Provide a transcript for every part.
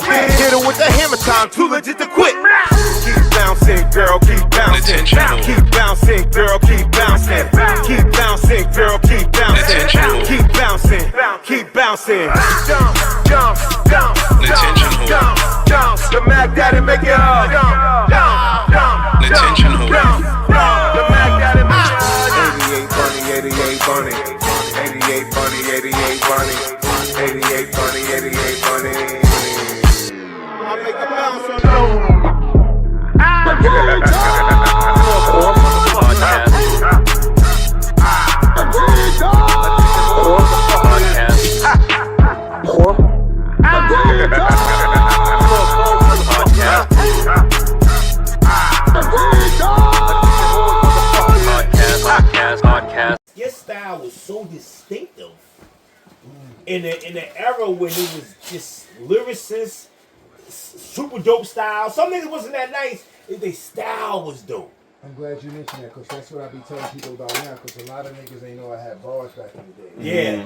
grip. Hit her with the hammer time, too legit to quit. Keep bouncing, girl, keep bouncing. Keep bouncing, girl, keep bouncing. Keep bouncing, girl, keep bouncing. Keep bouncing, keep bouncing. Jump, jump, jump, jump, jump, jump. The Mac Daddy make it hard. Jump, jump, jump, jump, jump. The Mac Daddy make it hard. 88 bunny, 88 bunny. 88 bunny, 88 bunny. 88 bunny, 88 bunny. I make the bounce on you. Your style was so distinctive in the era when it was just lyricists, super dope style. Some niggas wasn't that nice. Their style was dope. I'm glad you mentioned that because that's what I be telling people about now. Because a lot of niggas ain't know I had bars back in the day.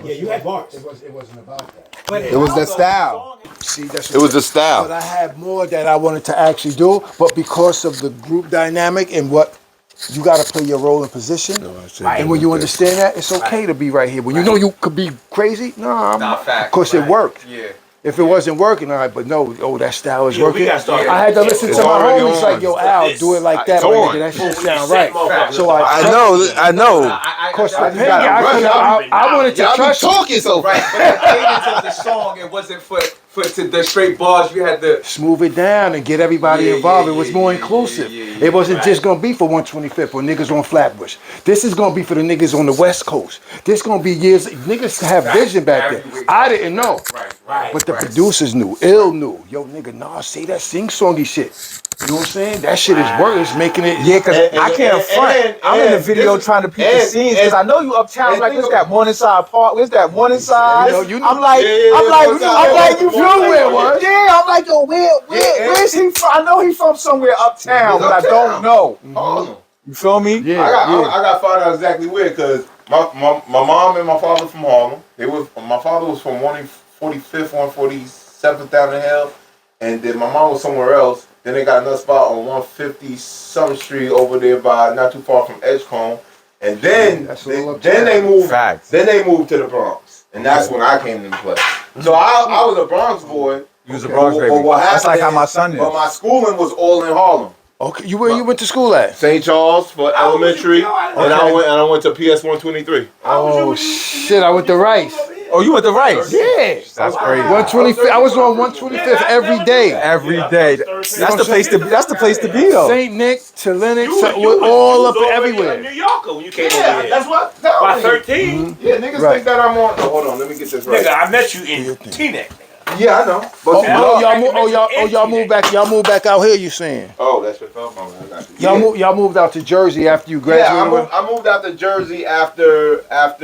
Yeah, you had bars. It wasn't about that. But It was the style. See, that's It was the style. But I had more that I wanted to actually do, but because of the group dynamic and what you got to play your role and position, and when you understand that, it's okay to be right here. When you know you could be crazy, of course it worked. Yeah. If it wasn't working, all right, but no, that style is working. we gotta start. I had to listen to my homies like, yo, Al, do it like that, on. that shit sound right. So I know. Of course, I wanted to trust you. talking so Right, but the cadence of the song, it wasn't for to the straight bars. You had to Smooth it down and get everybody involved. It was more inclusive. yeah, It wasn't just gonna be for 125th or niggas on Flatbush. This is gonna be for the niggas on the West Coast. This gonna be years. Niggas have vision back then. I didn't know, but the producers knew. Ill knew. Yo, nigga, nah, say that sing-songy shit. You know what I'm saying? That shit is working. It's making it. Yeah, cause I can't front. I'm in the video trying to peep the scenes because I know you uptown. Like, where's that Morningside Park? Where's that Morningside? I'm like, you feel where it was? Yeah, I'm like, yo, where's he from? I know he's from somewhere uptown, but I don't know. You feel me? Yeah, I got to find out exactly where because my mom and my father from Harlem. My father was from 145th, 147th down the hill, and then my mom was somewhere else. Then they got another spot on 150 Summer Street over there by not too far from Edgecombe. And then they moved. Then they moved to the Bronx, and that's when I came into play. So I was a Bronx boy. You was a Bronx baby. That's like how my son is. But my schooling was all in Harlem. Okay, where you went to school at? St. Charles for elementary, and I went to PS 123. Oh shit! I went to Rice. Oh, you went to Rice? Yeah. That's crazy. 125th. I was on 125th every day. Every day. That's the place to be. That's the place to be, though. St. Nick to Lenox, all up everywhere. New Yorker when you came over here. That's what. By 13. Yeah, niggas think that I'm on. Oh, hold on, let me get this right. Nigga, I met you in Teaneck. Yeah, I know. But y'all moved back. Y'all moved back out here. You saying? Oh, that's what I got. Y'all moved out to Jersey after you graduated. Yeah, I moved out to Jersey after I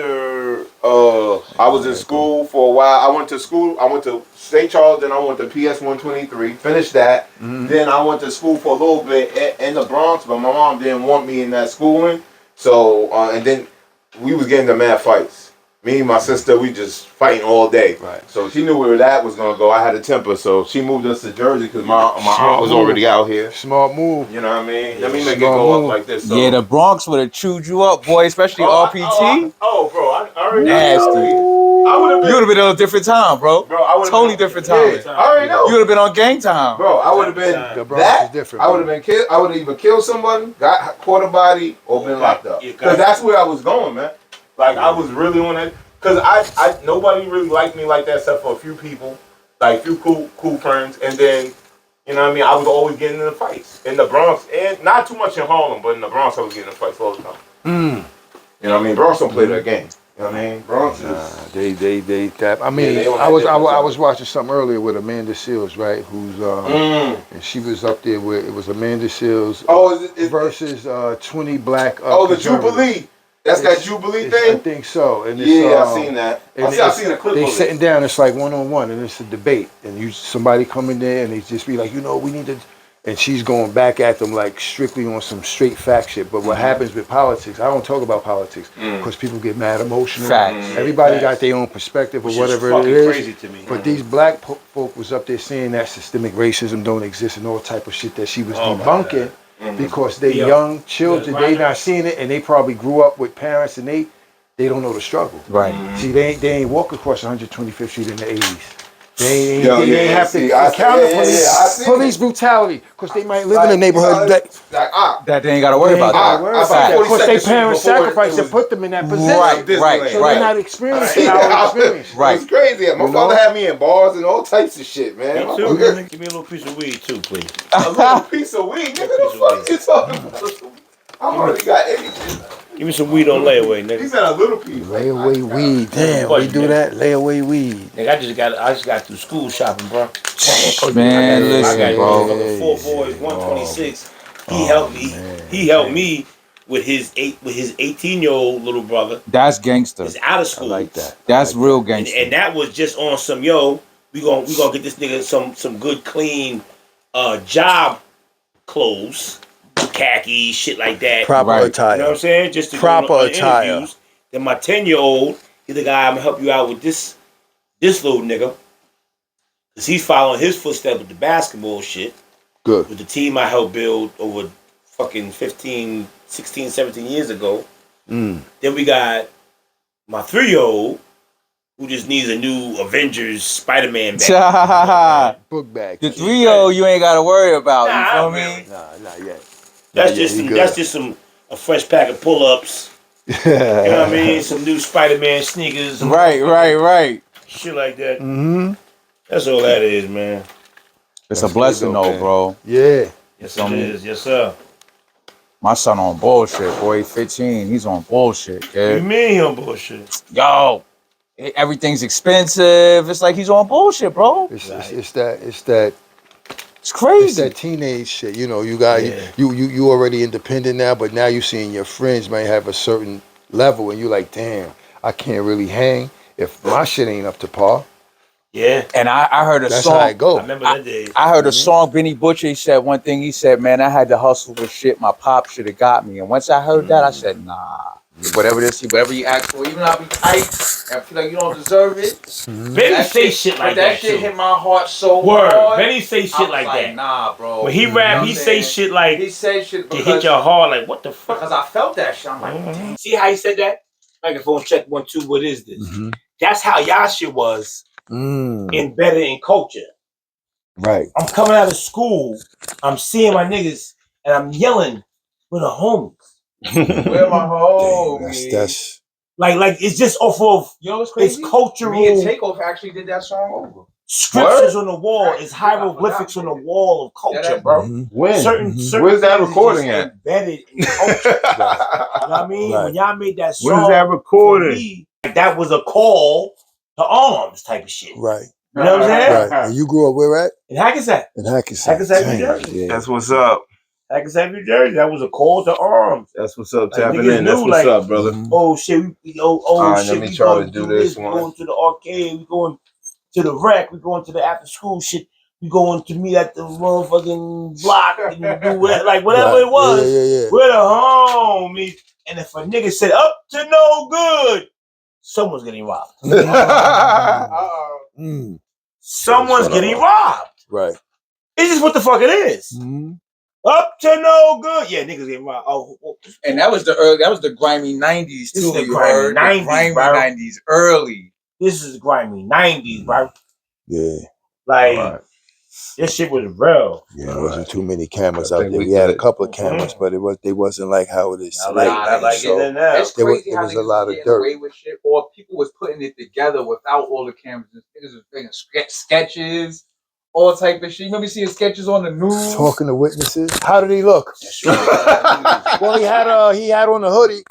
was in school for a while. I went to school. I went to St. Charles, then I went to PS 123. Finished that. Then I went to school for a little bit in the Bronx, but my mom didn't want me in that schooling. So and then we was getting to mad fights. Me and my sister, we just fighting all day. Right. So she knew where that was gonna go. I had a temper, so she moved us to Jersey because my aunt was already out here. Smart move. You know what I mean? Let me make it go up like this. So. Yeah, the Bronx would have chewed you up, boy, especially RPT. Bro, I already Nasty. know. You would have been on a different time, bro. I would totally different time. Yeah, I already know. You would have been on gang time. Bro, I would have been The Bronx is different. I would have been killed. I would have either killed somebody, caught a body, or been locked up. Because that's where I was going, man. Like I was really on that. Because I nobody really liked me like that except for a few people, like a few cool friends, and then, you know what I mean, I was always getting in the fights in the Bronx, and not too much in Harlem, but in the Bronx I was getting in fights all the time. You know what I mean? Bronx don't play that game. You know what I mean? Bronx is... They tap. I mean, I was watching something earlier with Amanda Seales, right? Who's and she was up there with, it was Amanda Seales versus 20 black the Jubilee. That's that Jubilee thing? I think so. And I seen that. I seen a clip of it. They sitting down, it's like one-on-one, and it's a debate. And somebody come in there, and they just be like, you know, we need to, and she's going back at them like strictly on some straight fact shit. But what happens with politics, I don't talk about politics because people get mad emotional. Everybody got their own perspective or whatever it is. Crazy to me. But these black folk was up there saying that systemic racism don't exist and all type of shit that she was debunking because they young children, they not seeing it, and they probably grew up with parents and they don't know the struggle. Right. See, they ain't walk across 125th Street in the 80s. They ain't have to encounter police brutality because they might live in a neighborhood that they ain't got to worry about that. Because their parents sacrificed and put them in that position. Right. So they're not experiencing our experience. Right. It's crazy. My father had me in bars and all types of shit, man. Me too. Give me a little piece of weed too, please. A little piece of weed? Nigga, the fuck you talking about? I already got anything. Give me some weed on layaway, nigga. He said a little piece. Layaway weed. Damn, we do that? Layaway weed. Nigga, I just got through school shopping, bro. Man, listen, I got bro. 4 boys, 126. He helped me. He helped me with his 18-year-old little brother. That's gangster. He's out of school. I like that. That's real gangster. And that was just on some we gonna get this nigga some good clean job clothes. Khaki, shit like that. Proper attire. You know what I'm saying? Just to proper go on attire. Interviews. Then my 10-year-old, he's the guy I'm gonna help you out with this little nigga. Cause he's following his footsteps with the basketball shit. Good. With the team I helped build over fucking 15, 16, 17 years ago. Then we got my 3-year-old who just needs a new Avengers Spider-Man bag. Book bag. The 3-year-old you ain't got to worry about. Nah, you feel me? Nah, not yet. That's just a fresh pack of pull-ups. You know what I mean? Some new Spider-Man sneakers. Right. Shit like that. That's all that is, man. It's a blessing though, bro. Yeah. Yes, it is. Yes, sir. My son on bullshit, boy. 15. He's on bullshit, What kid. you mean he on bullshit? Yo, everything's expensive. It's like he's on bullshit, bro. It's It's crazy. It's that teenage shit. You know, you got you already independent now, but now you seeing your friends might have a certain level, and you like, damn, I can't really hang if my shit ain't up to par. Yeah. And I heard a That's song. how it go. I remember that day. I heard a song. Benny Butcher, he said one thing. He said, "Man, I had to hustle with shit. My pop should have got me." And once I heard that, I said, "Nah, whatever you ask for, even though I be tight and I feel like you don't deserve it." Benny say shit like that shit too. hit my heart so Word. hard. Benny say shit like that. Nah, bro. When he rap, he say shit like he said shit to hit your heart. Like what the fuck? because I felt that shit. I'm like, damn. See how he said that? Microphone check 1 2. What is this? That's how y'all shit was embedded in culture. Right. I'm coming out of school. I'm seeing my niggas, and I'm yelling for the homies. Where my home? That's Like it's just off of Yo, it's crazy. it's cultural. Me and Takeoff actually did that song over. Scriptures on the wall. It's hieroglyphics on the wall of culture, bro. When? Certain Where's that things recording just at? embedded in culture. You know what I mean? Right. When y'all made that song, Where's that recording? for me, that was a call to arms type of shit. right. You know what I'm saying? Right. And you grew up where at? In Hackensack. In Hackensack. Hackensack, New Damn, Jersey. yeah. That's what's up. Hackensack, New Jersey. That was a call to arms. That's what's up. Like, Tapping niggas in. That's knew, what's like, up, brother. Oh shit! Shit! let me We try going to do this We one. going to the arcade. We going to the rec. We going to the after school shit. We going to meet at the motherfucking block and do whatever, like whatever it was. Yeah. We're the homies. And if a nigga said up to no good, someone's getting robbed. Someone's getting robbed. Right. It's just what the fuck it is. Up to no good. Yeah, niggas getting robbed. Oh, And that was the grimy 90s This too. is the You grimy heard? 90s, The grimy bro. 90s early. this is grimy 90s, bro. Yeah. Like this shit was real. Yeah, there wasn't too many cameras I out think there. we We had a good. couple of cameras, but they wasn't like how it is today. I like So, it now. It's There was- crazy there how was a niggas lot of was getting dirt. away with shit, or people was putting it together without all the cameras. Niggas was making sketches, all type of shit. You remember seeing sketches on the news? talking to witnesses. How did he look? Well, he had on the hoodie,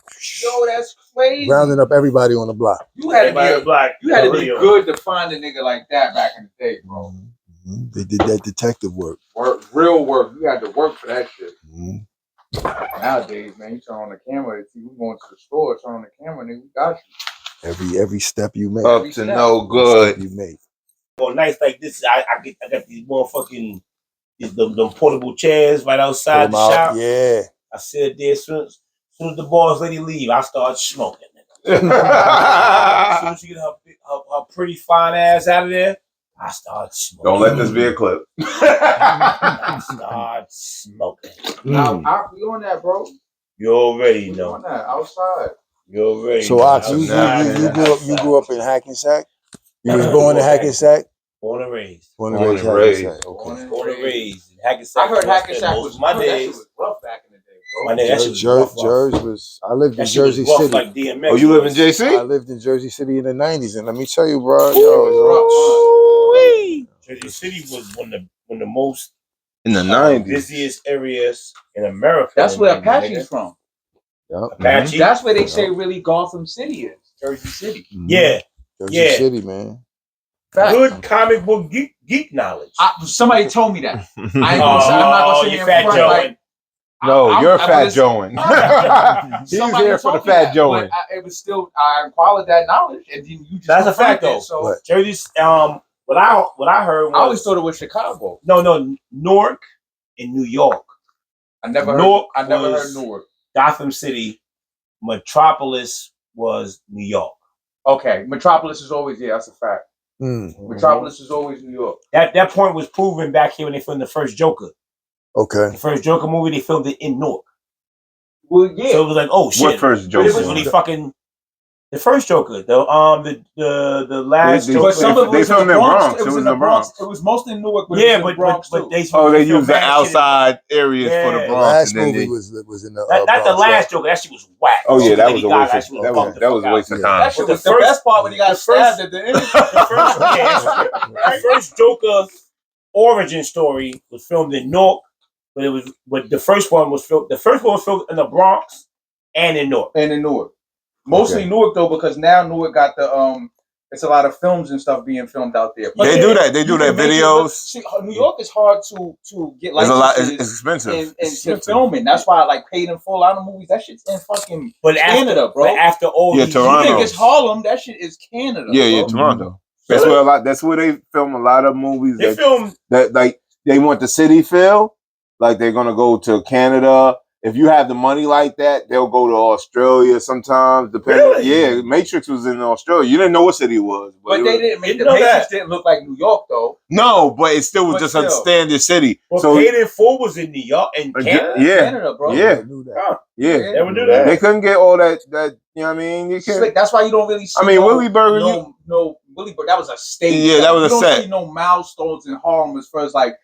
Yo, that's crazy. rounding up everybody on the block. You had to Everybody be black. you had to be good to find a nigga like that back in the day, bro. They did that detective work. Work, real work. You had to work for that shit. Mhm. Nowadays, man, you turn on the camera. If you going to the store, turn on the camera, nigga, we got you. Every step you make. Up to no good. You make. On nights like this, I got these motherfucking the portable chairs right outside the shop. Yeah. I said there as soon as the boss lady leave, I start smoking. As soon as she get her pretty fine ass out of there, I start smoking. Don't let this be a clip. I start smoking. Now, we on that, bro. You already We know. on that outside. You already So, know. Ox, you grew up in Hackensack? You was born in Hackensack? Born and raised. Born and raised. Okay. Born and raised. Hackensack. I heard Hackensack was my that days. shit was rough back in the day, bro. My nigga, that shit was rough. Jersey was. I lived in That shit was Jersey rough City. like DMX. Oh, you live in I JC? lived in Jersey City in the '90s, and let me tell you, bro, Jersey City was one of the most In the 90s. busiest areas in America. That's where in the 90s, Apache's nigga. from. Apache. That's where they say really Gotham City is. Jersey City. Yeah. Jersey City, man. Good comic book geek knowledge. Somebody told me that. I ain't gonna say, I'm not gonna say you in fat front, Joe. like, No, you're Fat listen, Joeing. He's somebody here for the told me Fat that, Joeing. but it was still I acquired that knowledge, and then you just That's a fact, confirmed it, though. So Jersey. What I heard was I always thought it was Chicago. no Newark in New York. I never Newark heard was Newark. Gotham City. Metropolis was New York. Okay, Metropolis is always that's a fact. Metropolis is always New York. That point was proven back here when they filmed the first Joker. Okay. The first Joker movie, they filmed it in Newark. Well, yeah. So it was like, oh shit. What first Joker? But it was really fucking the first Joker. The last Joker. But some of it They was in filmed the in Bronx. Bronx. It was in the Bronx. It was mostly in Newark, but it was in the Bronx too. They used the outside areas for the The Bronx. last And then movie was in the. Not the Bronx, last right? Joker. That shit was whack. Oh yeah, that Lady was a Gaga, waste. that That was a waste of time. That shit was The the first- best part when he got stabbed at the end. The first Joker origin story was filmed in Newark, but the first one was filmed in the Bronx and in Newark. And in Newark. Mostly Newark though, because now Newark got the it's a lot of films and stuff being filmed out there. They do that. They do their videos. See, New York is hard to get It's a lot. licenses It's expensive. and to filming. That's why I like Paid in Full. A lot of movies that shit's in fucking Canada, bro. But after all these Toronto. You think it's Harlem? That shit is Canada. Yeah, bro. Toronto. That's where That's where they film a lot of movies. They film that like they want the city feel. Like they're gonna go to Canada. If you have the money like that, they'll go to Australia sometimes. Depending. Really? Yeah, Matrix was in Australia. You didn't know what city it was, But they didn't make the know Matrix that. didn't look like New York though. No, but it still was But just a still. standard city. Well, So Paid in Full was in New York and Canada. yeah, Canada, bro. yeah, I knew that. Huh. yeah. Never knew that. They couldn't get all that. You know what I mean? You can't. Slick, that's why you don't really see. I mean, Willy Burger. No, Willy Burger. That was a stage. Yeah, that was a you set. don't see no milestones in Harlem as far as like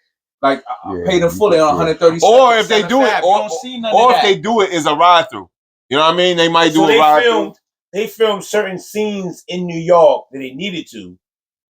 Yeah, Paid in Full on 130. Or if they do it, you don't see none or of if that. they do it, is a ride through. You know what I mean? They might do So a ride through. they filmed certain scenes in New York that they needed to,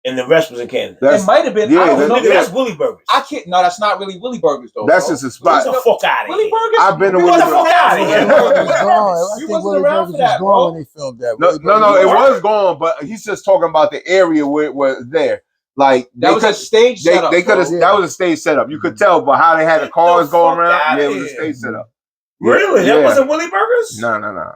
and the rest was in Canada. It might have been. yeah, I don't know. Nigga, that's Willy Burgers. I can't. No, that's not really Willy Burgers though. That's bro. just a spot. Get the fuck out of Willy here. Burgers. I've been to We Willy wasn't Burgers. around for Yeah. that. Willy Burgers was gone. I We think wasn't Willy around Burgers for that, was bro. gone when they filmed that. No, Willy no, Burgers it was was gone, but he's just talking about the area where it was there. Like That was a stage setup. they could have. bro. That was a stage setup. You could tell by how they had the Get cars the going fuck around. outta Yeah, it was a here. stage setup. Really? Yeah. That wasn't Willy Burgers? No.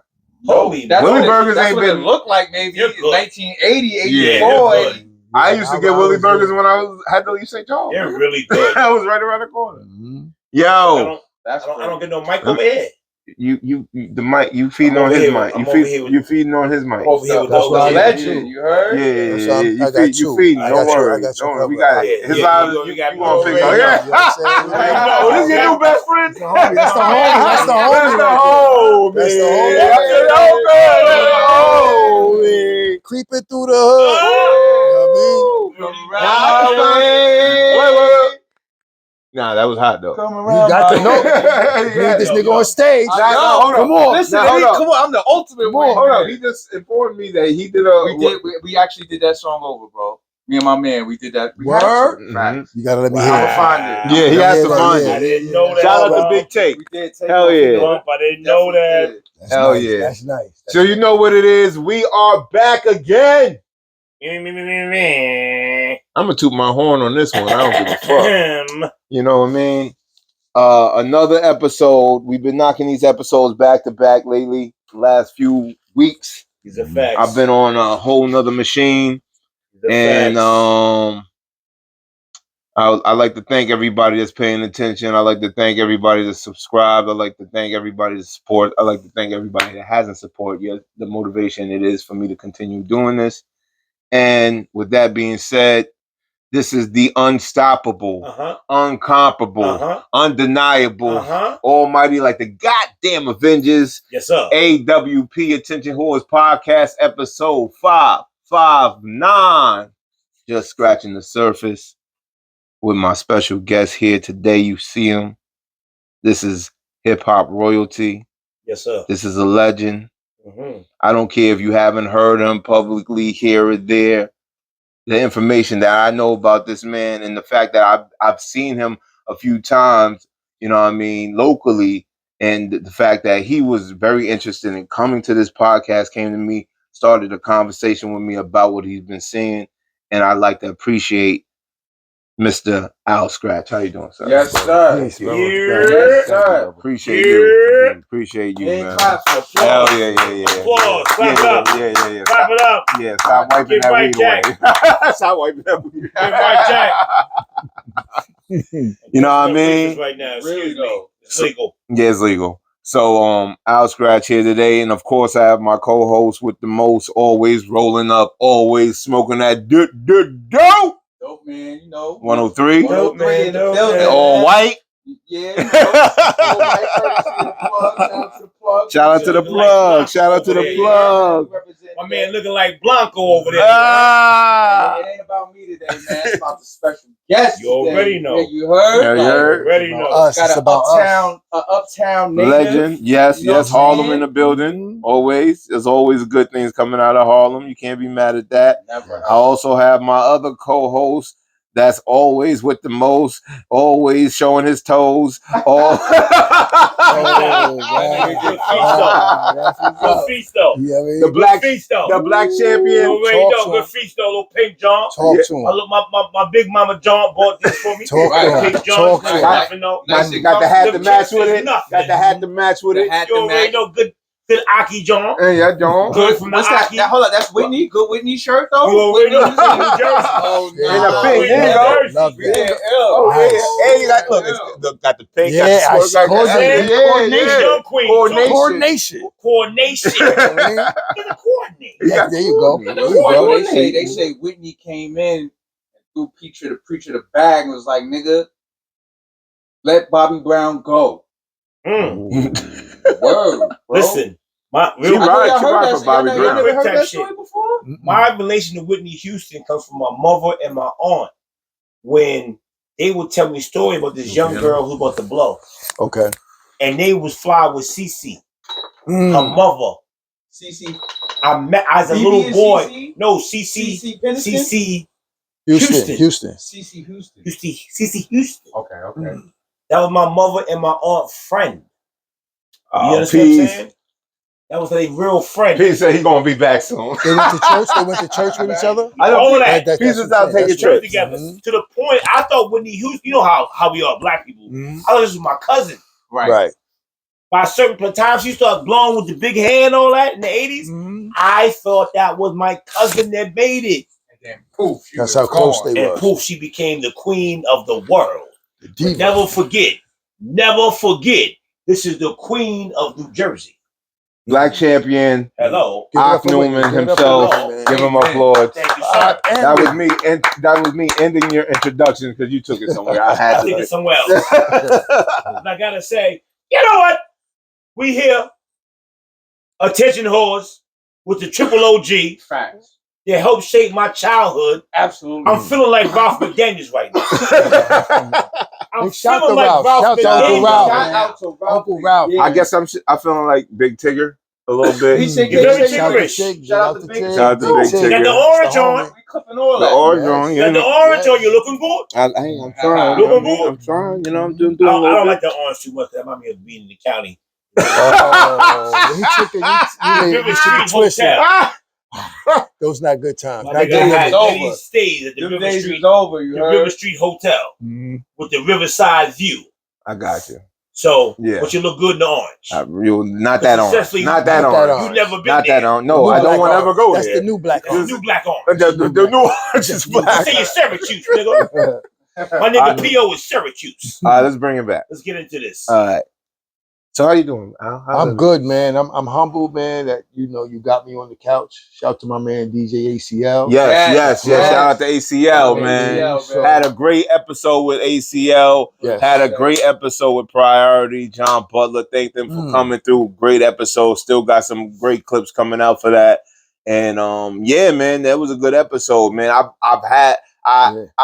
Holy That's Willy what Burgers that's ain't what been- it looked like maybe You're in good. 1980, 84. Yeah, they're good. I used to get Willy Burgers when I had to leave St. Charles. They're really good. That was right around the corner. Mhm. Yo, That's I don't get no mic over here. you the mic. You feeding I'm on over his here- mic. I'm over here with- You feeding on his mic. I'm over here with That's those why I legends. got legend. You heard? That's why Yeah. I got You two. feeding. I Don't got you. worry. I got you Don't worry. We covered. got Yeah, his yeah, lives. you got You gonna pick me up? already. Yeah. You know what I'm saying? Oh, this your new best friend? That's the homie. That's the homie. That's the homie. That's the right homie. That's the homie. That's the homie. there. Creeping through the hood. You know what Wait. Nah, that was hot though. Come I mean? around. You got to my know. way. You need this Yo, nigga yo. on stage. Nah, hold on. Come on. Listen, Now, hold on. come on. I'm the ultimate one. Hold on. He just informed me that he did a. We actually did that song over, bro. Me and my man, we did that. We had Word? to. Facts. You gotta let me I'm hear gonna it. find it. Yeah, he has to Yeah, find yeah. I it. didn't know that. Shout out to bro. Big Take. We did take Hell off the yeah. door. I didn't know Definitely that. did. That's Hell nice. yeah. That's nice. So you know what it is. We are back again. I'm gonna toot my horn on this one. I don't give a fuck. You know what I mean? Another episode. We've been knocking these episodes back to back lately. Last few weeks, These are facts. I've been on a whole nother machine, These are and facts. I like to thank everybody that's paying attention. I like to thank everybody that's subscribed. I like to thank everybody that support. I like to thank everybody that hasn't supported yet. The motivation it is for me to continue doing this. And with that being said, this is the unstoppable, uncomparable, undeniable, almighty, like the goddamn Avengers. Yes, sir. AWP Attention Whores Podcast episode 559. Just scratching the surface with my special guest here today. You see him. This is hip hop royalty. Yes, sir. This is a legend. I don't care if you haven't heard him publicly here or there. The information that I know about this man and the fact that I've seen him a few times, you know what I mean, locally, and the fact that he was very interested in coming to this podcast, came to me, started a conversation with me about what he's been seeing, and I'd like to appreciate Mr. Al Skratch. How you doing, sir? Yes, sir. Peace, bro. Yes, sir. Appreciate you. Appreciate you, man. Clap for applause. Hell yeah. Applause. Clap it up. Yeah. Clap it up. Yeah, stop wiping that weed away. Stop wiping that weed away. Get right, Jack. You know what I mean? Right now. Really, Excuse me. though. It's legal. Yeah, it's legal. So, Al Skratch here today, and of course, I have my co-host with the most, always rolling up, always smoking that dope. Dope, man, you know. 103. Dope, man, in the dope, building. man. All white. Yeah, you know. All white courtesy. Shout out to the plug. Shout out to the plug. My man looking like Blanco over there. Ah. It ain't about me today, man. It's about the special guest. You already know. Yeah, you heard? Yeah, you heard. Already know. Us. Got It's an about uptown native. Legend. Yes, You know yes. what I'm Harlem saying? in the building. Always. There's always good things coming out of Harlem. You can't be mad at that. Never. I also have my other co-host that's always with the most, always showing his toes. Oh, Good feast though. The black feast though. the black You champion. already know. Good feast though. Little Pink John. Talk to I him. look, my big mama John bought this for me. Talk to him. Pink John. Talk to him. Nothing, no. Got the hat to match with it. Nothing. Got the hat to match with it. You already know. Good Aki John. Hey, yeah, John. Good from the What's that? Aki. Hold up, that's Whitney. Good Whitney shirt though. You already know. New Jersey. Oh, Yeah, In a no. pink, New there you go. Jersey. Love Yeah, that. Oh, Nice. yeah. Hey, like, look, got the pink, Yeah, got the squirt, I got told you. Young queen. Coordination. Coordination. You know what I mean? Get a coordinate. Yeah, there you go. You There know you what? go. They say Whitney came in and threw preacher the bag and was like, nigga, let Bobby Brown go. Word, bro. Listen, She my right for Bobby Y'all Brown. never heard Type that shit. story before? my relation to Whitney Houston comes from my mother and my aunt. When they would tell me a story about this young girl who was about to blow, Okay. and they was fly with Cece, her Mm. mother. CC I met as a BB little and boy. CC? No, Cece, CC Peniston? Cece Houston. CC Houston. Cece Houston. Okay. That was my mother and my aunt friend. You Oh, understand what I'm peace. saying? That was a real friend. He said he's gonna be back soon. They went to church. They went to church with each other. I know All of that. That's Pieces what I'm out saying. taking That's Church right. together. Mhm. To the point, I thought Whitney Houston, you know how we are, black people. Mhm. I thought this was my cousin. Right. By a certain time, she started blowing with the big hair and all that in the 80s. Mhm. I thought that was my cousin that made it. And then poof. she That's was how close gone. they And was. poof, she became the queen of the world. The But diva. never forget, this is the queen of New Jersey. Black champion, Hello. Give it up Ak for Whitney. Newman Give it up for himself. Whitney, man. Give him applause. Thank you, sir. That was me. And that was me ending your introduction because you took it somewhere. I I had think to. it's somewhere else. And I gotta say, you know what? We here, attention whores, with the triple OG. Facts. That helped shape my childhood. Absolutely. I'm feeling like Ralph McDaniels right now. I'm Big shout feeling to like Ralph. Ralph Shout to Uncle McDaniels. Ralph. Shout out to Ralph. Uncle Ralph. Yeah. I guess I'm feeling like Big Tigger a little bit. He said, You're very Shout out to Tigerish. Tig. Shout out to Tig. Big Shout out to Big You got Tigger. the orange on. We clipping all The that. orange Yes. on, You you got the know. orange on. You looking good? I'm trying. Looking good? I'm trying. You know, I'm doing I a little don't bit. like the orange too much. That reminds me of being in the county. Oh, he took it. River You Street twisted. Hotel. Those not good times. My Not nigga good had it's living. over. many stays at the Them River days Street, is over, you the heard? River Street Hotel Mhm. with the riverside view. I got you. So, Yeah. but you look good in the orange. Not that orange. Successfully- Not that Not that orange. orange. You never been Not there. that orange. The No, new I don't black want to orange. ever go That's there. the new black That's the orange. new black orange. The new orange is black. Say your Syracuse, nigga. My nigga P.O. is Syracuse. All right, let's bring it back. Let's get into this. All right. So how you doing? How's I'm good, man. I'm humbled, man, that you got me on the couch. Shout out to my man DJ ACL. Yes. Shout out to ACL, man. ACL, Had a great episode with ACL. Yes. Had a great episode with Priority. John Butler, thank them for coming through. Great episode. Still got some great clips coming out for that. And yeah, man, that was a good episode, man. I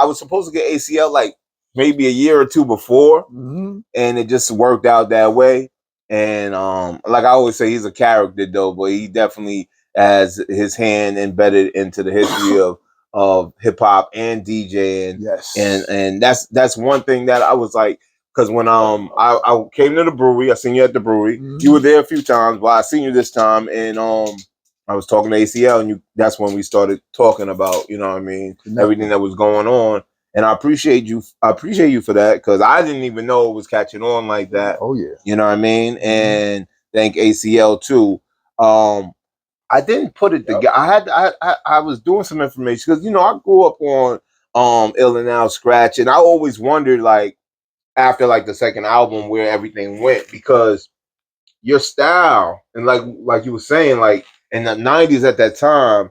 was supposed to get ACL like maybe a year or two before, and it just worked out that way. And like I always say, he's a character though, but he definitely has his hand embedded into the history of hip hop and DJing. Yes. And that's one thing that I was like, because when I came to the brewery, I seen you at the brewery. You were there a few times, but I seen you this time, and I was talking to ACL, and that's when we started talking about, you know what I mean, everything that was going on. And I appreciate you. I appreciate you for that, because I didn't even know it was catching on like that. Oh yeah. You know what I mean? And thank ACL too. I didn't put it together. I was doing some information because I grew up on Ill and Out, Skratch, and I always wondered, like, after like the second album, where everything went, because your style, and like you were saying, like in the 90s at that time,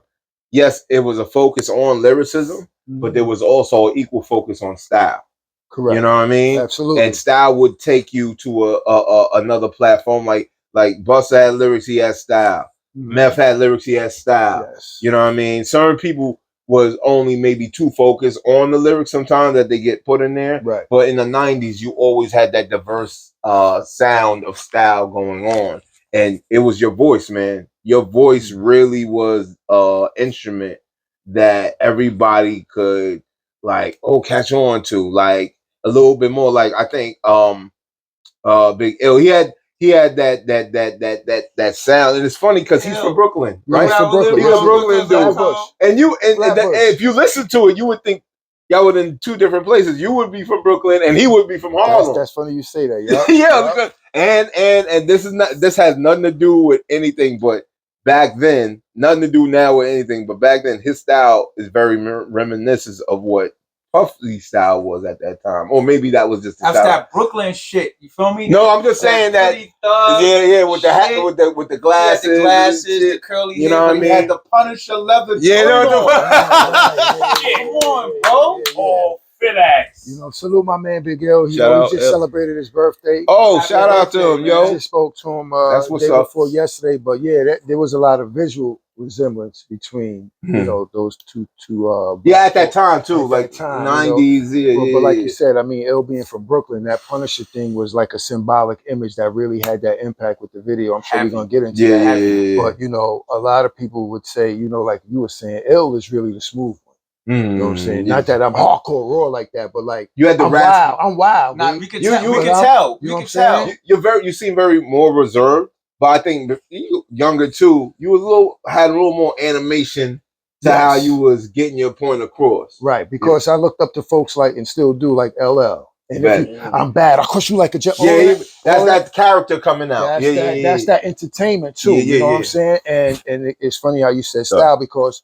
yes, it was a focus on lyricism, but there was also an equal focus on style. Correct. You know what I mean? Absolutely. And style would take you to another platform. Like Busta had lyrics, he had style. Meth had lyrics, he had style. Yes. You know what I mean? Certain people was only maybe too focused on the lyrics sometimes that they get put in there. Right. But in the 90s, you always had that diverse sound of style going on. And it was your voice, man. Your voice really was an instrument that everybody could catch on to, like a little bit more. Like I think Big Ill, he had that sound, and it's funny because he's from Brooklyn, right? He's from Brooklyn. He's a Brooklyn dude. And if you listen to it, you would think y'all were in two different places. You would be from Brooklyn, and he would be from Harlem. That's funny you say that. Yeah. And this has nothing to do with anything, but back then, nothing to do now with anything, but back then, his style is very reminiscent of what Puffy's style was at that time, or maybe that was just the that's style. that Brooklyn shit. You feel me? No, I'm just saying that. Yeah, with the hat, with the glasses, the curly hair. You know what I mean? Had the Punisher leather. Yeah, Come on, bro. Oh, fit ass. Salute my man Big L. He Shout out, just celebrated his birthday. Oh, shout out to him, I yo. just spoke to him That's what's day up. before yesterday, but yeah, there was a lot of visual resemblance between those two. Yeah, at that time too, like time, 90s. But like you said, I mean, Ill being from Brooklyn, that Punisher thing was like a symbolic image that really had that impact with the video. I'm sure we're gonna get into that. Yeah. But a lot of people would say, like you were saying, Ill is really the smooth one. You know what I'm saying? Not that I'm hardcore raw like that, but like you had the wild. I'm wild. Nah, we we can tell. You know what I'm saying? You seem very more reserved, but I think you younger too. You had a little more animation to how you was getting your point across. Right, because I looked up to folks like, and still do, like LL. And I'm bad. I crush you like a jet. That's that character coming out. That's that entertainment too. You know what I'm saying? And it's funny how you said style, because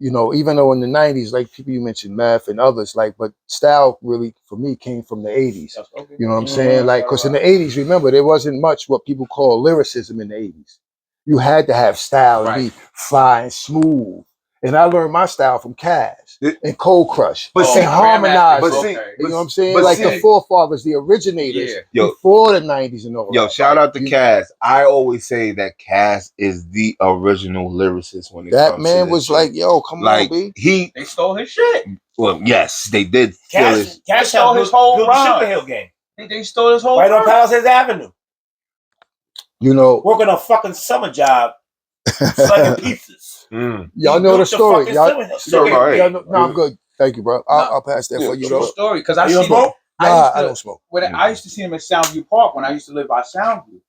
even though in the 90s, like people you mentioned, Meth and others, but style really for me came from the 80s. You know what I'm saying? Like, because in the 80s, remember, there wasn't much what people call lyricism in the 80s. You had to have style and be fly and smooth. And I learned my style from Cass and Cold Crush and Harmonize. You know what I'm saying? Like the forefathers, the originators before the 90s and all that. Shout out to Cass. I always say that Cass is the original lyricist when it comes to that man was like, yo, come on, B. They stole his shit. Well, yes, they did. Cass stole his whole run. Sugar Hill game. They stole his whole right run. on Palisades Avenue. Working a fucking summer job, slugging pizzas. Y'all know the story. I'm good. Thank you, bro. I'll pass that for you. True story, because I smoke. I don't smoke. I used to see him in Soundview Park when I used to live by Soundview,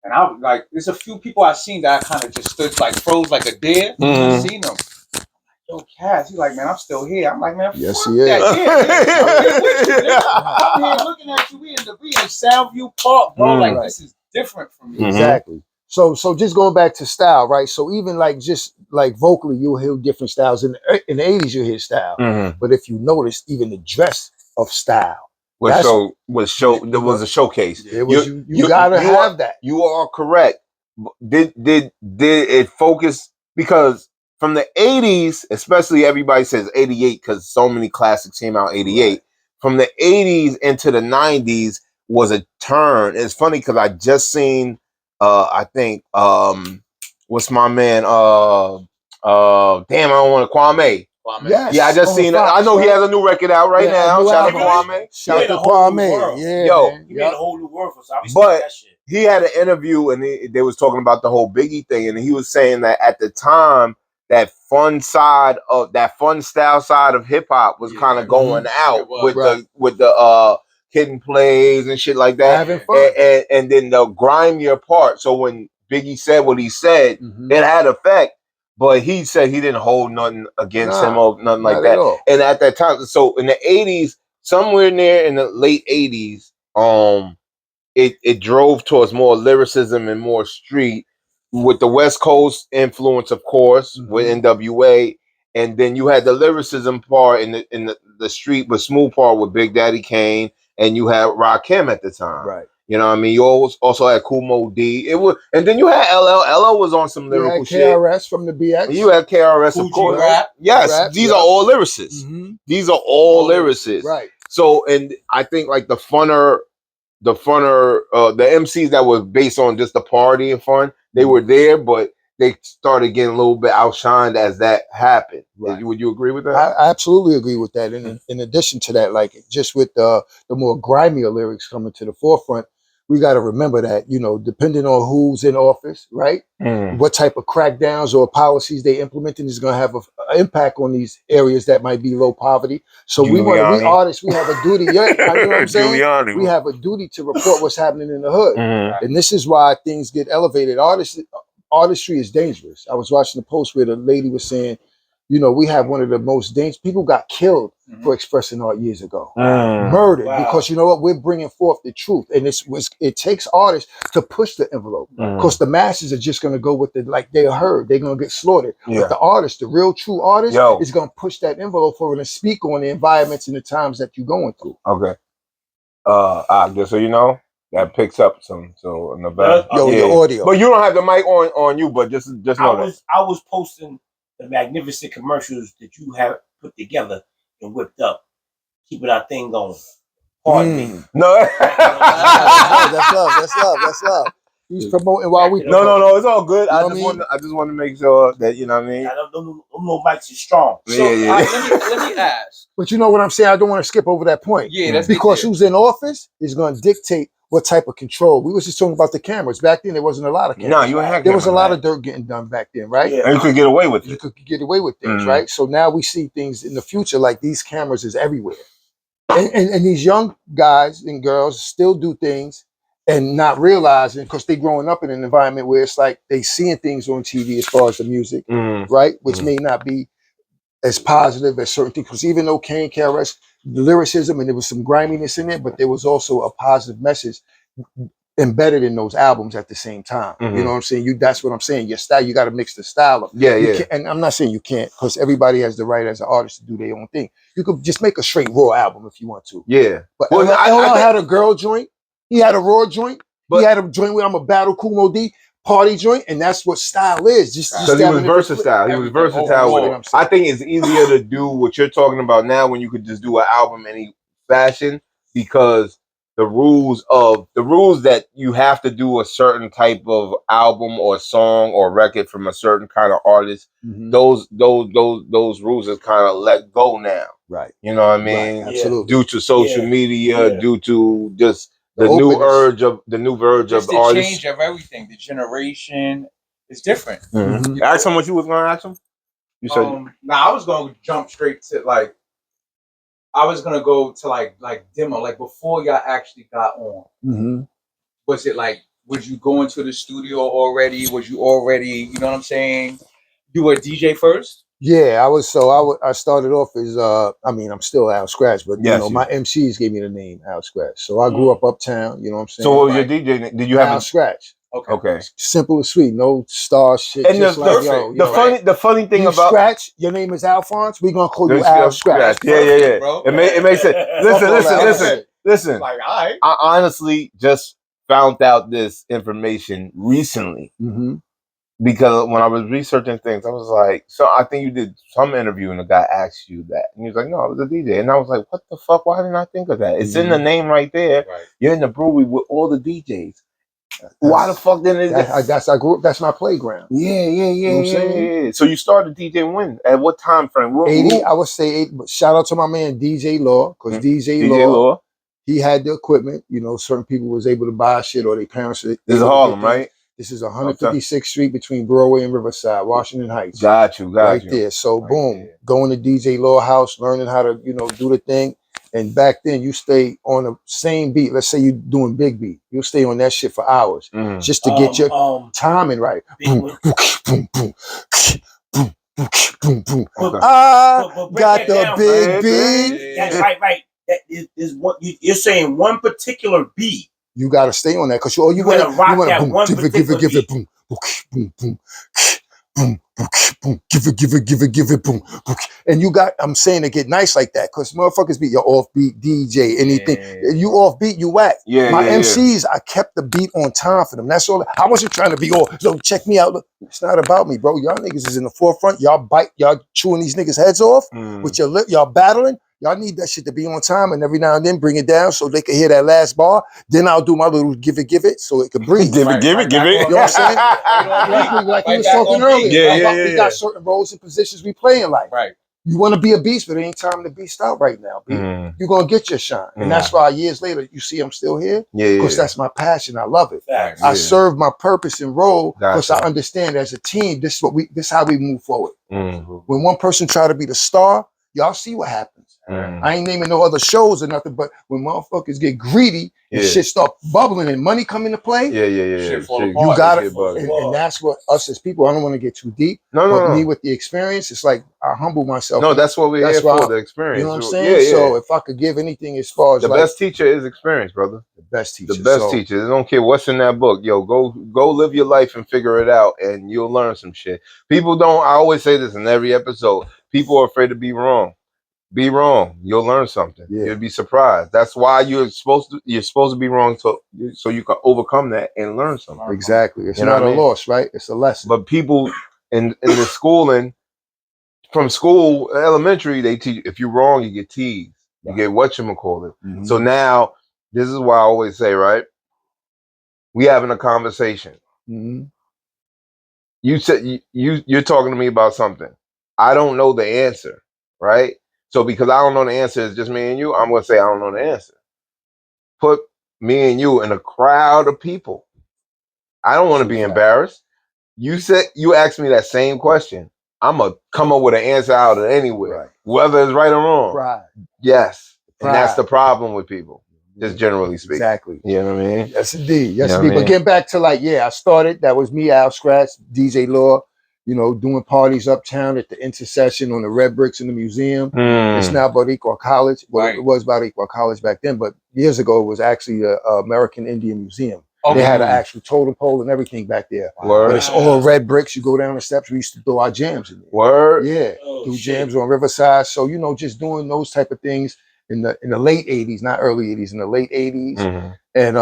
and I was like, there's a few people I seen that I kind of just stood froze like a deer. Seen them. Yo, Cass, he's like, man, I'm still here. I'm like, man, yes, fuck he is. I'm here looking at you. We in Soundview Park, bro. Like, this is different from me. Exactly. So just going back to style, right? So even just vocally, you'll hear different styles. In the 80s, you'll hear style. But if you notice, even the dress of style. There was a showcase. It was you gotta have that. You are correct. Did it focus, because from the 80s, especially everybody says 88 because so many classics came out 88. Right. From the 80s into the 90s was a turn. It's funny because I just seen I think what's my man damn, I don't want to Kwame. Yes. Yeah, I just seen it. I know he has a new record out right now. Shout out to Kwame. Shout out to Kwame. Yeah, yo, man. He made a whole new world for us. But that shit. He had an interview and they was talking about the whole Biggie thing, and he was saying that at the time that fun style side of hip hop was kind of going out with the Kid and Plays and shit like that. Having fun. And then the grimier part. So when Biggie said what he said, it had effect. But he said he didn't hold nothing against him or nothing like that. And at that time, so in the 80s, somewhere near in the late 80s, it drove towards more lyricism and more street, with the West Coast influence, of course, with NWA. And then you had the lyricism part in the street, but smooth part with Big Daddy Kane, and you had Rakim at the time. Right. You know what I mean? You also had Kool Moe D. And then you had LL. LL was on some lyrical shit. KRS from the BX. You had KRS, of course. Rap. Yes, these are all lyricists. These are all lyricists. Right. So, and I think like the MCs that was based on just the party and fun, they were there, but they started getting a little bit outshined as that happened. Right. Would you agree with that? I absolutely agree with that. And in addition to that, like just with the more grimier lyrics coming to the forefront, we got to remember that, you know, depending on who's in office, right? What type of crackdowns or policies they implementing is going to have an impact on these areas that might be low poverty. So we artists, we have a duty. Yeah, you know what I'm saying? We have a duty to report what's happening in the hood. And this is why things get elevated. Artistry is dangerous. I was watching the post where the lady was saying, you know, we have one of the most dangerous people got killed for expressing art years ago, murdered because you know what, we're bringing forth the truth, and it takes artists to push the envelope because the masses are just going to go with it like they heard, they're going to get slaughtered. But the artist, the real true artist, is going to push that envelope forward and speak on the environments and the times that you're going through. Okay. Just so you know, that picks up some. So in the back, your audio. But you don't have the mic on you. But just know I was posting the magnificent commercials that you have put together and whipped up, keeping our thing going. Pardon me. No, that's love. He's promoting while we. No, it's all good. I just want to make sure that you know what I mean. Them mics is strong. So let me ask. But you know what I'm saying? I don't want to skip over that point. Yeah, that's because who's in office is going to dictate what type of control. We was just talking about the cameras. Back then, there wasn't a lot of cameras. No, you had. There was a lot of dirt getting done back then, right? Yeah, and you could get away with it. You could get away with things, right? So now we see things in the future like these cameras is everywhere. And these young guys and girls still do things and not realizing because they growing up in an environment where it's like they seeing things on TV as far as the music, right? Which may not be as positive as certain things. Because even though Kane, KRS, the lyricism and there was some griminess in it, but there was also a positive message embedded in those albums at the same time. You know what I'm saying? That's what I'm saying. Your style, you got to mix the style up. And I'm not saying you can't, because everybody has the right as an artist to do their own thing. You could just make a straight raw album if you want to. Yeah. But I had a girl joint. He had a raw joint. He had a joint where I'm a battle Kool Moe D party joint, and that's what style is. Because he was versatile. He was versatile with it. I think it's easier to do what you're talking about now when you could just do an album any fashion, because the rules that you have to do a certain type of album or song or record from a certain kind of artist, those rules is kind of let go now. Right. You know what I mean? Right. Absolutely. Due to social media, due to just the new verge of the artists. Change of everything. The generation is different. Ask him what you was going to ask him. You said I was going to jump straight to I was going to go to like demo, like before y'all actually got on. Was it like, was you going to the studio already? Was you already, you know what I'm saying? You were a DJ first? Yeah, I was. So I started off as I'm still Al Skratch, but you know, my MCs gave me the name Al Skratch. So I grew up uptown. You know what I'm saying? So what was your DJ? Did you have Al Skratch? Okay. Simple and sweet, no star shit. And Just the funny thing you about Skratch, your name is Alphonse. We gonna call you Let's Al go Skratch. Yeah. Bro. It makes sense. Listen. Like, all right. I honestly just found out this information recently because when I was researching things, I was like, so I think you did some interview and the guy asked you that. And he was like, no, I was a DJ. And I was like, what the fuck? Why didn't I think of that? It's in the name right there. Right. You're in the brewery with all the DJs. Why the fuck didn't it? I grew up. That's my playground. Yeah. You know what I'm saying? So you started DJing when? At what time frame? 80. I would say 80. But shout out to my man DJ Law, because DJ Law, he had the equipment. You know, certain people was able to buy shit, or their parents. This is Harlem, right? This is 156th Street between Broadway and Riverside, Washington Heights. Got you. Right there. So boom, going to DJ Law house, learning how to do the thing. And back then, you stay on the same beat. Let's say you're doing big beat. You'll stay on that shit for hours just to get your timing right. Boom, boom, boom, boom, boom, boom, boom. I got the big beat. That's right. That is what you're saying. One particular beat. You gotta stay on that because you want to rock that one particular beat. Boom, boom, boom, boom, boom, boom, give it, boom, boom. And I'm saying to get nice like that, because motherfuckers be your offbeat DJ, anything. You offbeat, you whack. My MCs, I kept the beat on time for them. That's all. I wasn't trying to be all, so check me out. Look, it's not about me, bro. Y'all niggas is in the forefront. Y'all chewing these niggas' heads off with your lip. Y'all battling. Y'all need that shit to be on time, and every now and then bring it down so they can hear that last bar. Then I'll do my little give it so it can breathe. Give it. You know what I'm saying? like we was talking earlier. We got certain roles and positions we play in life. Right. You want to be a beast, but it ain't time to beast out right now. You're going to get your shine. And that's why years later, you see I'm still here. Because that's my passion. I love it. I serve my purpose and role because I understand as a team, this is how we move forward. When one person try to be the star, y'all see what happens. I ain't naming no other shows or nothing, but when motherfuckers get greedy and shit start bubbling and money come into play, Shit fall apart. you got it. And that's what us as people, I don't want to get too deep, but me with the experience, it's like I humble myself. No, that's what we're here for, the experience. You know what I'm saying? So if I could give anything as far as the best teacher is experience, brother. The best teacher. The best teacher. I don't care what's in that book. Yo, go live your life and figure it out, and you'll learn some shit. People don't, I always say this in every episode, people are afraid to be wrong. Be wrong. You'll learn something. You'll be surprised. That's why you're supposed to be wrong so you can overcome that and learn something. Exactly. It's not a loss, right? It's a lesson. But people in the schooling, from school, elementary, they teach if you're wrong, you get teased. You get whatchamacallit. So now, this is why I always say, right? We having a conversation. You said you're talking to me about something. I don't know the answer, right? So because I don't know the answer, it's just me and you, I'm going to say I don't know the answer. Put me and you in a crowd of people. I don't want to be embarrassed. You asked me that same question. I'm going to come up with an answer out of anywhere, whether it's right or wrong. Pride. Yes. And that's the problem with people, just generally speaking. Exactly. You know what I mean? Yes, indeed. Yes, indeed. But getting back to I started, that was me, Al Skratch, DJ Law, doing parties uptown at the intersection on the red bricks in the museum. It's now Boricua College. Well, it was Boricua College back then, but years ago, it was actually the American Indian Museum. They had an actual totem pole and everything back there. But it's all red bricks. You go down the steps. We used to throw our jams in there. Yeah. Do jams on Riverside. So, just doing those type of things in the late 80s, not early 80s, in the late 80s. And,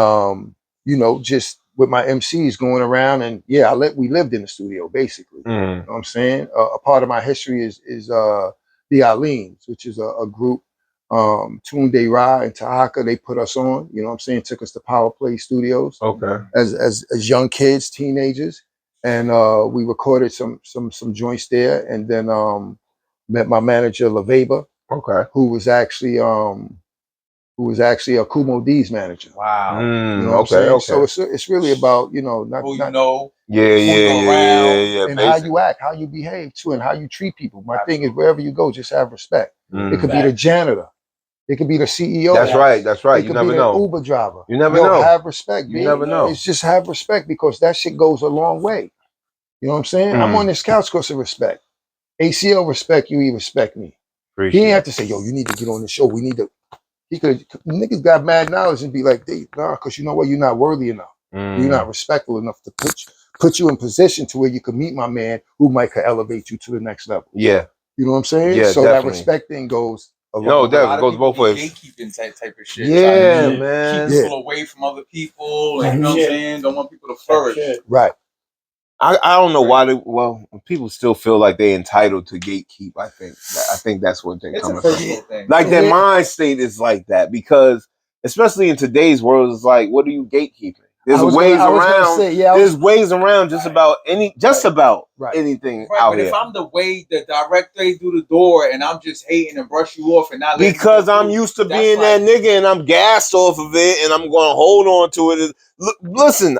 just with my MCs going around, and we lived in the studio basically. You know what I'm saying? A part of my history is the Alines, which is a group. Tunde Ra and Tahaka, they put us on. You know what I'm saying? Took us to Power Play Studios. As young kids, teenagers, and we recorded some joints there, and then met my manager LaVeba, who was actually a Kumo D's manager. Wow. You know what I'm saying? So it's really about, and how you act, how you behave too, and how you treat people. My thing is, wherever you go, just have respect. It could be the janitor. It could be the CEO. That's right. You never know. Uber driver. You never know. Have respect. You never know. It's just have respect, because that shit goes a long way. You know what I'm saying? I'm on this couch because of respect. ACL respect you, he respect me. He ain't have to say, yo, you need to get on the show. We need to. Niggas got mad knowledge and be like, nah, because you know what? You're not worthy enough. You're not respectful enough to put you in position to where you could meet my man who might could elevate you to the next level. Yeah. You know what I'm saying? Yeah, so definitely. that respect thing goes a No, long that way. goes both ways. Gatekeeping type of shit. Yeah, Keep man. people away from other people. And, you know what I'm saying? Don't want people to flourish. Right. I don't know why people still feel like they're entitled to gatekeep. I think that's what they're coming from. Thing. Like their mind state is like that because especially in today's world, it's like, what are you gatekeeping? There's ways around. There's ways around just about anything Right, out but here. if I'm the direct way through the door and I'm just hating and brush you off and not because I'm used to being that nigga and I'm gassed off of it and I'm going to hold on to it. Listen,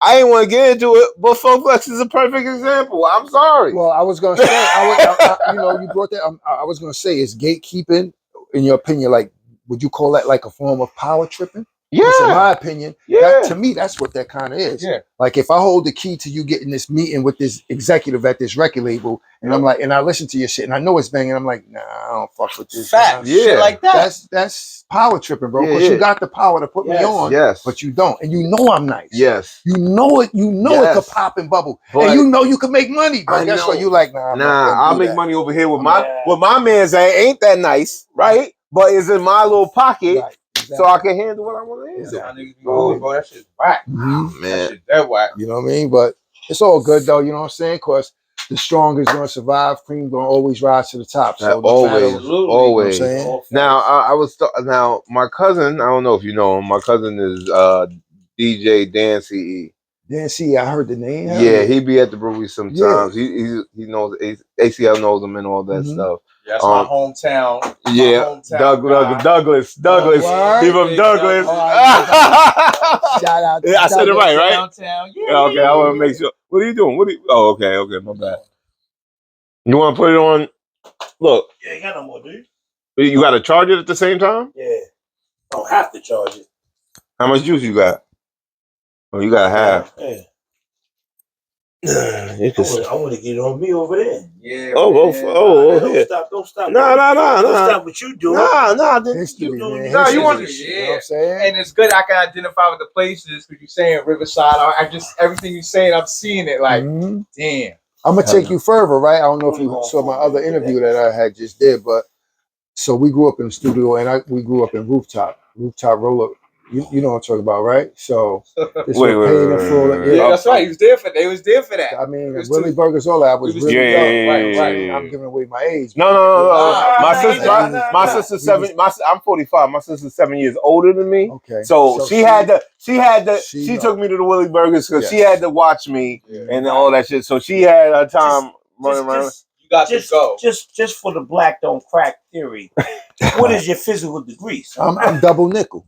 I ain't want to get into it, but Flex is a perfect example. I'm sorry. Well, I was going to say, you brought that. I was going to say, is gatekeeping, in your opinion, like, would you call that like a form of power tripping? Yeah. In my opinion, to me, that's what that kind of is. Yeah. Like if I hold the key to you getting this meeting with this executive at this record label, and I'm like, and I listen to your shit, and I know it's banging, I'm like, nah, I don't fuck with this. Facts, shit like that. That's power tripping, bro. Because you got the power to put me on, but you don't, and you know I'm nice. Yes. You know it. You know it could pop and bubble, and you know you can make money. But guess what? You like, I'll make money over here with my man's ain't that nice, right? But it's in my little pocket. Right. Exactly. So I can handle what I want to handle. Bro, that shit's whack. Man. That shit that whack. You know what I mean? But it's all good though, you know what I'm saying? Because the strongest gonna survive, cream gonna always rise to the top. So always. You know what I'm saying? Now my cousin, I don't know if you know him, my cousin is DJ Dan CE. Dan CE, I heard the name. Yeah, he be at the brewery sometimes. He knows ACL knows him and all that stuff. Yeah, that's my hometown. Yeah, Douglas. He from Douglas. Shout out. I said it right? Downtown. Yeah, okay, I want to make sure. What are you doing? Okay, my bad. You want to put it on? Look. Yeah, you got no more, dude. You got to charge it at the same time? Yeah. I don't have to charge it. How much juice you got? Oh, you got half. Yeah. I want to get it on me over there. Yeah. Don't stop. No. Don't stop what you doing. History, you man. No, you want to. You know what I'm saying? And it's good I can identify with the places because you're saying Riverside. I just everything you're saying, I'm seeing it like, damn. I'm gonna take you further, right? I don't know if you saw my other interview that I had just did, but so we grew up in the studio and we grew up in rooftop roller. You know what I'm talking about, right? So this wait. Yeah, that's right. He was there for that. They was there for that. I mean, Willie Burgers, all that. I was really young. Right. I'm giving away my age. No. My sister's 7. I'm 45. My sister's 7 years older than me. Okay. So she took me to the Willie Burgers because she had to watch me and all that shit. So she had her time running around. You got to go. Just for the black don't crack theory. What is your physical degree? I'm double nickel.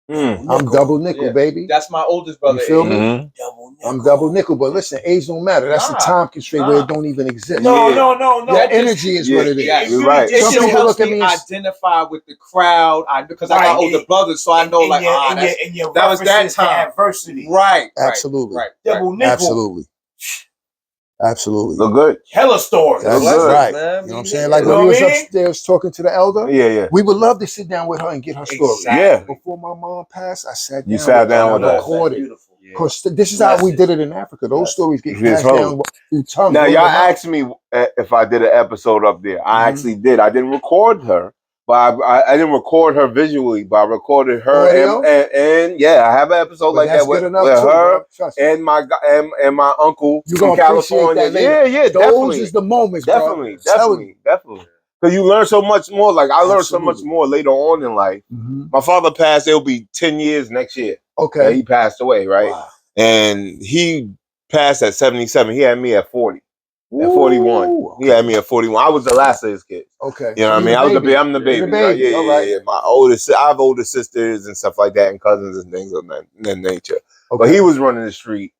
I'm double nickel, baby. That's my oldest brother. You feel me? I'm double nickel, but listen, age don't matter. That's the time constraint where it don't even exist. No. That energy is what it is. You're right. It just helps me identify with the crowd. Because I got older brothers, so I know that was that time. Adversity. Right. Absolutely. Right. Double nickel. Absolutely. Look good. Hella stories. That's right. Man. You know what I'm saying? Like when we was upstairs talking to the elder, we would love to sit down with her and get her story. Yeah. Before my mom passed, I sat down. You sat down with her. Recorded. Because this is how we did it in Africa. Those stories get passed down through tongue. Now, y'all asked me if I did an episode up there. I actually did. I didn't record her. But I didn't record her visually, but I recorded her and I have an episode like that with her and my uncle from California. Yeah, those is the moments, definitely. Because you learn so much more. Like I learned so much more later on in life. My father passed. It'll be 10 years next year. Okay, he passed away, right? Wow. And he passed at 77. He had me at 40. At 41. He had me at 41. I was the last of his kids. Okay. You know what I mean? I'm the baby. Right? Yeah. My I have older sisters and stuff like that and cousins and things of that nature. Okay. But he was running the street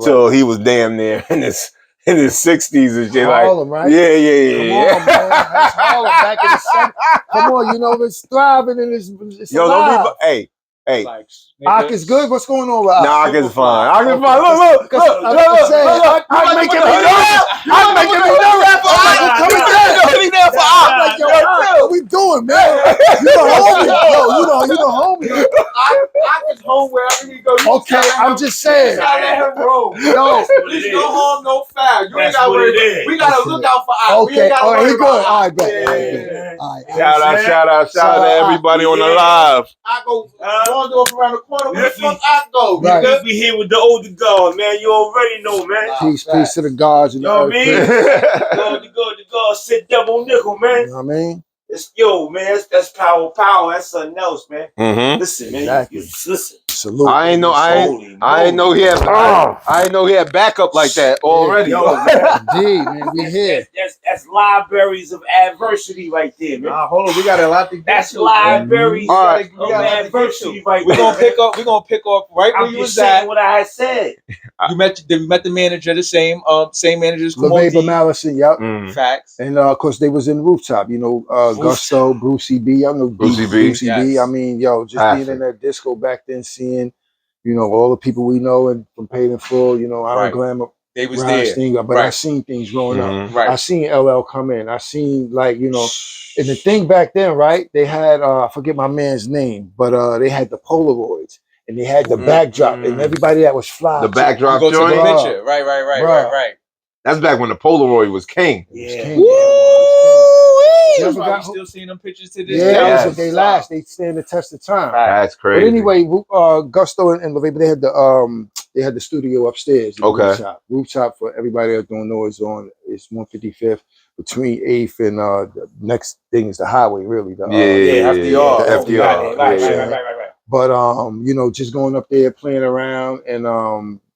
till he was damn near in his 60s and shit. Harlem, right? Yeah. Come on, man. That's Harlem back in the 70s. Come on, it's thriving and it's alive. Hey, Ak is good. What's going on with Ak? Nah, Ak is fine. Ak is fine. Look. I'm making me nervous. I'm making me nervous. Coming down for Ak. Like, yo, what we doing, man? You the homie. You the homie. I can hold wherever he goes. Okay, I'm just saying. I let him roll. No. There's no harm, no foul. You ain't got to worry. We got to look out for Ike. We Okay. ain't got to worry He good. about All right, Ike. bet. All right. Shout out to everybody on the live. I go wander off around the corner. Where the fuck I go? Right. We here with the older guard, man. You already know, man. Peace to the gods and you know what I mean? The God sit double nickel, man. You know what I mean? It's man. That's power. That's something else, man. Mm-hmm. Listen, man. Exactly. Listen. Salute. I ain't know he had backup like that already. Yo, indeed, man. We here. That's libraries of adversity right there, man. Hold on, we got a lot to get That's to. libraries Of adversity right We're there. gonna pick up right where you was saying at. what I had said. You met the manager, the same manager as LeVay Mallison, yep. Facts. And of course they was in Rooftop, Gusto, Brucey B. I know Brucey B. Yes. I mean, just being in that disco back then, seeing, all the people we know and from Paid in Full, Iron Glamour. They was there. But I seen things growing up. Right. I seen LL come in. I seen and the thing back then, right? They had I forget my man's name, but they had the Polaroids and they had the backdrop and everybody that was fly. The backdrop you go joint. to the picture. Right. That's back when the Polaroid was king. Yeah. We still seeing them pictures to this day. Yes. They last. They stand the test of time. That's crazy. But anyway, Gusto and LeVay, they had the studio upstairs. Rooftop for everybody that don't know is 155th between 8th and the next thing is the highway, really. FDR. Right. But just going up there, playing around, and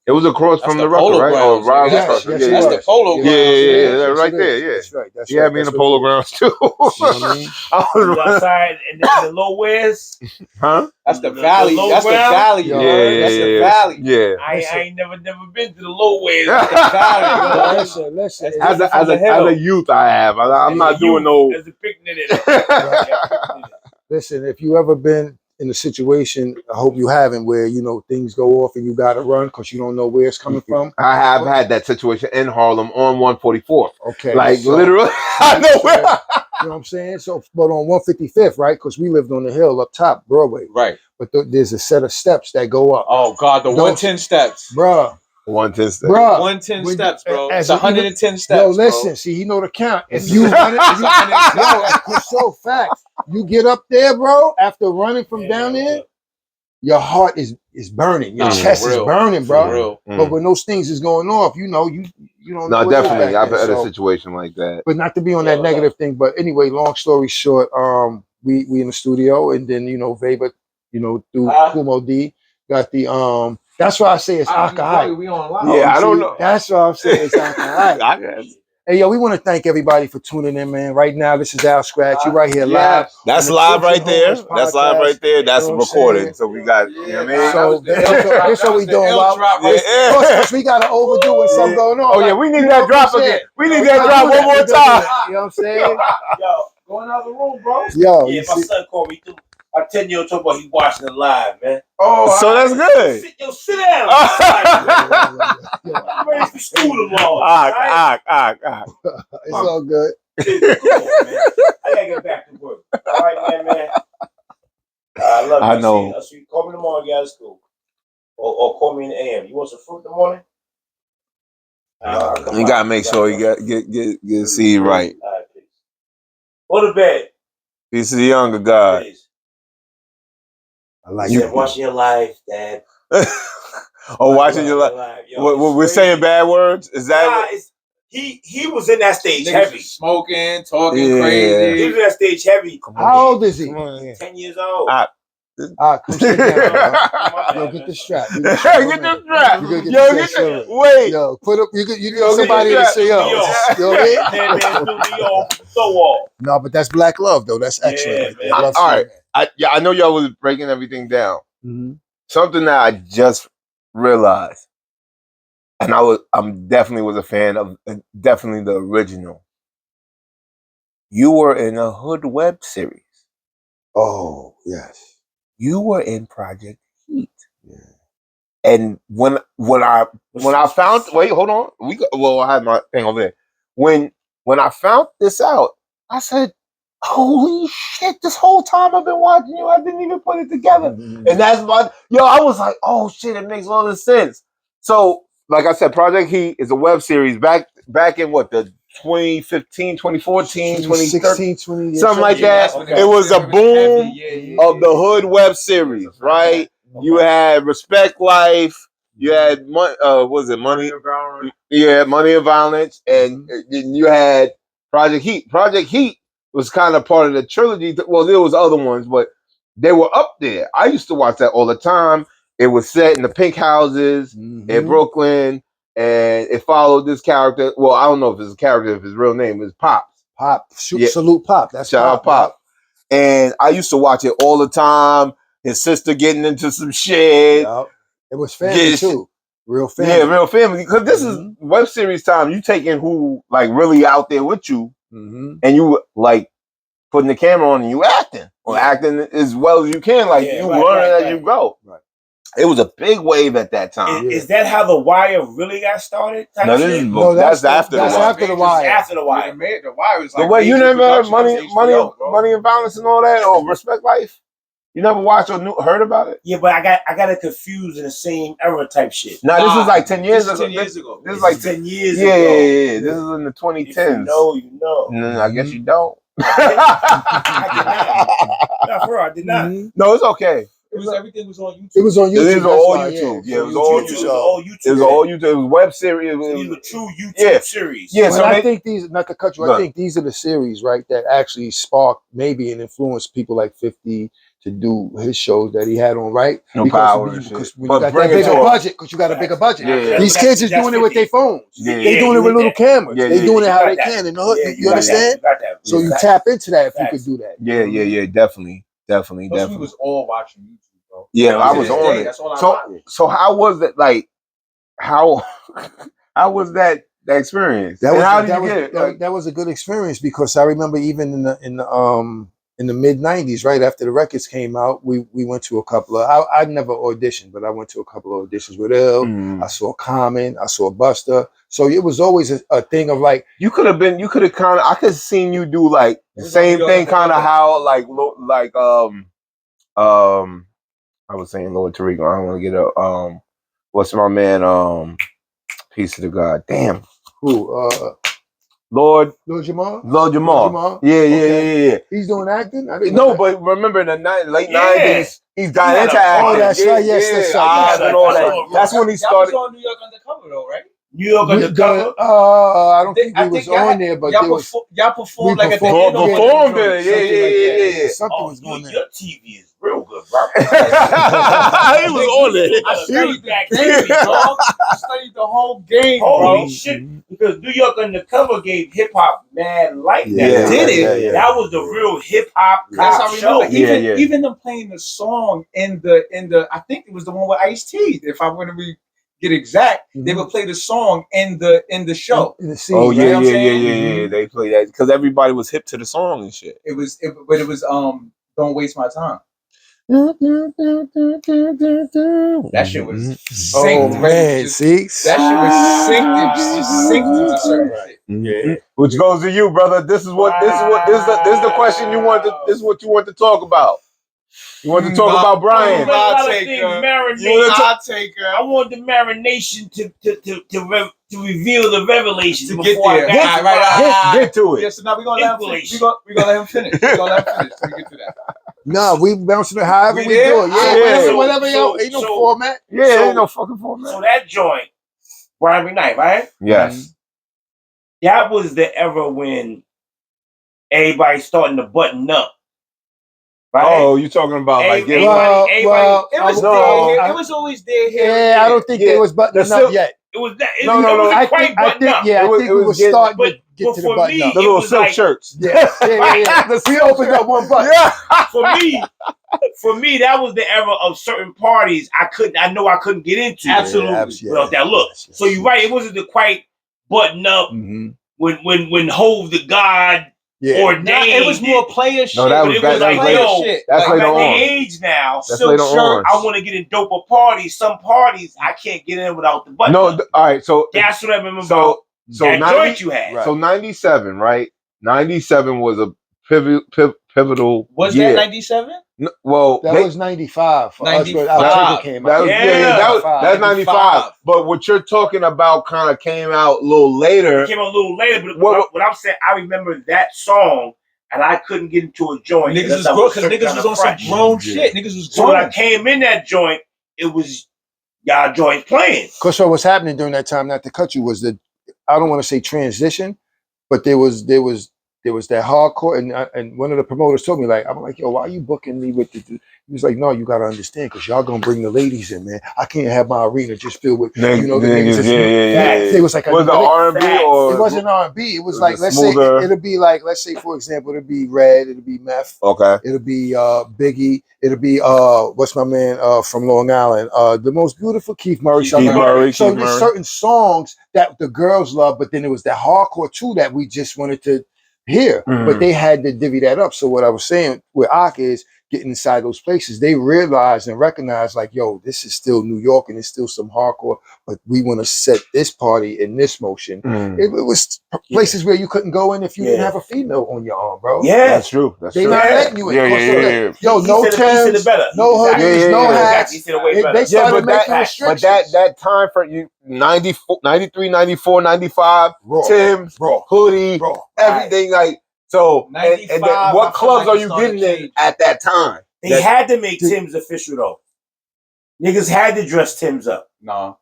it was across from the Rucker, right? Grounds, That's the Polo Grounds. Yeah, right there. Yeah, that's right. He had me in the Polo Grounds too. You know what I mean? I was outside in the low wares. Huh? That's the valley. That's the valley. That's the valley. Yeah. I ain't never been to the low wares. That's the valley. Listen. As a youth, I have. I'm not doing no. As a picnic. Listen, if you ever been in a situation, I hope you haven't, where things go off and you gotta run because you don't know where it's coming from. I have had that situation in Harlem on 144th. Okay, literally, I know where. You know what I'm saying? So, but on 155th, right? Because we lived on the hill up top, Broadway. Right. But there's a set of steps that go up. Oh God, the 110 steps, bruh. 110 steps. Bruh. 110 steps, bro. It's 110 steps. Yo, listen, see, he know the count. If you run it, it's so facts. You get up there, bro. After running from down there, your heart is burning. Your chest is burning, bro. But when those things is going off, you don't. No, definitely, I've had a situation like that. But not to be on that negative thing. But anyway, long story short, we in the studio, and then Vaba, through Kumo D got the That's why I say it's alcoholic. We on live. Yeah, I don't know. That's why I'm saying it's alcoholic. Hey, yo, we want to thank everybody for tuning in, man. Right now, this is Al Skratch. You right here live. That's live right there. That's live right there. That's recorded. So we got, you know what I mean? So this what we doing. Because we got to overdo when something going on. Oh, yeah, we need that drop again. We need that drop one more time. You know what I'm saying? Yo, go in the other room, bro. Yo, yeah, my son called me through. I 10 years talking about he watching it live, man. Oh, so that's good. Sit down. I'm ready for school tomorrow. It's all good. Come on, man. I gotta get back to work. All right, man. I love you. I know. So you call me tomorrow, you guys school. Or call me in the AM. You want some fruit in the morning? You gotta make sure you get seed right. All right, peace. Go to bed. Peace to the younger God. Peace. I like you. Watching your life, Dad. Watching your life. We're saying bad words? Is that he was in that stage heavy. Smoking, talking crazy. He was in that stage heavy. How old is he? 10 years old. Come sit down, bro. Yo, get the strap. Get the strap. Yo, put up. You get somebody to say yo. No, but that's black love, though. That's excellent. Yeah, all right. I know y'all was breaking everything down. Mm-hmm. Something that I just realized, and I'm definitely was a fan of definitely the original. You were in a Hood web series. Oh yes. You were in Project Heat. Yeah. And when I found hold on. I had my thing over there. When I found this out, I said, holy shit, this whole time I've been watching you, I didn't even put it together. And that's why, I was like, oh shit, it makes all this sense. So, like I said, Project Heat is a web series back in what, the 2015, 2014, 2016, 20, something like that. It was a boom of the hood web series, right? You had Respect Life, you had Money and Violence? Yeah, Money and Violence, and you had Project Heat. Project Heat was kind of part of the trilogy. Well, there was other ones, but they were up there. I used to watch that all the time. It was set in the pink houses in Brooklyn, and it followed this character. Well, I don't know if it's a character, if his real name is Pops. Salute Pop. That's Shout out Pop. And I used to watch it all the time. His sister getting into some shit. Yep. It was family too. Real family. Yeah, real family. Because this is web series time. You taking who like really out there with you, and you like putting the camera on and you acting. Or acting as well as you can. Like you learn as you go. Right. It was a big wave at that time. Is that how The Wire really got started? No, that's after The Wire. That's after The Wire. After The Wire. The Wire was like the way you never heard Money and Violence and all that, or Respect Life. You never watched or heard about it? Yeah, but I got it confused in the same era type shit. No, this is like 10 years ago. 10 years ago. This is like 10 years ago. Yeah. This is in the 2010s. If you know, you know. I guess you don't. I did not. No, for real, I did not. No, it's okay. Everything was on YouTube. It was on YouTube. It was all YouTube. Yeah, it was all YouTube. It was all YouTube. It was web series. These were true YouTube series. Yeah, so I think these, not to cut you, I think these are the series, right, that actually sparked maybe and influenced people like 50 to do his shows that he had on, right? No because power. Because when you got that bigger budget, because you got a bigger budget. Yeah. These kids is doing it with their phones. Yeah. They doing it with little cameras. Yeah, they doing it how they that. can in the hood. Yeah, you understand? So you tap into that if you could do that. Yeah, definitely. We was all watching YouTube, bro. Yeah, I was on it. That's all I watched. So how was it like? How was that experience? That was a good experience because I remember even in the mid 90s, right after the records came out, we went to a couple of. I never auditioned, but I went to a couple of auditions with Ill. I saw Common, I saw Buster. So it was always a thing of like you could have kind of. I could have seen you do like the same thing, kind of how like I was saying Lord Tariq. I don't want to get a what's my man Peace to the God. Damn. Who? Lord Jamal? Lord Jamal. Yeah. He's doing acting? No, but remember in the late 90s, he's got into acting. Oh, that's right. Yes, that's right. And all that. That's when he started. Y'all was on New York Undercover, though, right? New York Undercover? I don't think we was on there, but y'all performed like at the end of performed it. Yeah. Something was going on. Your TV is real good, bro. He was on it. I studied that game, dog. I studied the whole game, Holy shit. Because New York Undercover gave hip hop mad life. Yeah. That was the real hip hop cop show. Even them playing the song in the I think it was the one with Ice-T. If I want to get exact, they would play the song in the show. In the scene, oh yeah. They play that because everybody was hip to the song and shit. It was Don't Waste My Time. That shit was synced. Oh man, see? That shit was synced to certain shit. Yeah. Which goes to you, brother. This is the question you want to. This is what you want to talk about. You want to talk about Brian? I'll take her. I want the marination to reveal the revelation to get there. Get to it. Yeah, so now we're gonna let him finish. We're gonna let him finish so we get to that. No, we bouncing it however we do it. Yeah, whatever y'all. Ain't no format. Yeah, ain't no fucking format. So that joint, Brian McKnight, right? Yes. That was the era when everybody's starting to button up. Right? Oh, you talking about like it was always there. Yeah, I don't think they was buttoning up yet. It was that. No. I think it was starting to get to the button up. The little silk shirts. Yeah. We opened up one button. Yeah. For me, that was the era of certain parties I know I couldn't get into. Absolutely. Without that look. So you're right. It wasn't the quite button up when Hove the God. Yeah. Ordained. It was more player shit. No, that was later. Shit. That's later on. At the age now, silk shirt. I want to get in doper parties. Some parties I can't get in without the button. No, all right. So that's what I remember. So that joint you had. Right. So 97, right? 97 was a pivotal. Was year. that 97? No, well, That was 95 for us, but 95. our ticket came out. That was, that's 95. But what you're talking about kind of came out a little later. It came out a little later, but what I'm saying, I remember that song, and I couldn't get into a joint. Niggas was broke because niggas was on some grown shit. Niggas was grown. So when I came in that joint, it was y'all joint playing. Because what was happening during that time, not to cut you, was that I don't want to say transition, but there was that hardcore, and one of the promoters told me, like, I'm like, yo, why are you booking me with the? He was like, no, you gotta understand, because y'all gonna bring the ladies in, man. I can't have my arena just filled with, you know, the niggas. Yeah. It was like, was it R&B or it wasn't R&B? It was like, let's smoother? say it'll be like, let's say for example, it'll be Red, it'll be Meth, okay, it'll be Biggie, it'll be what's my man from Long Island, the most beautiful Keith Murray. So there's certain songs that the girls love, but then it was that hardcore too that we just wanted to hear, but they had to divvy that up. So what I was saying with Ak is getting inside those places, they realized and recognized, like, yo, this is still New York and it's still some hardcore, but we want to set this party in this motion. It was places where you couldn't go in if you didn't have a female on your arm, bro. Yeah, that's true. They not letting you in. Yo, no Timbs, no hoodies, no hats. They started making restrictions. But that time for you, 94, 93, 94, 95, Timbs, hoodie, everything like. So, and then what clubs are you getting in at that time? They had to make Tim's official though. Niggas had to dress Tim's up. No,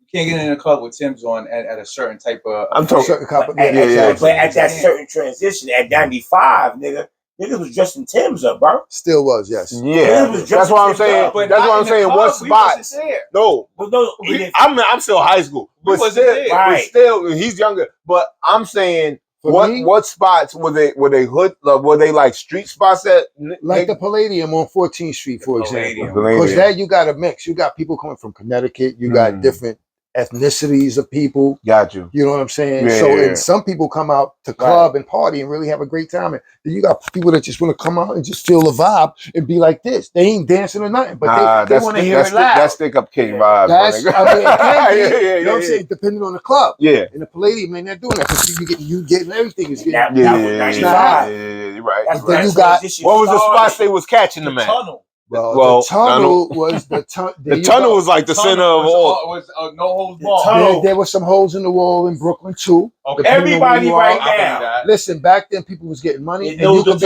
you can't get in a club with Tim's on at a certain type of. I'm talking. But at that certain transition at 95, niggas was dressing Tim's up, bro. Still was, yes. Yeah, that's what I'm saying. That's what I'm saying. What spots? No, I'm still high school, but still, he's younger. But I'm saying. What spots were they hood? Were they like street spots that like the Palladium on 14th Street, for example? Because that you got a mix. You got people coming from Connecticut. You got different ethnicities of people. Got you. You know what I'm saying? And some people come out to club and party and really have a great time. And then you got people that just want to come out and just feel the vibe and be like this. They ain't dancing or nothing, but they want to hear it loud. That's stick up king vibe. That's, I mean, it can be, you know what I'm saying? Depending on the club. Yeah. In the Palladium, man, they're doing that because you getting everything is getting. Yeah, you're right. Then you got what was the spots they was catching them at? Tunnel. Well, the tunnel was the tunnel. The tunnel was like the center of all. Was no holds barred. There was some holes in the wall in Brooklyn too. Okay. Everybody right now. Listen, back then people was getting money, and you could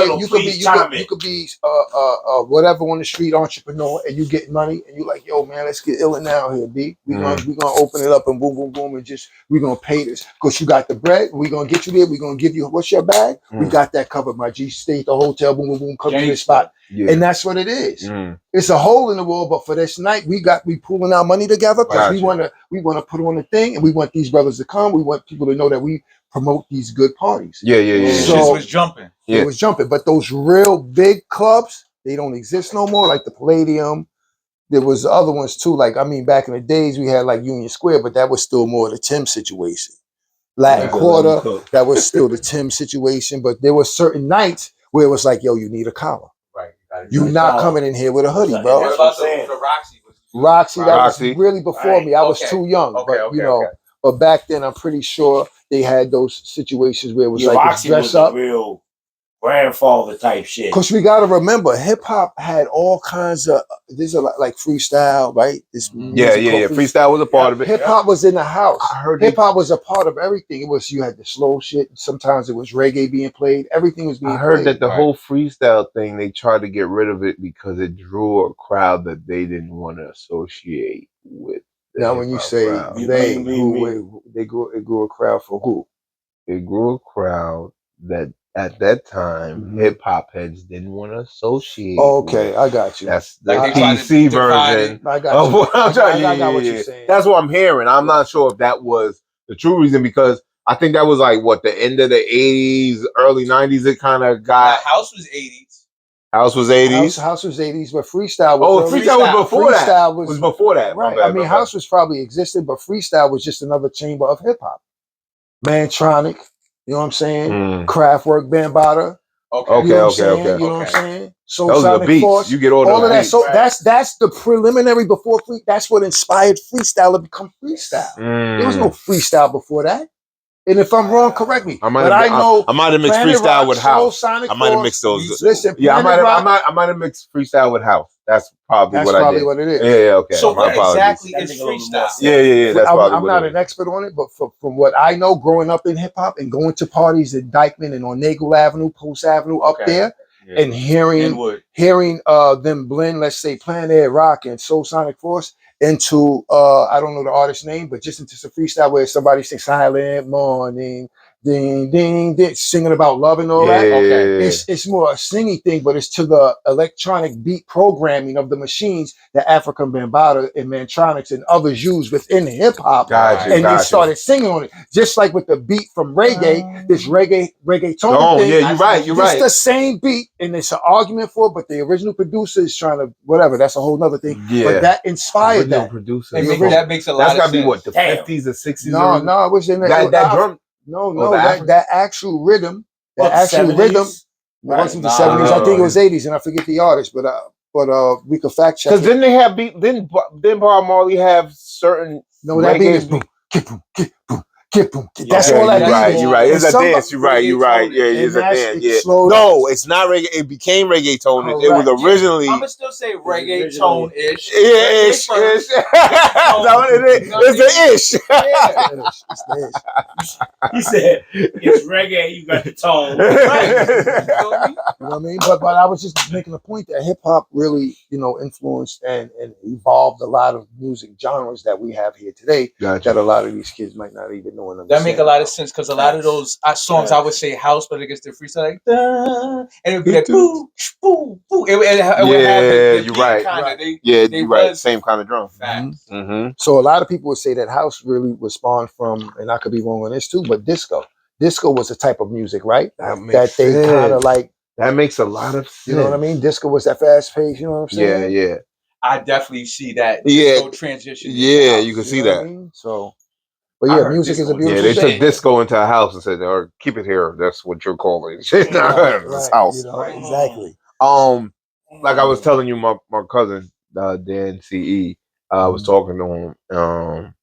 be whatever on the street entrepreneur, and you getting money, and you like, yo man, let's get ill now here, B. We gonna open it up and boom, boom, boom, and just we gonna pay this because you got the bread. We gonna get you there. We gonna give you what's your bag? We got that covered. My G, stay at the hotel. Boom, boom, boom. Come to the spot. Yeah. And that's what it is. It's a hole in the wall, but for this night, we pulling our money together because we want to put on the thing, and we want these brothers to come. We want people to know that we promote these good parties. Yeah. So it was jumping. It was jumping, but those real big clubs, they don't exist no more. Like the Palladium, there was other ones too. Like I mean, back in the days, we had like Union Square, but that was still more the Tim situation. Latin Quarter, that was still the Tim situation, but there were certain nights where it was like, yo, you need a collar. You not coming in here with a hoodie, bro. What about the Roxy? Roxy, that was really before me. I was too young, but you know. But back then, I'm pretty sure they had those situations where it was like Roxy dress was up. Real grandfather type shit. Because we got to remember, hip hop had all kinds of. There's a lot like freestyle, right? Freestyle was a part of it. Hip hop was in the house. I heard hip hop was a part of everything. It was you had the slow shit. Sometimes it was reggae being played. Everything was being played. I heard that the whole freestyle thing, they tried to get rid of it because it drew a crowd that they didn't want to associate with. Now, when you say crowd. It grew a crowd for who? It grew a crowd that at that time hip hop heads didn't want to associate. Okay, I got you. That's the PC version. I got you. I got what you're saying. That's what I'm hearing. I'm not sure if that was the true reason because I think that was like the end of the 80s, early 90s. It kind of got. House was 80s. House was 80s. House was 80s, but freestyle was. Freestyle was before that. Freestyle was before that. Right. I mean, house was probably existed, but freestyle was just another chamber of hip hop. Mantronic, you know what I'm saying? Kraftwerk, Bambaataa. Okay. You know what I'm saying? So those are the beats. Force, you get all of that. Beats. So that's the preliminary before free. That's what inspired freestyle to become freestyle. There was no freestyle before that. And if I'm wrong, correct me. I But I know might have mixed Planet freestyle Rock, with Soul house. Sonic I might have Force. mixed those. Listen, Yeah, Planet Rock, I might have mixed freestyle with house. That's probably that's what probably I did. what it is. Yeah, okay. So My what apologies. exactly is freestyle? Yeah. That's probably I'm what not it an is. expert on it, but from what I know, growing up in hip hop and going to parties in Dykeman and on Nagel Avenue, Post Avenue, up there, Yeah. and hearing them blend, let's say, Planet Rock and Soul Sonic Force into I don't know the artist's name, but just into some freestyle where somebody sings Silent Morning, ding ding ding, singing about love and all that. Okay. It's more a singing thing, but it's to the electronic beat programming of the machines that African Bambaataa and Mantronics and others use within hip hop. And they started singing on it, just like with the beat from reggae, this reggaeton thing. Yeah, you're right. It's the same beat, and it's an argument for it, but the original producer is trying to whatever. That's a whole nother thing. Yeah. But that inspired that. Producer. That makes a lot of sense. That's got to be what, the 50s or 60s? No, it was in that drum. No, that actual rhythm. That actual 70s? rhythm wasn't the 70s. I think it was 80s, and I forget the artist, but we could fact check. Because didn't they have didn't Bob Marley have certain? No, that beat is boom, get boom, get boom, get boom. That's all that beat is. You're right. It's a dance. You're right. Yeah, it's a dance. Yeah. No, it's not reggae. It became reggaeton. It was originally. I'm gonna still say reggaeton-ish. Yeah, ish. That's what it is. It's the ish. It's the ish. He said, it's reggae, you got the tone. Right. You know what I mean? But I was just making a point that hip hop really, influenced and evolved a lot of music genres that we have here today. Gotcha. That a lot of these kids might not even know and understand. That make a lot of sense because a lot of those songs I would say house, but it gets the freestyle like and it would be like boo, boo, boo. It would have the you're right. Kinda, You're right. Same kind of drum. Facts. Mm-hmm. So a lot of people would say that house really was spawned from, and I could be wrong on this too, but disco. Disco was a type of music, right? That they kind of like. That makes a lot of sense. You know what I mean? Disco was that fast pace. You know what I'm saying? Yeah. I definitely see that disco transition. Yeah, you can see that. I mean? So, but yeah, music is a beautiful thing. Yeah, they thing. took disco into a house and said, "Or keep it here." That's what you're calling it. It's house. Exactly. Like I was telling you, my cousin Dan CE, was talking to him,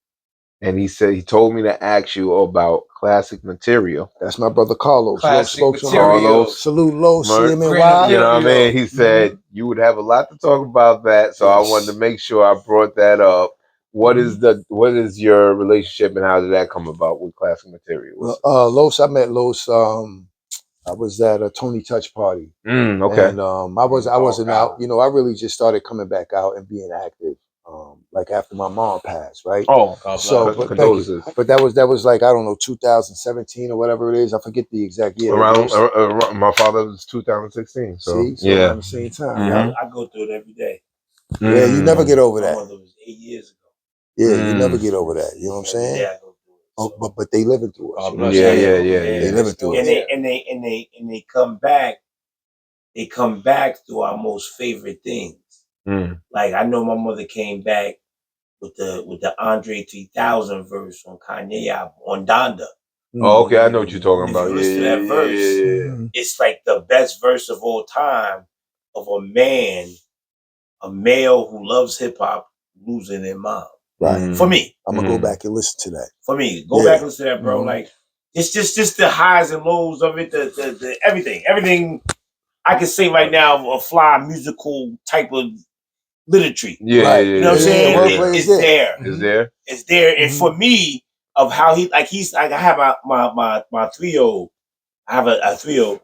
and he told me to ask you about classic material. That's my brother Carlos. Classic material. Salute Low, CMNY. You know what I mean? He said you would have a lot to talk about that, so I wanted to make sure I brought that up. What is your relationship and how did that come about with classic material? Well, Los, I met Los. I was at a Tony Touch party. Okay. And I wasn't out. I really just started coming back out and being active. Like after my mom passed, right? Oh, so condolences. But that was like, I don't know, 2017 or whatever it is. I forget the exact year. Around my father was 2016. So around the same time. Mm-hmm. I go through it every day. Yeah, you never get over that. My mother was 8 years ago. Yeah, you never get over that. You know what I'm saying? Yeah, I go through it. So. But they living through us. Yeah. They living through us. And they come back. They come back through our most favorite things. Like I know my mother came back with the Andre 3000 verse on Kanye album on Donda. Oh, okay, I know what you're talking about. If you listen to that verse, it's like the best verse of all time of a male who loves hip hop losing their mom. Right. For me, I'm gonna go back and listen to that. For me, go back and listen to that, bro. Like it's just the highs and lows of it, the everything. I can say right now, a fly musical type of literature. You know what I'm saying? It's there. It's there. And for me, of how I have my 3-year-old. I have a 3-year-old,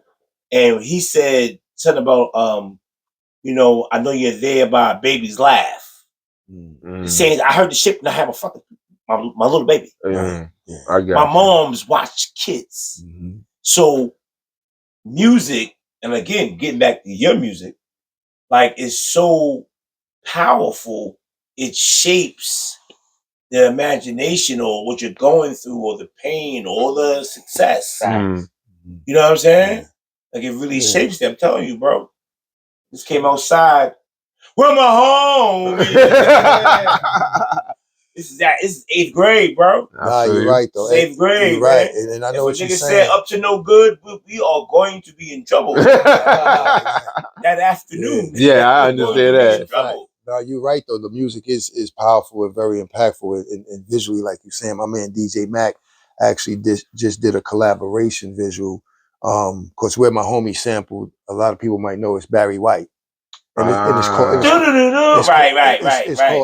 and he said something about I know you're there by a baby's laugh. Saying I heard the shit and I have my little baby. I got my mom's watch kids. So music, and again, getting back to your music, like it's so powerful. It shapes the imagination or what you're going through or the pain or the success. You know what I'm saying? Like it really shapes them. I'm telling you, bro. This came outside. Where my home? This is 8th grade, bro. Nah, you're right though. 8th grade, you're right. Man. And I know what you're saying. Said up to no good, we are going to be in trouble. That afternoon. Yeah, I understand that. No, you're right though. The music is powerful and very impactful and visually, like you're saying. My man DJ Mac, actually just did a collaboration visual. Because where my homie sampled, a lot of people might know it's Barry White, and it's called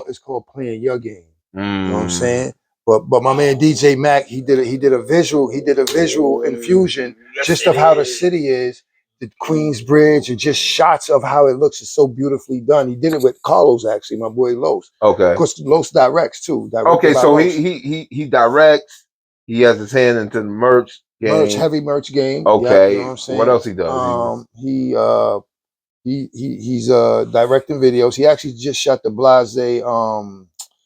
it's called Playing Your Game. You know what I'm saying? But my man DJ Mac, he did a visual infusion just of how the city is, the Queens Bridge, and just shots of how it looks. It's so beautifully done. He did it with Carlos, actually, my boy Los. Okay. Of course, Los directs too. Okay, so he directs. He has his hand into the merch game. Heavy merch game. Okay. You know what I'm saying? What else he does? He's directing videos. He actually just shot the Blase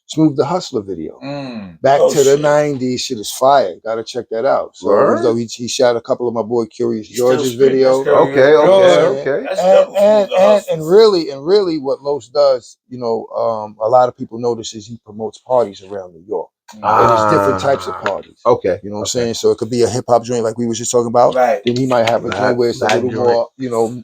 Smooth the Hustler video. Back to the 90s. Shit is fire. Gotta check that out. So he shot a couple of my boy Curious George's video. Okay. And really what Los does, you know, a lot of people notice is he promotes parties around New York. And it's different types of parties. Okay. You know what I'm saying? So it could be a hip hop joint like we was just talking about. Right. Then he might have a joint where it's a little more, you know,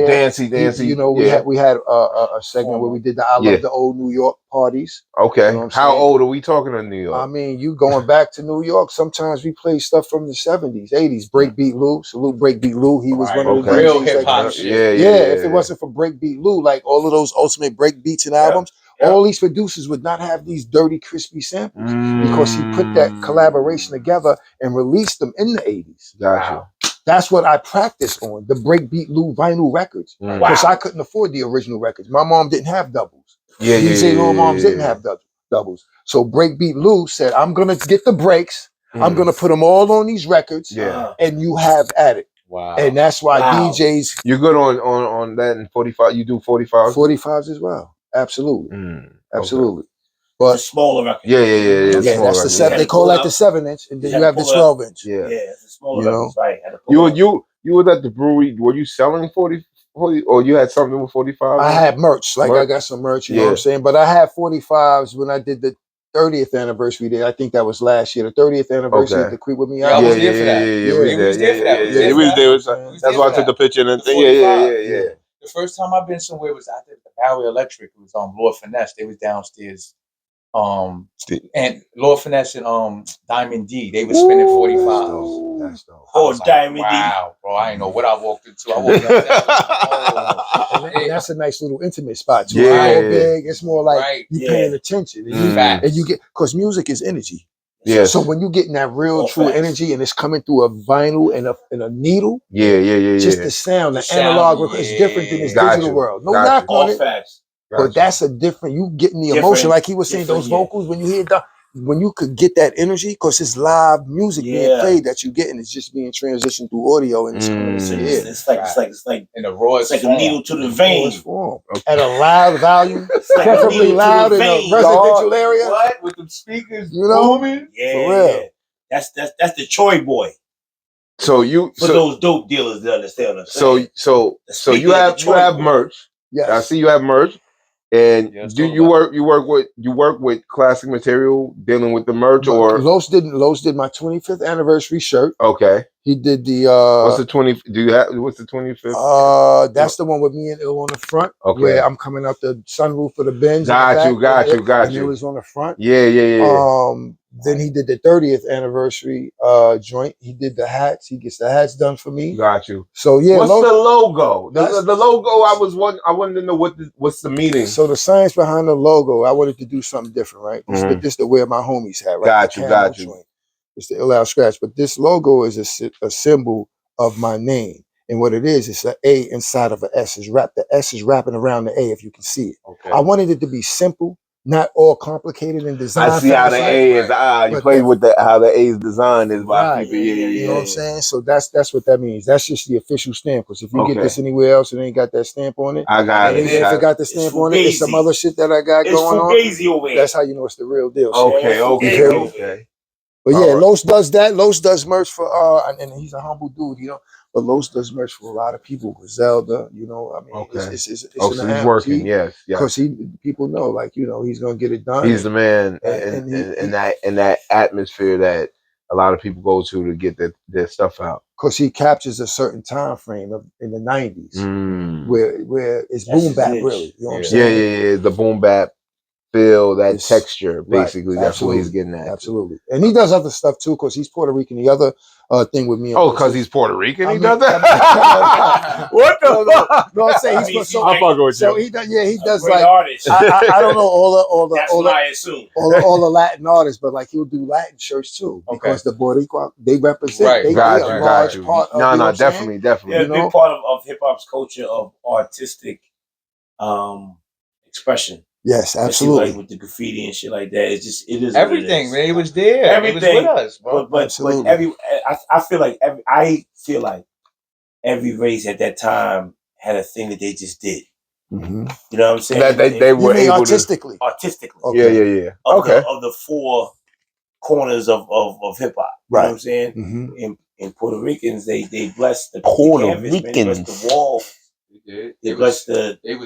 dancey. You know, we had a segment where we did the I Love the Old New York parties. Okay. You know How old are we talking in New York? I mean, you going back to New York, sometimes we play stuff from the 70s, 80s. Breakbeat Lou. Salute Breakbeat Lou. He was one of the real DJs hip hop like, shit. If it wasn't for Breakbeat Lou, like all of those ultimate break beats and albums, all these producers would not have these dirty, crispy samples because he put that collaboration together and released them in the 80s. Gotcha. That's what I practiced on, the Breakbeat Lou vinyl records. Because I couldn't afford the original records. My mom didn't have doubles. DJ Lil Moms didn't have doubles. So Breakbeat Lou said, I'm going to get the breaks. I'm going to put them all on these records. And you have at it. Wow. And that's why DJs... You're good on that in 45. You do 45? 45s as well. Absolutely. Absolutely. Okay. But the smaller record. Yeah. That's the 7. They call that the 7-inch, and then you have the 12-inch. Yeah, it's the smaller record. Right. You was at the brewery. Were you selling 40, or you had something with 45? I had merch. I got some merch. You know what I'm saying? But I had 45s when I did the 30th anniversary there. I think that was last year. The 30th anniversary of the Creep With Me album. album. We was there for that. Yeah, we was there. That's why I took the picture and thing. Yeah. The first time I've been somewhere was I did the Barry Electric. It was Lord Finesse. They was downstairs. And Lord Finesse and Diamond D. They was spinning 45s. That's dope. Diamond D. Wow, bro! I didn't know what I walked into. I walked out and that's a nice little intimate spot too. Yeah. It's more big. It's more like you paying attention, and you get, because music is energy. Yeah. So when you getting that real true energy and it's coming through a vinyl and a needle, just the sound, the analog, it's different than this digital world. No knock on it, but that's a different. You getting the emotion, like he was saying. Those vocals, when you hear when you could get that energy, because it's live music being played that you getting, it's just being transitioned through audio and it's coming to your ear. It's like in the rawest, it's like a needle to the vein. At a loud volume, preferably loud in a residential area. What with the speakers, you know? booming? Yeah, for real. That's the Troy boy. So you for those dope dealers to understand what I'm saying. So you have merch. Yes. I see you have merch. And do you work with classic material dealing with the merch, or Los did my 25th anniversary shirt. Okay. He did the what's the 25th? That's the one with me and Ill on the front. Okay. Where I'm coming out the sunroof of the Benz. Got you. And it was on the front. Yeah. Then he did the 30th anniversary joint. He did the hats. He gets the hats done for me. Got you. So yeah. What's the logo? The logo. I wanted to know what's the meaning. So the science behind the logo, I wanted to do something different, right? This is the wear my homies hat, right? Got you. Joint. It's the Ill Out Skratch, but this logo is a symbol of my name. And what it is, it's an A inside of an S. The S is wrapping around the A, if you can see it. Okay. I wanted it to be simple, not all complicated in design. I see how the A is. You play with how the A is designed is by people. You know what I'm saying? So that's what that means. That's just the official stamp. Because if you get this anywhere else and ain't got that stamp on it, I got it. If it got the stamp on it, it's some other shit that I got going on. That's how you know it's the real deal. Okay. But yeah, Los does that. Los does merch for and he's a humble dude, you know. But Los does merch for a lot of people. Zelda, you know. I mean, it's so he's working. Yes, because people know, like, you know, he's gonna get it done. He's the man, and that atmosphere that a lot of people go to get their stuff out. Because he captures a certain time frame in the '90s, where it's boom bap, really. You know what I'm saying? Yeah. The boom bap. feel, that texture. Basically, right. that's what he's getting at. Absolutely, and he does other stuff too, because he's Puerto Rican. The other thing with me. Oh, because he's Puerto Rican, he mean, does that. What the fuck? No, I'm saying he's so I'm fucking with so you. he does. Yeah, he does great like artist. I don't know all That's the what I assume. all the Latin artists, but like he'll do Latin shirts too, because the Boricua, they represent. Right, They got a you, large got you. part of. No, you know no, what I'm saying? definitely, Yeah, definitely. a big part of hip hop's culture of artistic expression. Yes, Especially, absolutely. like with the graffiti and shit like that. It's just it is Everything, man. It was there. Everything It was with us, bro. But I feel like every race at that time had a thing that they just did. Mm-hmm. You know what I'm saying? That they were able artistically. Artistically. Okay. Yeah. Of the four corners of hip hop. You know what I'm saying? Mm-hmm. In Puerto Ricans, they blessed the Puerto canvas, man. They blessed the wall. They blessed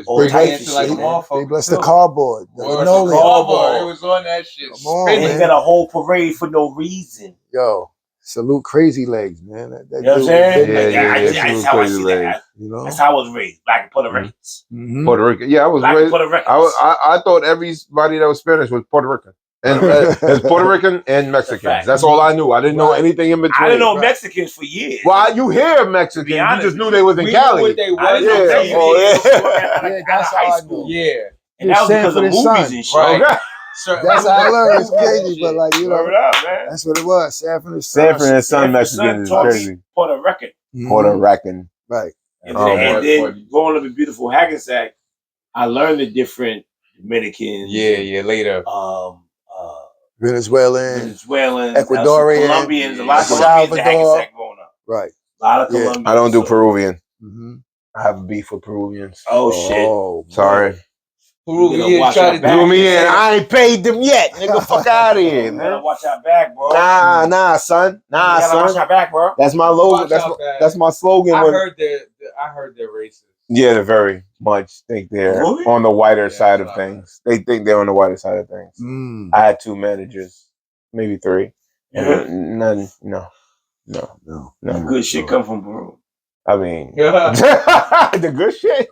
all breaking types into of like shit, a man. motherfucker. They blessed the cardboard. The Word, linoleum. cardboard. It was on that shit. Come on, And man. they got a whole parade for no reason. Yo, salute Crazy Legs, man. That You know what I'm dude saying? been That's how I see that. You know? That's how I was raised. Black and Puerto Ricans. Mm-hmm. Puerto Rican. Yeah, I was Black and raised. Puerto Ricans. I thought everybody that was Spanish was Puerto Rican. And it's Puerto Rican and Mexicans. That's all I knew. I didn't know anything in between. I didn't know Mexicans for years. Well, you hear Mexicans, you just knew they was in We Cali. knew what they I were. didn't know Yeah, that's how I knew. Yeah. And that was because of movies and shit. Right. Okay. That's how I learned. It's crazy, but like, you know, Word up, man. that's what it was. Sanford and Son. Sanford and Son Mexican is crazy. Puerto Rican. Mhm. Puerto Rican. Right. And then growing up in beautiful Hackensack, I learned the different Dominicans. Yeah, later. Venezuelan, Ecuadorian, Colombians, a lot of Colombians Salvador. in Hackensack growing up. Right. A lot of Colombians. I don't do Peruvian. Mm-hmm. I have beef with Peruvians. Oh shit. Oh, sorry. Peruvians Do me in. I ain't paid them yet. Nigga, fuck out of here, You gotta man. watch our back, bro. Nah, son. You gotta watch our back, bro. That's my logo. That's my slogan. I heard they're racist. Yeah, they very much think they're on the whiter side of things. They think they're on the whiter side of things. Mm. I had 2 managers, maybe 3. And none, no. Good shit come from Peru. I mean, the good shit.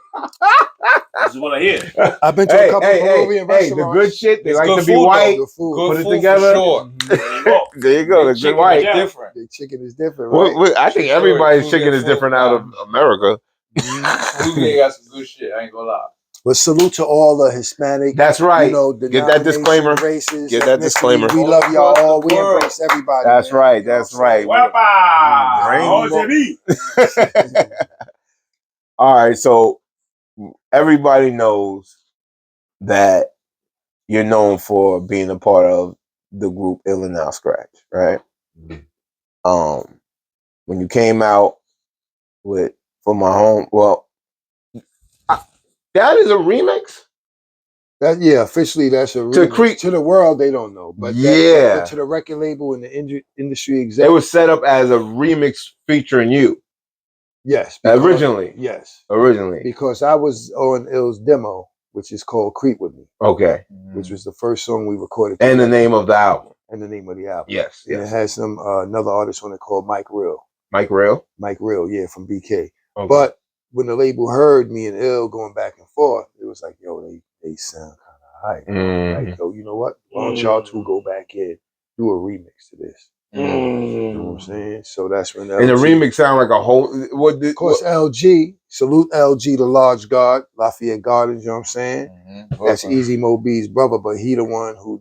This is what I hear. I've been to a couple of Peruvian restaurants. The good shit, they It's like good to be food, white. Good food. Put Good it food together. for sure. There you go. The good white. Different. The chicken is different, right? I think everybody's chicken is different out of America. Peruvian got some good shit. I ain't gonna lie. But salute to all the Hispanic. That's right. You know, Get that disclaimer. Races, Get that disclaimer. We love y'all all. We embrace everybody. That's man. right. That's right. All right. So everybody knows that you're known for being a part of the group Ill and Out Skratch, right? Mm-hmm. When you came out with For My Home, well, that is a remix. Officially that's a remix. To the world they don't know, but but to the record label and the industry exec, it was set up as a remix featuring you. Yes, originally. Yes, originally, because I was on Ill's demo, which is called "Creep with Me." Okay, which was the first song we recorded, and the name of the album. And the name of the album. Yes, and it has some another artist on it called Mike Real. Mike Real, yeah, from BK. Okay. But when the label heard me and Ill going back and forth, it was like, yo, they sound kind of hype. Like, yo, you know what? Why don't y'all two go back in, do a remix to this? You know what I'm saying? So that's when and the remix sound like a whole. Of course, LG. Salute LG, the Large God, Lafayette Gardens. You know what I'm saying? Mm-hmm. That's Easy Mo B's brother, but he the one who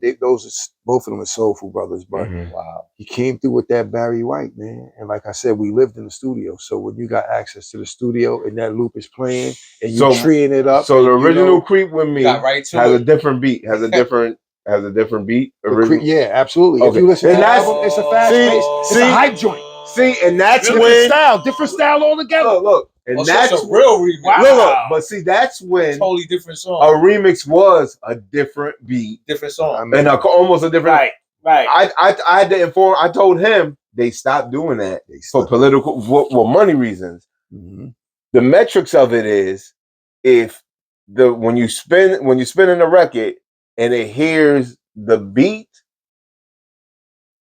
both of them are soulful brothers. But wow, he came through with that Barry White, man. And like I said, we lived in the studio, so when you got access to the studio and that loop is playing and you treeing it up, so the original Creep with Me has a different beat, has a different beat. Yeah, absolutely. Okay. If you listen to the album, it's a fast pace. It's a hype joint. See, and that's different style altogether. Look. And that's a real remix. Wow. Look, but see, that's when totally different song. A remix was a different beat, different song, and almost a different. Right. I had to inform. I told him they stopped doing that for political, money reasons. Mm-hmm. The metrics of it is if when you spin in the record and it hears the beat,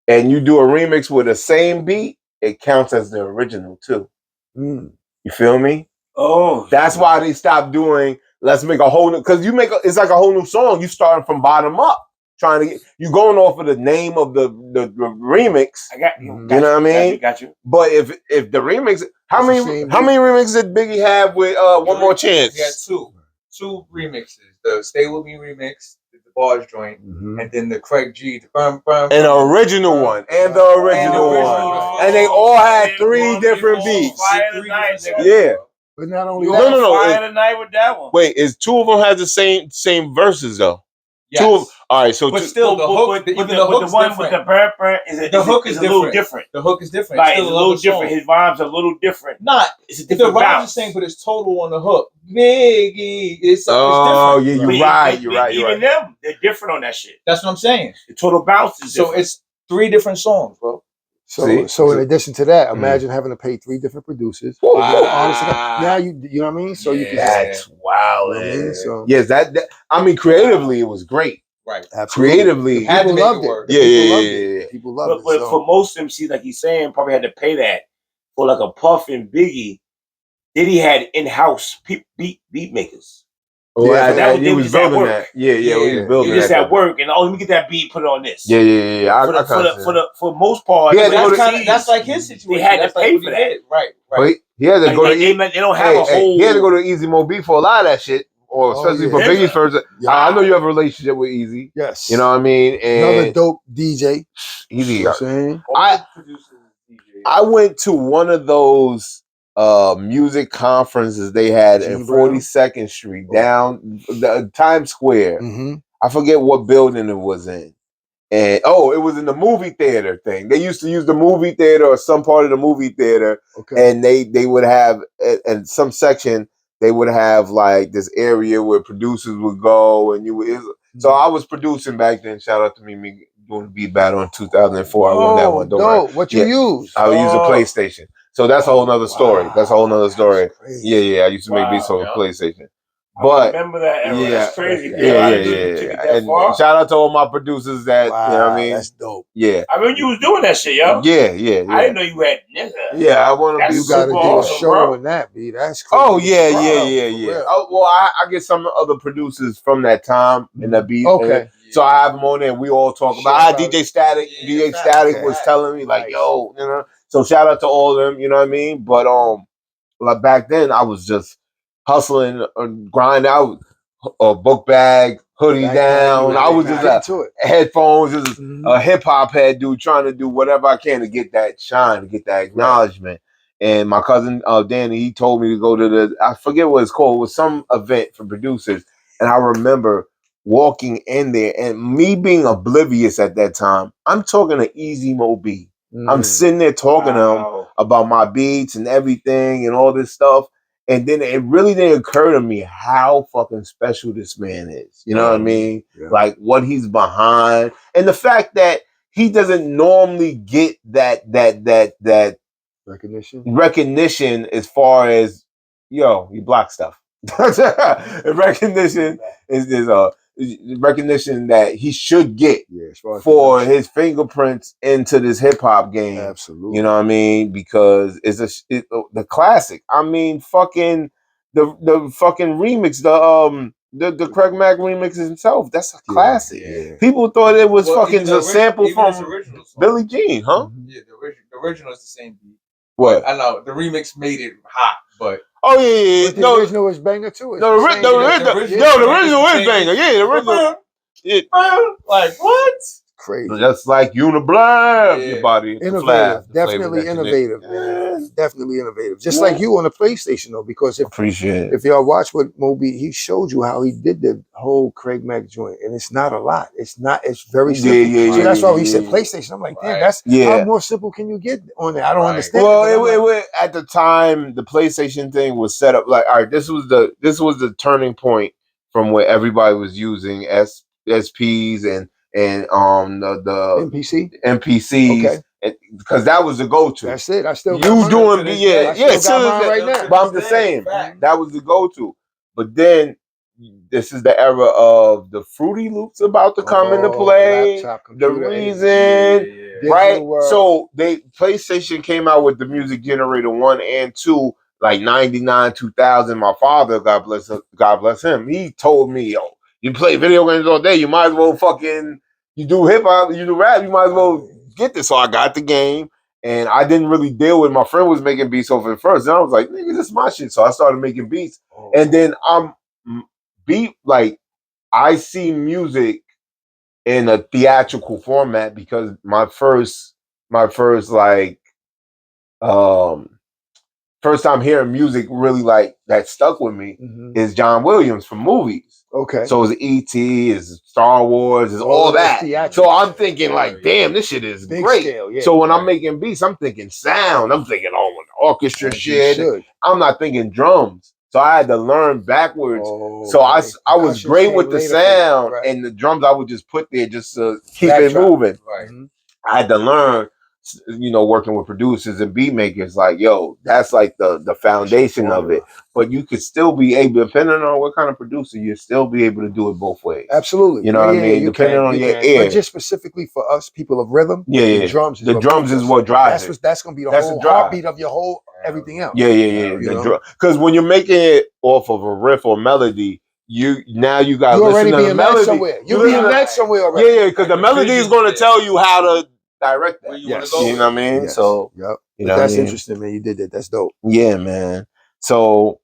and you do a remix with the same beat, it counts as the original too. Mm. You feel me? Oh, that's why they stopped doing let's make a whole new, because it's like a whole new song. You starting from bottom up, trying to get you going off of the name of the remix. I got you. You know what I mean? Got you. But if the remix, how many remixes did Biggie have with One More Chance? He had two remixes: the "Stay With Me" remix, the bars joint, and then the Craig G, the and the original one, and the original one, and they all had 3 different beats. Yeah. But not only No. Fire tonight with that one. Wait, is 2 of them have the same verses though? Yes. 2 of all right. So but still, the hook, the one with the burr is a little different. The hook is different. Like, it's a little different. His rhymes are a little different. It's a different the rhymes are the same, but it's total on the hook. Biggie, it's different. Yeah, you're right. Even them, they're different on that shit. That's what I'm saying. The total bounce is different. So it's 3 different songs, bro. So in addition to that, imagine having to pay 3 different producers. Honestly, now you know what I mean. So you can. That's wild. You know what I mean? So yes, that I mean, creatively it was great. Right. Absolutely. Creatively, people loved it. Yeah. People loved it. But for most MCs, like he's saying, probably had to pay that for like a Puff and Biggie. Diddy had in-house beat makers. Oh, yeah, that he was building that. Yeah, he was building that. He just at work, and let me get that beat, put it on this. Yeah. For most part, that's like his situation. They had to pay for that. Right. But he had to go to. They don't have a whole. He had to go to Easy Mo B for a lot of that shit. Or especially for Biggie's first. I know you have a relationship with Easy. Yes. You know what I mean? And another dope DJ. Easy. You know what I'm saying? I went to one of those music conferences they had in 42nd Street down the Times Square. I forget what building it was in. And it was in the movie theater thing. They used to use the movie theater or some part of the movie theater. Okay. And they would have in some section they would have like this area where producers would go, and you would. So I was producing back then. Shout out to me doing the beat battle in 2004. I won that one. Dope. What you use? I would use a PlayStation. So that's a whole nother story. That's a whole nother story. Yeah. I used to make beats on PlayStation. But I remember that era. That's crazy. Yeah. And shout out to all my producers that you know what I mean. That's dope. Yeah. I mean, you was doing that shit, yo. Yeah. I didn't know you had nigga. Yeah, I want to. You got to do a show on that, B. That's crazy. Oh yeah. Oh, well, I get some other producers from that time in the beat. Okay. So I have them on there. We all talk about. DJ Static. DJ Static was telling me like, yo, you know. So shout out to all of them. You know what I mean? But like back then, I was just hustling, grind out a book bag, hoodie down. I was just headphones, just a hip hop head dude trying to do whatever I can to get that shine, to get that acknowledgement. And my cousin Danny, he told me to go to I forget what it's called, it was some event for producers. And I remember walking in there and me being oblivious at that time. I'm talking to Easy Mo B. I'm sitting there talking to him about my beats and everything and all this stuff. And then it really didn't occur to me how fucking special this man is. You know what I mean? Yeah. Like what he's behind. And the fact that he doesn't normally get that recognition as far as, yo, you block stuff. Recognition is recognition that he should get for his fingerprints into this hip hop game. Absolutely. You know what I mean? Because it's the classic. I mean, fucking the fucking remix, the Craig Mack remix himself. That's a classic. Yeah. People thought it was fucking a sample from Billie Jean, huh? Yeah, the original is the same beat. What? I know the remix made it hot, but. Oh yeah. The original is banger too. The original is banger. Yeah, the original. Like what? Crazy. Just like Uniblab, your body. Innovative. Definitely innovative. Definitely innovative. Just like you on the PlayStation though, because if y'all watch what Moby, he showed you how he did the whole Craig Mack joint, and it's not a lot. It's very simple. So that's why he said PlayStation. I'm like, damn, that's how more simple can you get on there? I don't understand. Well, at the time, the PlayStation thing was set up like, all right, this was the turning point from where everybody was using SPs and the MPCs, because that was the go-to. That's it. I still you doing right now. But I'm just saying that was the go-to. But then this is the era of the Fruity Loops about to come into play. The Reason, right? So PlayStation came out with the Music Generator 1 and 2 like 99, 2000, my father, God bless him, he told me, yo, you play video games all day, you might as well fucking, you do hip hop, you do rap, you might as well get this. So I got the game, and I didn't really deal with, my friend was making beats over it first, and I was like, nigga, this is my shit. So I started making beats, and then I see music in a theatrical format because my first first time hearing music really like that stuck with me is John Williams from movies. Okay. So it's E.T., it's Star Wars, it's all that. So I'm thinking like, damn, this shit is Big great. scale, yeah. So when I'm making beats, I'm thinking sound. I'm thinking, oh, orchestra shit. I'm not thinking drums. So I had to learn backwards. So I was great with the sound, and the drums I would just put there just to keep it moving. Right. I had to learn, you know, working with producers and beat makers, like, yo, that's like the foundation of it. But you could still be able, depending on what kind of producer, you still be able to do it both ways. Absolutely. You know what I mean? Depending on your ear. But just specifically for us, people of rhythm, the drums is the drums is what drives it. That's going to be the whole heartbeat of your whole everything else. Yeah. Because when you're making it off of a riff or melody, you got to listen to the melody. Somewhere. You're being led somewhere already. Yeah, because the melody is going to tell you how to direct that. You know what I mean? Yes. So, you know, that's interesting, man. You did that. That's dope. Yeah, man. So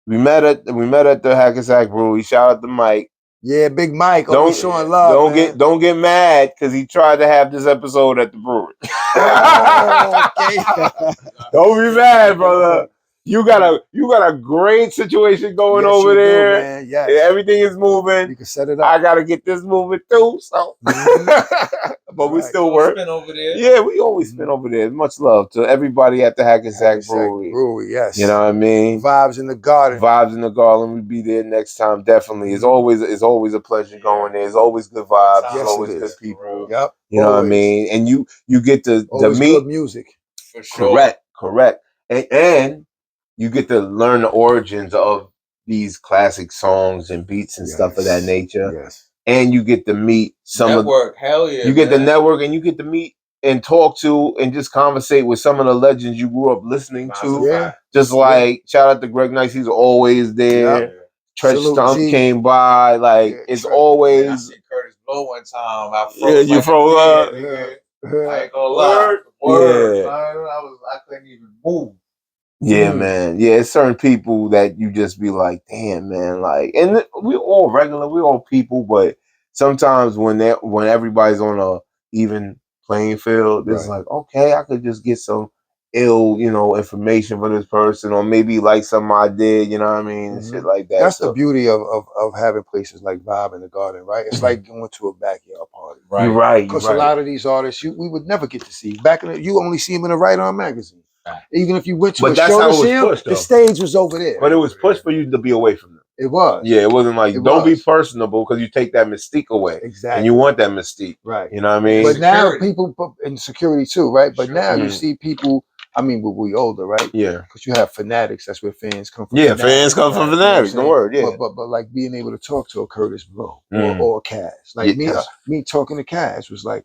we met at the Hackensack Brewery. Shout out to Mike. Yeah, Big Mike. Always showing love. Don't get mad because he tried to have this episode at the brewery. Don't be mad, brother. You got a great situation going over there. Man. Yes. Everything is moving. You can set it up. I gotta get this moving too. So, but we still work. Over there. Yeah, we always spin over there. Much love to everybody at the Hackensack Brewery. Yes. You know what I mean? Vibes in the garden. We'll be there next time. Definitely. It's always a pleasure going there. It's always good vibes. Yes, it's always it good is. people. Yep. You know what I mean? And you get to meet good music. For sure. Correct. And you get to learn the origins of these classic songs and beats and stuff of that nature. Yes. And you get to meet Hell yeah. You get to network, and you get to meet and talk to and just conversate with some of the legends you grew up listening to. Yeah. Just like shout out to Greg Nice, he's always there. Yep. Trench Stump came by, like it's always. I seen Curtis Blow one time. You froze up. I ain't gonna lie. Word. I couldn't even move. Yeah, man. Yeah, it's certain people that you just be like, damn, man. Like, and we all regular, we all people, but sometimes when everybody's on a even playing field, it's like, okay, I could just get some ill, information from this person, or maybe like something I did, you know what I mean, and shit like that. That's the beauty of having places like Vibe in the Garden, right? It's like going to a backyard party, right? You're right. Because a lot of these artists, we would never get to see. You only see them in a Right On magazine. Even if you went to a show to see him, the stage was over there. But it was pushed for you to be away from them. It was. Yeah, it wasn't like, don't be personable because you take that mystique away. Exactly. And you want that mystique. Right. You know what I mean? But now people, and security too, right? But now you see people, we older, right? Yeah. Because you have fanatics. That's where fans come from. Yeah, fans come from fanatics. The word, yeah. But like being able to talk to a Curtis Blow or a Kaz. Like me talking to Kaz was like,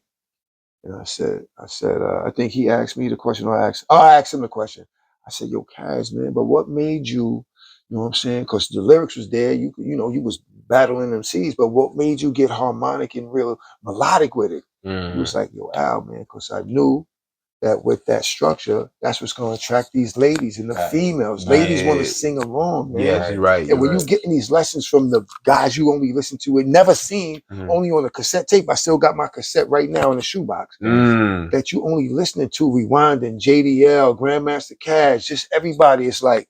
I said, I think he asked me the question, or I asked him the question. I said, yo, Kaz, man, but what made you, you know what I'm saying? Because the lyrics was there, you was battling them C's, but what made you get harmonic and real melodic with it? He was like, yo, Al, man, because I knew that with that structure, that's what's going to attract these ladies and the females. Ladies want to sing along, man. Yeah, you're right. And when you getting these lessons from the guys you only listen to and never seen, only on a cassette tape, I still got my cassette right now in the shoebox, that you only listening to, rewinding, JDL, Grandmaster Cash, just everybody. It's like,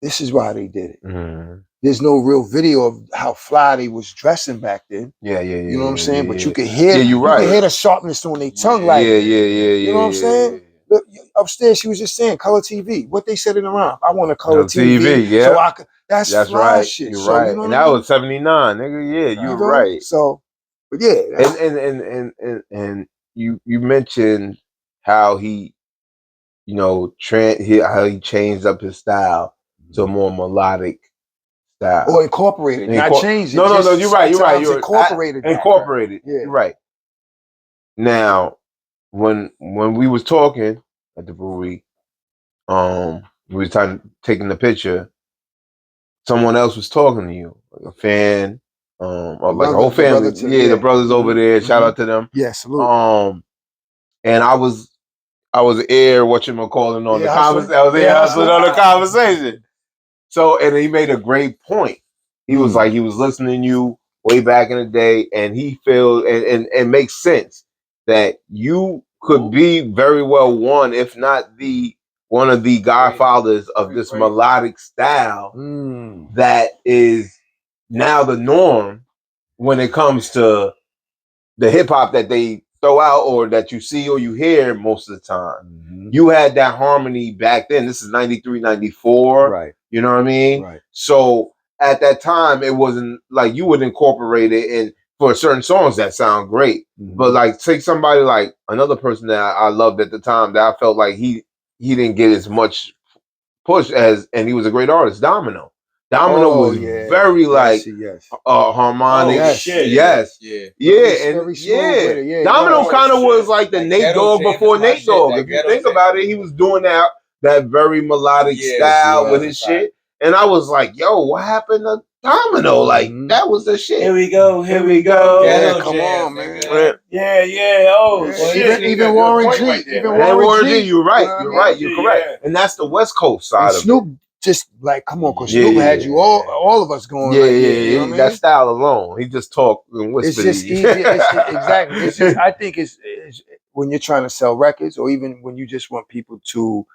this is why they did it. There's no real video of how fly they was dressing back then. Yeah. You know what I'm saying? But you could hear, you can hear the sharpness on their tongue. Like, you know what I'm saying? Look, upstairs, she was just saying color TV. What they said in the rhyme? I want a color TV. Yeah. So I could. That's right. Shit. You're so, right. You know and that was 79, nigga. Yeah, you're right. So, but yeah. And you mentioned how he, how he changed up his style to a more melodic style. Or incorporated, not changed it. No, you're right. You're incorporated. Incorporated. Yeah. You're right. Now, when we was talking at the brewery, we was taking the picture. Someone else was talking to you, like a fan, or like a whole family. The brothers over there. Shout out to them. Yeah, salute. And I was air calling on the conversation. I was air hustling on the conversation. So, and he made a great point. He was like, he was listening to you way back in the day, and he feels and makes sense that you could be very well one, if not one of the godfathers of this melodic style that is now the norm when it comes to the hip hop that they throw out or that you see or you hear most of the time. You had that harmony back then. This is 93, 94. Right. You know what I mean? Right. So at that time, it wasn't like you would incorporate it in for certain songs that sound great. But like take somebody like another person that I loved at the time that I felt like he didn't get as much push and he was a great artist, Domino. Domino was very harmonic. Domino kind of was like the Nate Dogg before Nate Dogg. If you think about it, he was doing that very melodic style with his shit. And I was like, yo, what happened to Domino? Like, that was the shit. Here we go. Yeah, come on, man. Yeah. Oh, shit. Even Warren G. Warren G, you're right. You're correct. And that's the West Coast side of Snoop it. Just like, come on, because Snoop had you all of us going. You know that style alone. He just talked and whispered. It's just easy. Exactly. It's just, I think it's when you're trying to sell records, or even when you just want people to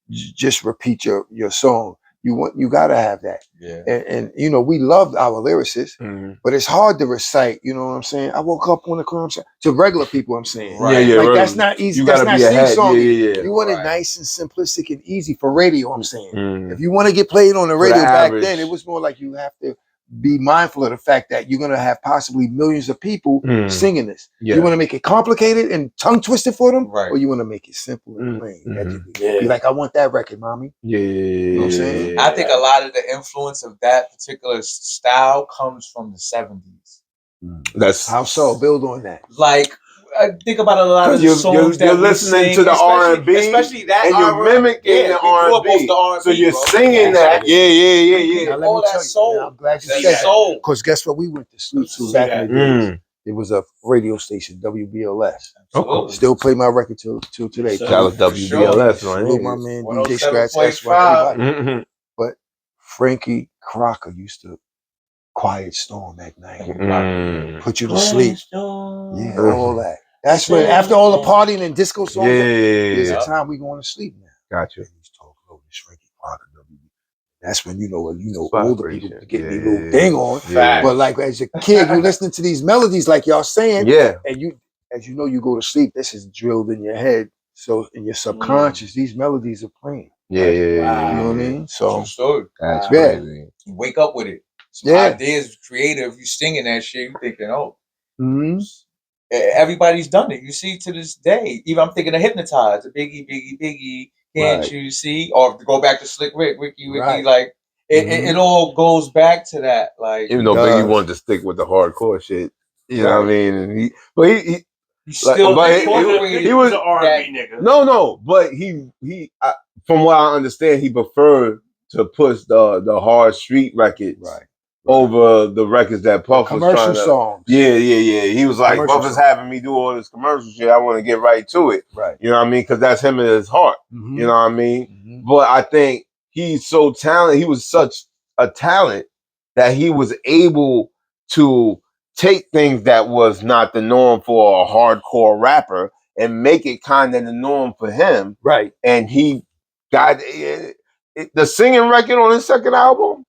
just repeat your song. You gotta have that. Yeah. And you know, we love our lyricists, but it's hard to recite, you know what I'm saying? I woke up on the club to regular people, I'm saying. Right. Like that's not easy. That's not sing-song. You want it right. nice and simplistic and easy for radio, I'm saying. If you want to get played on the radio back then, it was more like you have to be mindful of the fact that you're gonna have possibly millions of people singing this. You want to make it complicated and tongue twisted for them, or you want to make it simple and plain. Be like, I want that record, mommy. You know what I'm saying? I think a lot of the influence of that particular style comes from the 70s. That's how so. Build on that. Like, I think about a lot of the songs that you're listening to the R&B, especially that, and you're mimicking the R&B. So you're singing that. Yeah. All that soul. I'm glad you said that. Because guess what? We went to sleep to back in the days. It was a radio station, WBLS. Still play my record till today. Shout out WBLS, Salute my man DJ Skratch. That's why everybody. But Frankie Crocker used to quiet storm at night. Put you to sleep. Yeah, all that. That's when after all the partying and disco songs, there's a time we going to sleep now. Gotcha. Frankie Crocker. That's when you know older people get me a little ding on. But like as a kid, you listening to these melodies like y'all saying, and you as you know you go to sleep, this is drilled in your head. So in your subconscious, these melodies are playing. You know what I mean? So that's crazy. You wake up with it. Some ideas, creative. You singing that shit. You thinking, everybody's done it. You see to this day. Even I'm thinking of Hypnotize, the Biggie. Can't you see? Or to go back to Slick Ricky. Like it all goes back to that. Like even though Biggie wanted to stick with the hardcore shit, you know what I mean? And he still he was an R&B nigga. No, but he from what I understand, he preferred to push the hard street records over the records that Puff was trying to. Songs. Yeah. He was like, Puff is having me do all this commercial shit. I want to get right to it. Right. You know what I mean? Because that's him in his heart. You know what I mean? But I think he's so talented. He was such a talent that he was able to take things that was not the norm for a hardcore rapper and make it kind of the norm for him. Right. And he got the singing record on his second album.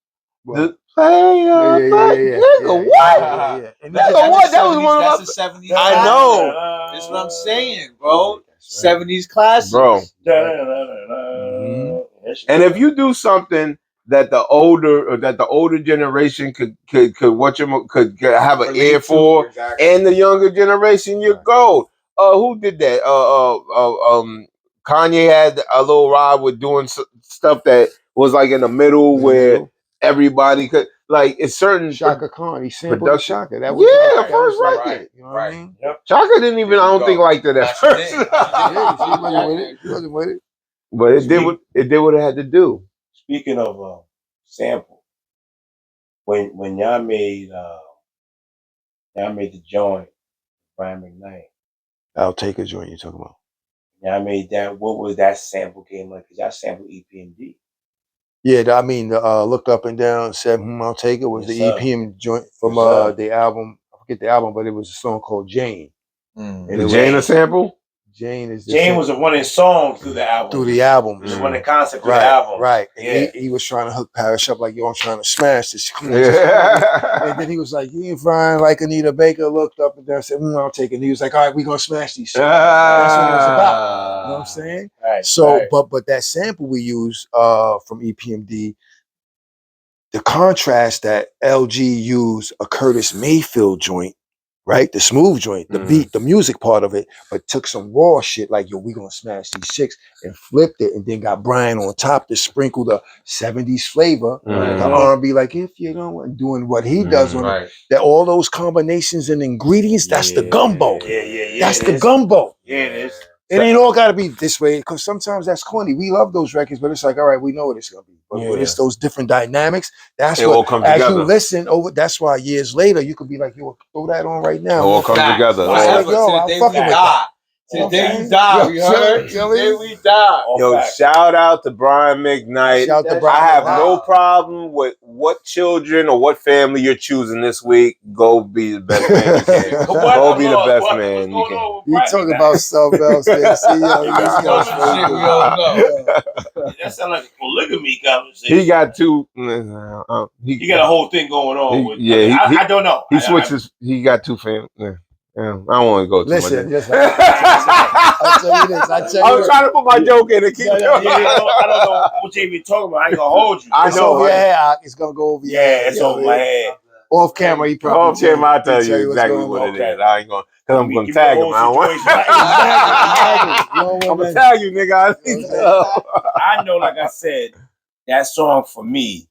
Nigga, what? Nigga, what? That was one of the 70s. I know. That's what I'm saying, bro. 70s classics. Bro. And if you do something that the older generation could have an ear for, and the younger generation, you're gold. Who did that? Kanye had a little ride with doing stuff that was like in the middle where everybody could like it's certain Shaka Khan. He sampled Shaka. That was the first record. Right. You know what I mean? Shaka didn't even I don't think like that at first. He wasn't with it. But it did what it had to do. Speaking of sample, when y'all made the joint, Brian McKnight. I'll take a joint. You talking about? Y'all made that. What was that sample game like? Cause y'all sampled EPMD. Yeah, I mean, Look Up and Down, said, I'll take it, was the EPM joint from the album. I forget the album, but it was a song called Jane. And the Jane a sample? Jane was a running song through the album. Through the album. It was a running concept through the album. Right. And he was trying to hook Parrish up like, yo, I'm trying to smash this. And then he was like, you ain't fine like Anita Baker. Looked up and down, said, I'll take it. And he was like, all right, we're going to smash these shit. That's what it was about. You know what I'm saying? Right, so, but that sample we use from EPMD, the contrast that LG used a Curtis Mayfield joint, right? The smooth joint, the beat, the music part of it, but took some raw shit like, yo, we gonna smash these chicks and flipped it and then got Brian on top to sprinkle the 70s flavor, the R&B, like, if you don't want doing what he does on it, that all those combinations and ingredients, that's the gumbo. That's the gumbo. Yeah, it is. It ain't all gotta be this way, because sometimes that's corny. We love those records, but it's like, all right, we know what it's gonna be. But when it's those different dynamics, that's it what all comes as together. you listen over. That's why years later you could be like, yo, throw that on right now. It all comes together. Like, yo, I'm fucking with that. To the day you die, you heard? To the day we die. Yo, shout out to Brian McKnight. Shout out to Brian I have McKnight. no problem with what children or what family you're choosing this week. Go be the best man you can. Go be the best man you can. You talking about something else, man. See, That sounds like a polygamy conversation. He got two. He got a whole thing going on with. I don't know. He switches. He got two families. I don't want to go too much. Listen, I'll tell you this. I was trying to put my joke in and keep going. I don't know what you even talking about. I ain't gonna hold you. It's over your head. It's gonna go over your head. It's over my head. Off camera, he probably. Off camera, I'll tell you exactly what it is. I ain't gonna, because I'm gonna tag him. I don't want. I'm gonna tag you, nigga. I know, like I said, that song for me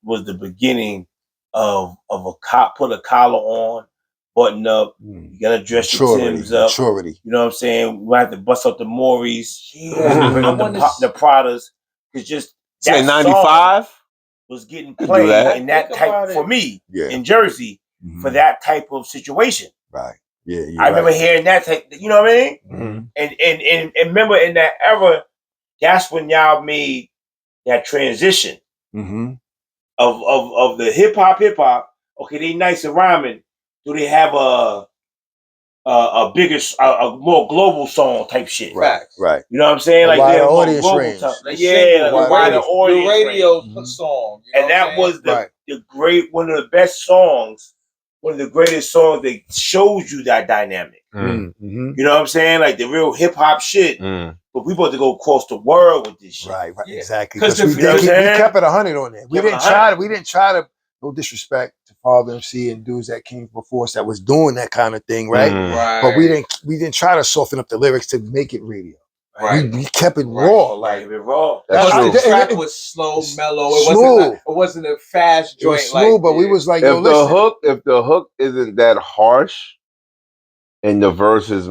was the beginning of a cop put a collar on. Button up, you gotta dress your Timbs up. Maturity. You know what I'm saying? We have to bust up the Mauries, the Pradas. It's just that 95 was getting played in that type for me in Jersey for that type of situation. Right. Yeah. I remember hearing that type. You know what I mean? And remember in that era, that's when y'all made that transition of the hip hop. Okay, they nice and rhyming. Do they have a bigger, a more global song type shit? Right. You know what I'm saying? Like wider they're more audience global range. type. Yeah, like a wider audience. The radio range. song. And that was the one of the best songs, one of the greatest songs that shows you that dynamic. You know what I'm saying? Like the real hip hop shit. But we about to go across the world with this shit. Right, exactly. Because we kept it 100 on there. We didn't try to. No disrespect to Father MC and dudes that came before us that was doing that kind of thing, right? But we didn't try to soften up the lyrics to make it radio. We kept it raw, like raw. The track was slow, mellow. It wasn't a fast joint. It was smooth, but we was like, yo, listen. If the hook isn't that harsh, and the verses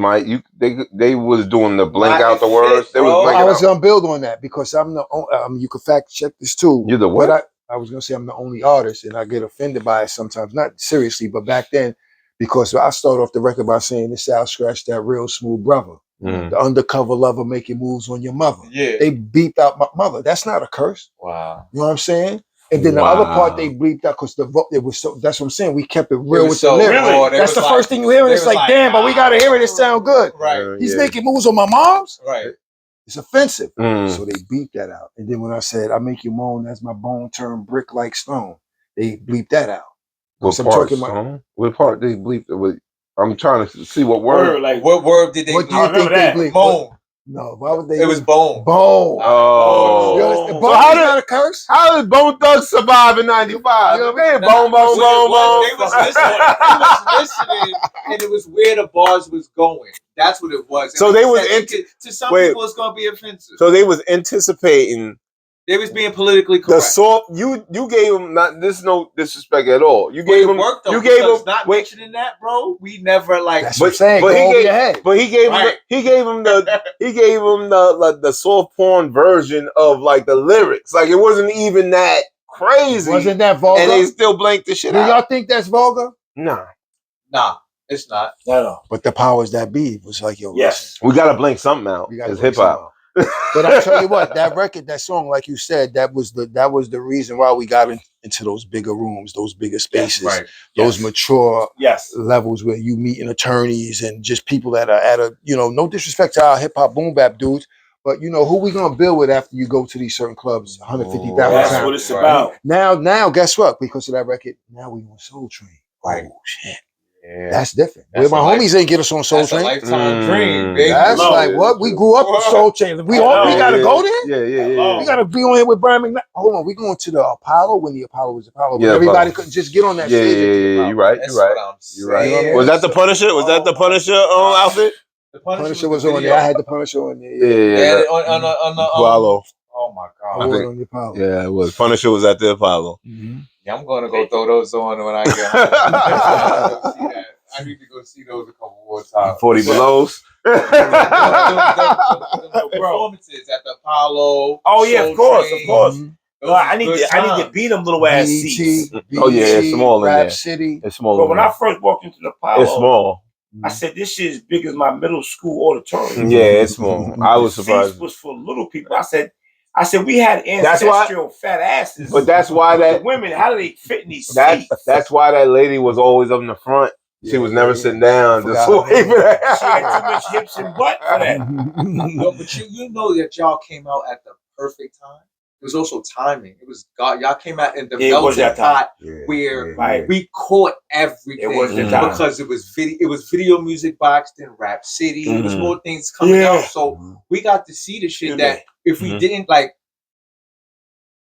they was doing the blink out the words. I was gonna build on that because I'm the you can fact check this too. You're the what? But I was gonna say I'm the only artist, and I get offended by it sometimes. Not seriously, but back then, because I start off the record by saying this Al Skratch, that real smooth brother, the undercover lover making moves on your mother. Yeah, they beeped out my mother. That's not a curse. Wow, you know what I'm saying? And then the other part they bleeped out because it was so. That's what I'm saying. We kept it real with the lyrics. Really? That's the first thing you hear, and it's like, damn, but we gotta hear it. It sound good. Right? He's making moves on my mom's. Right. It's offensive. So they beeped that out. And then when I said, I make you moan, that's my bone turn brick like stone, they bleeped that out. What part they bleeped it? I'm trying to see what word. Like what word did they bleep? What do you think they bleeped? Moan. No, why would they? It was Bone. Bone. Oh. So how did a curse? How did Bone Thugs survive in 95? You know what I mean? Bone. They was listening, and it was where the bars was going. That's what it was. And so they was to some people, it's gonna be offensive. So they was anticipating They was being politically correct. The soft, you gave him not this no disrespect at all. You gave him work, though, you gave him not mentioning that, bro. We never like. That's what I'm saying. But he gave him the soft porn version of like the lyrics. Like it wasn't even that crazy. Wasn't that vulgar? And they still blanked the shit out. Do y'all think that's vulgar? Nah, it's not. No. But the powers that be was like, yo, Yes, we gotta blank something out. It's hip hop. But I tell you what, that record, that song, like you said, that was the reason why we got into those bigger rooms, those bigger spaces, those mature levels where you meeting attorneys and just people that are at a, no disrespect to our hip hop boom bap dudes, but who we gonna build with after you go to these certain clubs 150,000 times. That's what it's about. Now, guess what? Because of that record, now we on Soul Train. Right. Oh shit. Yeah. That's different. Where my homies ain't get us on Soul Train. That's a lifetime dream, baby. That's like what we grew up with Soul Train. We gotta go there. Yeah. We gotta be on here with Brian McKnight. Hold on, we going to the Apollo when the Apollo was Apollo. But everybody couldn't just get on that stage. Yeah. You're right. Was that the Punisher? Was that the Punisher outfit? The Punisher was on there. I had the Punisher on there. Yeah. On the Apollo. Oh my God. I was on the Apollo. Yeah, it was. Punisher was at the Apollo. Yeah, I'm gonna go throw those on when I get. I need to go see those a couple more times. 40 Belows. The performances at the Apollo. Oh yeah, of course. I need to to beat them little ass seats. Oh yeah, it's small in there. City. It's small. But when I first walked into the Apollo, it's small. I said this shit is big as my middle school auditorium. Yeah, it's small. I was surprised. Seats was for little people. I said we had ancestral fat asses. But that's why that women, how do they fit in these seats? That's why that lady was always up in the front. She was never sitting down. Just wait for that. She had too much hips and butt for that. No, but you know that y'all came out at the perfect time. It was also timing. It was God. Y'all came out in the melting pot where we caught everything. It was the time. Because it was video music box, then Rap City. There was more things coming out. So we got to see the shit that if we didn't like.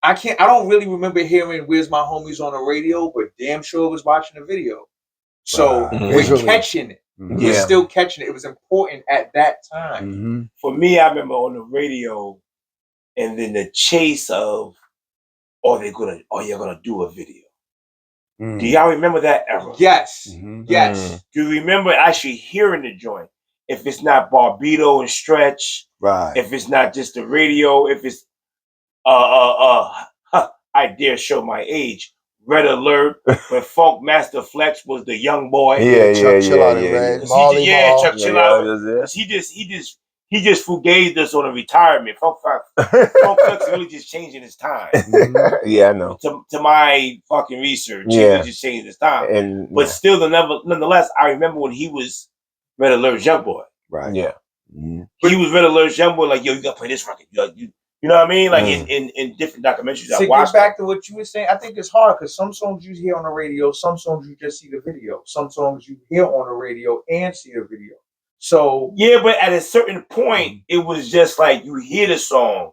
I don't really remember hearing Where's My Homies on the radio, but damn sure was watching the video. So we're catching it. We're still catching it. It was important at that time. For me, I remember on the radio, and then the chase of, you're gonna do a video. Do y'all remember that era? Yes. Yes. Do you remember actually hearing the joint? If it's not Barbito and Skratch, if it's not just the radio, if it's I dare show my age. Red Alert, when Funk Master Flex was the young boy. Chuck Chill Out and Red. Chuck Chill Out. He just fugazed us on a retirement. Funk Flex really just changing his time. Yeah, I know. To my fucking research, he just changed his time. But still, nonetheless, I remember when he was Red Alert's young boy. Right. Yeah. He was Red Alert's young boy. Like, yo, you gotta play this record. You know what I mean? Like in different documentaries I watched. To get back to what you were saying, I think it's hard because some songs you hear on the radio, some songs you just see the video. Some songs you hear on the radio and see the video. So yeah, but at a certain point, it was just like you hear the song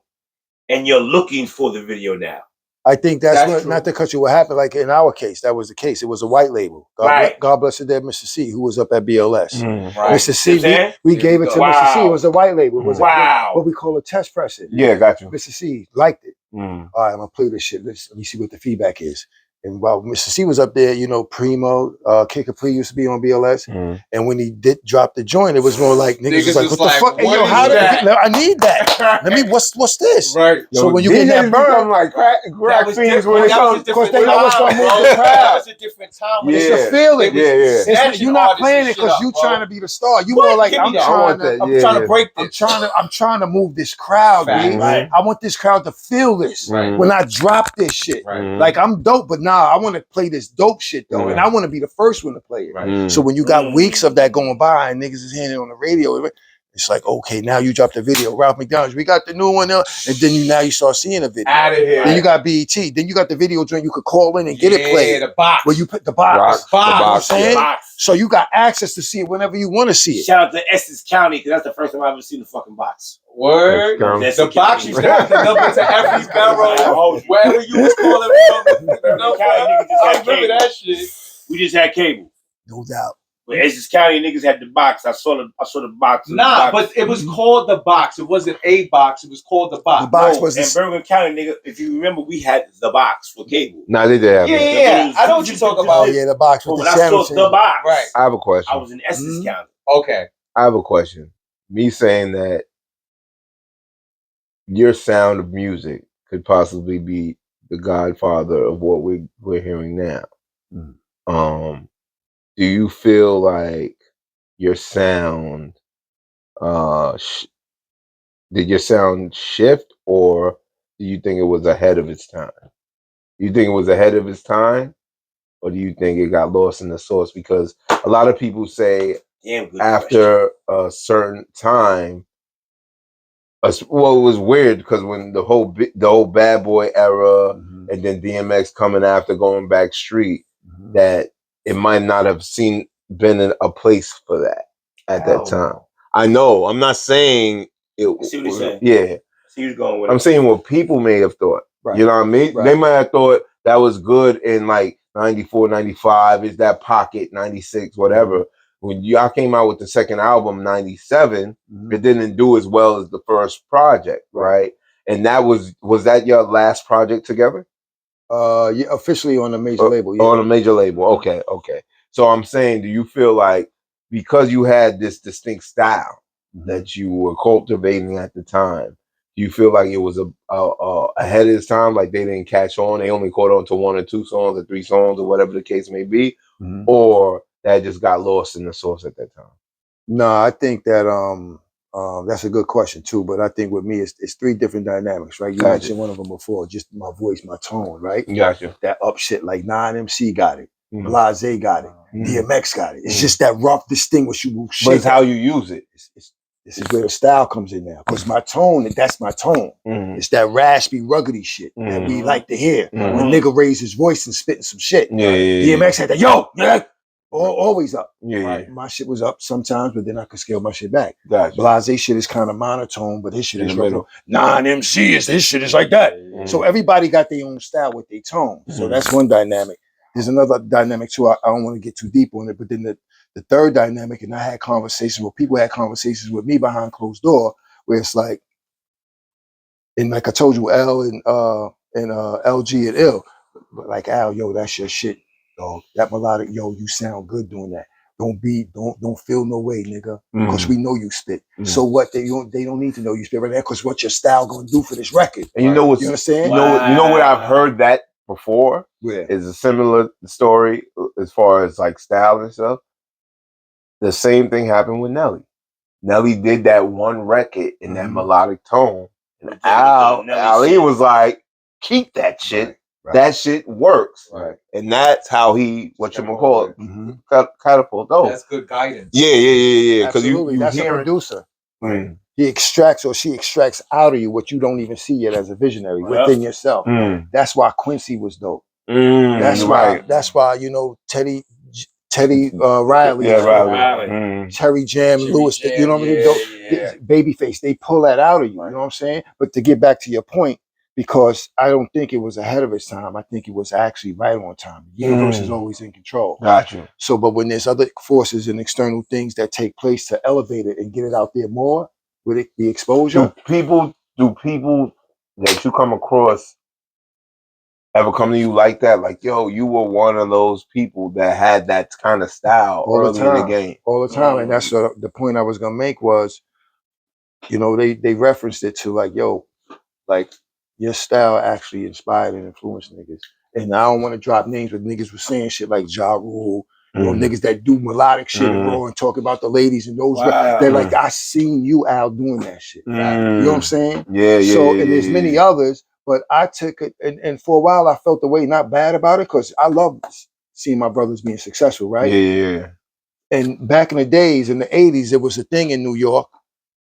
and you're looking for the video now. I think that's what, not to cut you, what happened, like in our case, that was the case. It was a white label. God bless the dead Mr. C, who was up at BLS. Mr. C, we gave it to Mr. C. It was a white label. It was what we call a test pressing. Yeah, got you. Mr. C liked it. All right, I'm going to play this shit. Let me see what the feedback is. And while Mr. C was up there, Primo, Kick a Plea used to be on BLS. And when he did drop the joint, it was more like, niggas was like, what the fuck? Hey, yo, how did I need that? Let me, what's this? Right. So when you get that burn, like crack fiends when it comes, because they know what's going to move the crowd. That was a different time. It's the feeling. You're not playing it because you trying to be the star. You more like, I'm trying to break this. I'm trying to move this crowd, dude. I want this crowd to feel this when I drop this shit. Like, I'm dope, but nah, I want to play this dope shit though, and I want to be the first one to play it. So when you got weeks of that going by and niggas is hearing it on the radio, it's like, okay, now you drop the video. Ralph McDonald's, we got the new one now, and then you start seeing a video. Out of here. Then you got BET. Then you got the video joint you could call in and get it played. The box. Where you put the box. You know what I'm saying? So you got access to see it whenever you want to see it. Shout out to Essex County, because that's the first time I've ever seen the fucking box. Word. The box used to have the number to every barrel, wherever you was calling from. I remember that shit. We just had cable. No doubt. When Essex County niggas had the box, I saw the box. Nah, but it was called the box. It wasn't a box. It was called the box. The box was in Bergen County, nigga. If you remember, we had the box for cable. Nah, they did have it. Yeah. I know what you're talking about. Oh yeah, the box with But the when I channel saw the box, Right. I have a question. I was in Essex County. Okay. I have a question. Me saying that your sound of music could possibly be the godfather of what we're hearing now. Do you feel like your sound did your sound shift, or do you think it was ahead of its time? You think it was ahead of its time, or do you think it got lost in the sauce? Because a lot of people say after a certain time, well, it was weird because when the whole Bad Boy era and then DMX coming after going back street, that it might not have been a place for that at that time. I know. I'm not saying it. I see what he's saying. Yeah. See who's going with I'm it. saying what people may have thought. Right. You know what I mean? Right. They might have thought that was good in like 94, 95, is that pocket, 96, whatever. When y'all came out with the second album, 97, it didn't do as well as the first project, right? And that was that your last project together? Yeah, officially on a major label. Yeah. On a major label. Okay. So I'm saying, do you feel like because you had this distinct style that you were cultivating at the time, do you feel like it was ahead of its time? Like they didn't catch on, they only caught on to 1 or 2 songs or 3 songs or whatever the case may be, or that just got lost in the sauce at that time? No, I think that that's a good question too. But I think with me, it's 3 different dynamics, right? You mentioned one of them before, just my voice, my tone, right? Gotcha. That up shit, like 9MC got it, Blase got it, DMX got it. It's just that rough, distinguishable shit. But it's how you use it. This is where the style comes in now. Because my tone, that's my tone. It's that raspy, ruggedy shit that we like to hear. When nigga raise his voice and spitting some shit. DMX had that, yo, yeah, always up. My shit was up sometimes, but then I could scale my shit back. Blase shit is kind of monotone, but his shit is middle. Non-MC his shit is like that. So everybody got their own style with their tone. So that's one dynamic. There's another dynamic too. I don't want to get too deep on it, but then the third dynamic, and I had conversations where people had conversations with me behind closed door, where it's like, and like I told you, L and LG and Ill, but like Al, yo, that's your shit, dog. That melodic, yo, you sound good doing that. Don't feel no way, nigga, because we know you spit. So what? They don't need to know you spit right now, because what your style gonna do for this record? And you know what? You understand? You know where I've heard that before? Where? Is a similar story as far as like style and stuff. The same thing happened with Nelly. Nelly did that one record in that melodic tone, and Ali was like, "Keep that shit. Right. That shit works." Right. And that's how he catapult those. That's good guidance. Yeah. Because that's a producer. He extracts, or she extracts out of you what you don't even see yet as a visionary within yourself. That's why Quincy was dope. That's why you know Teddy Riley, Terry Jam, Lewis, you know what I mean? Babyface, they pull that out of you, you know what I'm saying? But to get back to your point, because I don't think it was ahead of its time, I think it was actually right on time. The universe is always in control. Gotcha. So, but when there's other forces and external things that take place to elevate it and get it out there more with the exposure. Do people that you come across ever come to you like that? Like, yo, you were one of those people that had that kind of style early in the game. All the time. And that's the point I was going to make was, you know, they referenced it to like, yo, like your style actually inspired and influenced niggas. And I don't want to drop names, but niggas were saying shit like Ja Rule, you know, niggas that do melodic shit and roll and talk about the ladies and those. They're like, I seen you out doing that shit. You know what I'm saying? And there's many others. But I took it, and for a while I felt the way not bad about it, because I love seeing my brothers being successful, right? And back in the days, in the 80s, there was a thing in New York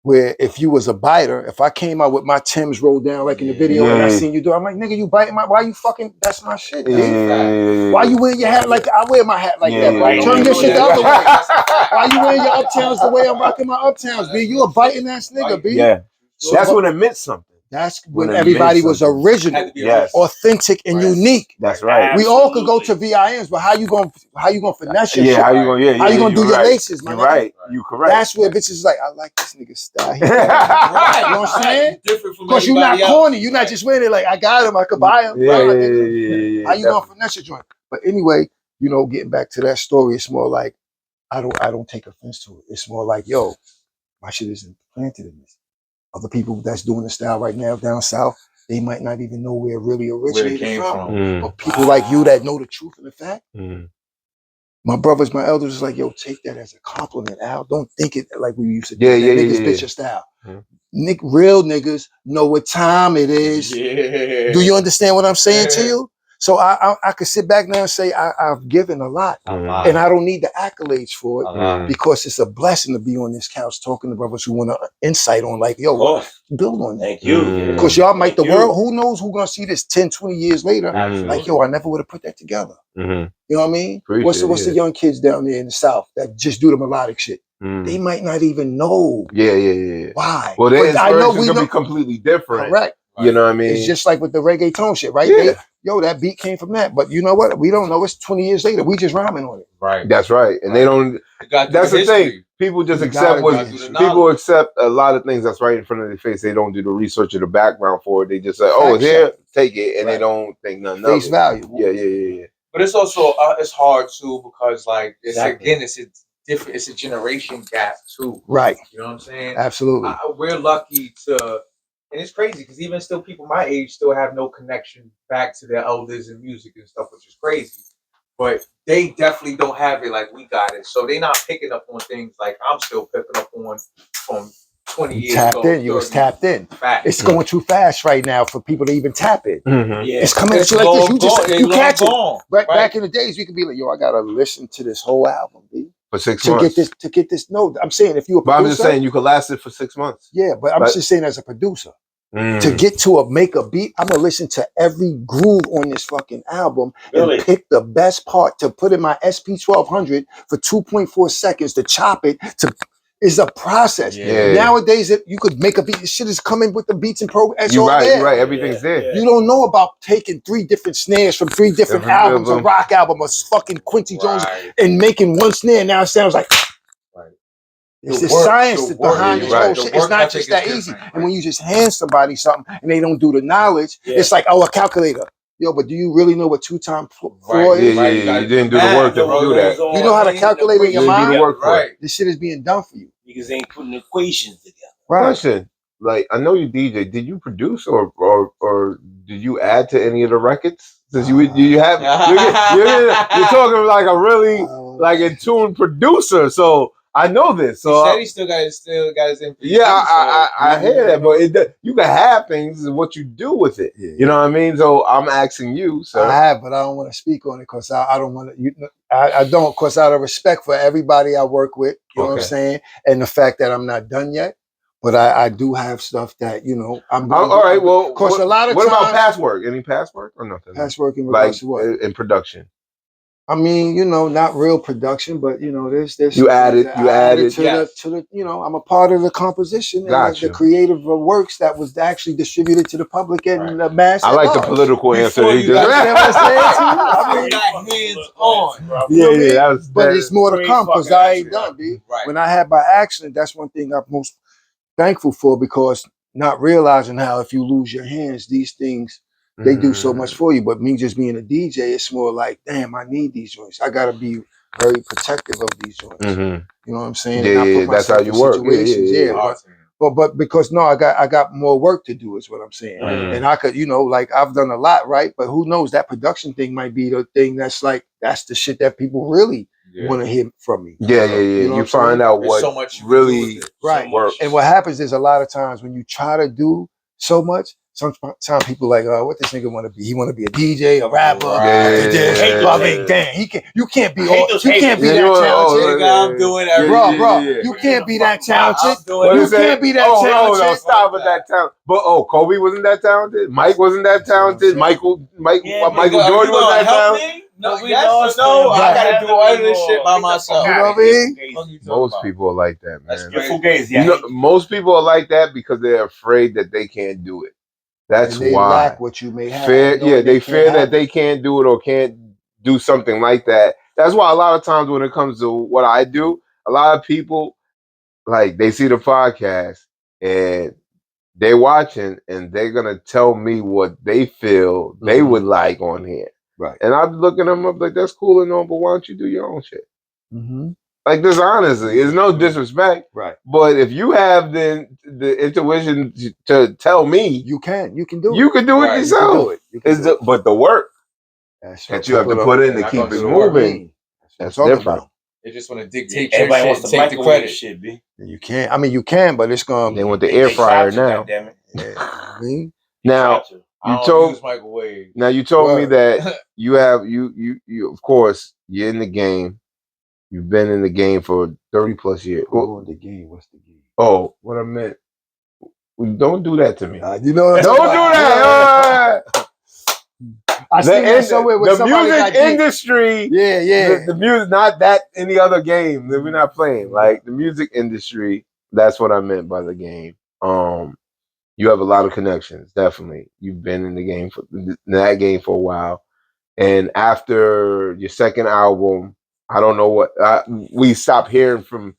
where if you was a biter, if I came out with my Timbs rolled down like in the video and I seen you do it, I'm like, nigga, you biting why you fucking, that's my shit, man. Why you wearing your hat like I wear my hat like that? Right? Turn your shit the other way. Why you wearing your uptowns the way I'm rocking my uptowns, B? You a biting ass nigga, B. So that's when it meant something. That's when When it everybody meant was something. original, Yes. authentic, and unique. That's right. We all could go to VIMs, but how you gonna finesse your shit? How you gonna? How you gonna do your laces, my You're nigga? right. You correct. That's where bitches is like, I like this nigga style. You know what I'm saying? Different from Because you're not everybody corny. else. You're not just wearing it like, I got him, I could buy him. Yeah, Nah, yeah, nigga. yeah, How you gonna finesse your joint? But anyway, you know, getting back to that story, it's more like I don't take offense to it. It's more like, yo, my shit isn't planted in this. Other people that's doing the style right now down south, they might not even know where it really originated from. But people like you that know the truth and the fact, my brothers, my elders is like, yo, take that as a compliment, Al. Don't think it like we used to do. Niggas bitch your style. Real niggas know what time it is. Do you understand what I'm saying to you? So I could sit back now and say I've given a lot, and I don't need the accolades for it because it's a blessing to be on this couch talking to brothers who want an insight on like, yo, build on that. Thank you. Because y'all might the world, who knows who's gonna see this 10, 20 years later? Like, yo, I never would have put that together. You know what I mean? What's the young kids down there in the South that just do the melodic shit? They might not even know. Why? Well, their I know inspirations could be completely different. Correct. You know what I mean? It's just like with the reggaeton shit, right? That beat came from that. But you know what? We don't know. It's 20 years later. We just rhyming on it. Right. That's right. And they don't. That's the thing. People just accept what people accept a lot of things that's right in front of their face. They don't do the research or the background for it. They just say, "Oh, it's here, take it," and they don't think nothing of it. Face value. Yeah. But it's also it's hard too because like it's different. It's a generation gap too. Right. You know what I'm saying? Absolutely. We're lucky to. And it's crazy because even still people my age still have no connection back to their elders in music and stuff, which is crazy. But they definitely don't have it like we got it. So they're not picking up on things like I'm still picking up on from 20 years ago. You was tapped in. Fact. It's going too fast right now for people to even tap it. It's coming at you like this. You catch it. Back in the days, we could be like, yo, I gotta listen to this whole album, B. For 6 months. To get this. No, I'm saying if you a producer. But I'm just saying you could last it for 6 months. Yeah, but I'm just saying as a producer. To get to make a beat, I'm gonna listen to every groove on this fucking album and pick the best part to put in my SP1200 for 2.4 seconds to chop it is a process. Nowadays, you could make a beat. This shit is coming with the beats and programs. You're right. Everything's there. You don't know about taking 3 different snares from 3 different albums, a rock album, a fucking Quincy Jones, and making one snare. Now it sounds like. It's the science behind this whole shit. It's not just that easy. And when you just hand somebody something and they don't do the knowledge, it's like, oh, a calculator. Yo, but do you really know what 2 times 4 is? Yeah. You didn't do the work to do that. You know how to calculate in your mind? Do the work for it. This shit is being done for you. Niggas ain't putting equations together. Question. Like, I know you DJ. Did you produce or did you add to any of the records? Since you're talking like a really like in tune producer. So I know this. So he said he still got his MP. Yeah, I hear that, but you can have things and what you do with it. You know what I mean? So I'm asking you, sir. I have, but I don't want to speak on it because I don't want to. I don't, because out of respect for everybody I work with, you know what I'm saying, and the fact that I'm not done yet. But I do have stuff that I'm. All right. Well, because a lot of what times, about past work? Any past work or nothing? Past work in regards to what? In production. I mean, not real production, but there's you added to the I'm a part of the composition and the creative works that was actually distributed to the public and the mass. I like the political answer. You got hands on. Yeah, but it's more to come because I ain't done, dude. Right. When I had my accident, that's one thing I'm most thankful for, because not realizing how if you lose your hands, these things. They do so much for you, but me just being a DJ, it's more like, damn, I need these joints. I gotta be very protective of these joints. You know what I'm saying? Yeah, that's how you work. But because I got more work to do is what I'm saying. And I could, like I've done a lot, right? But who knows? That production thing might be the thing that's the shit that people really want to hear from me. You find out what so much really works. And what happens is a lot of times when you try to do so much, sometimes people like, what this nigga want to be? He want to be a DJ, a rapper. Damn, you can't be that talented. I'm doing everything. Bro, you can't be that talented. You can't be that talented. No, stop with that talent. But Kobe wasn't that talented. Mike wasn't that talented. Michael Jordan was that talented. No, I gotta do all this shit by myself. You know what I mean? Most people are like that, man. Most people are like that because they're afraid that they can't do it. That's and they why. lack what you may have. Fear, yeah, they fear that they can't do it or can't do something like that. That's why a lot of times when it comes to what I do, a lot of people like they see the podcast and they watching and they're gonna tell me what they feel they would like on here. Right. And I'm looking them up like that's cool and all, but why don't you do your own shit? Mm-hmm. Like this, honestly, it's no disrespect, right? But if you have the intuition to tell me, you can do it. You can do it yourself. But the work that you have to put in to keep it moving, that's different. They just want to dictate everybody your wants shit, to take the credit. shit, B. You can't. I mean, you can, but it's gonna. They want the air fryer now. Damn it. Yeah, I mean, now I don't use microwave. Now you told me that you have you of course you're in the game. You've been in the game for 30 plus years. The game. What's the game? Oh, what I meant. Don't do that to me. You know. Don't do that. I seen that somewhere with the music industry. Yeah. The music, not that any other game that we're not playing. Like the music industry. That's what I meant by the game. You have a lot of connections. Definitely, you've been in the game for a while. And after your second album, I don't know what we stopped hearing from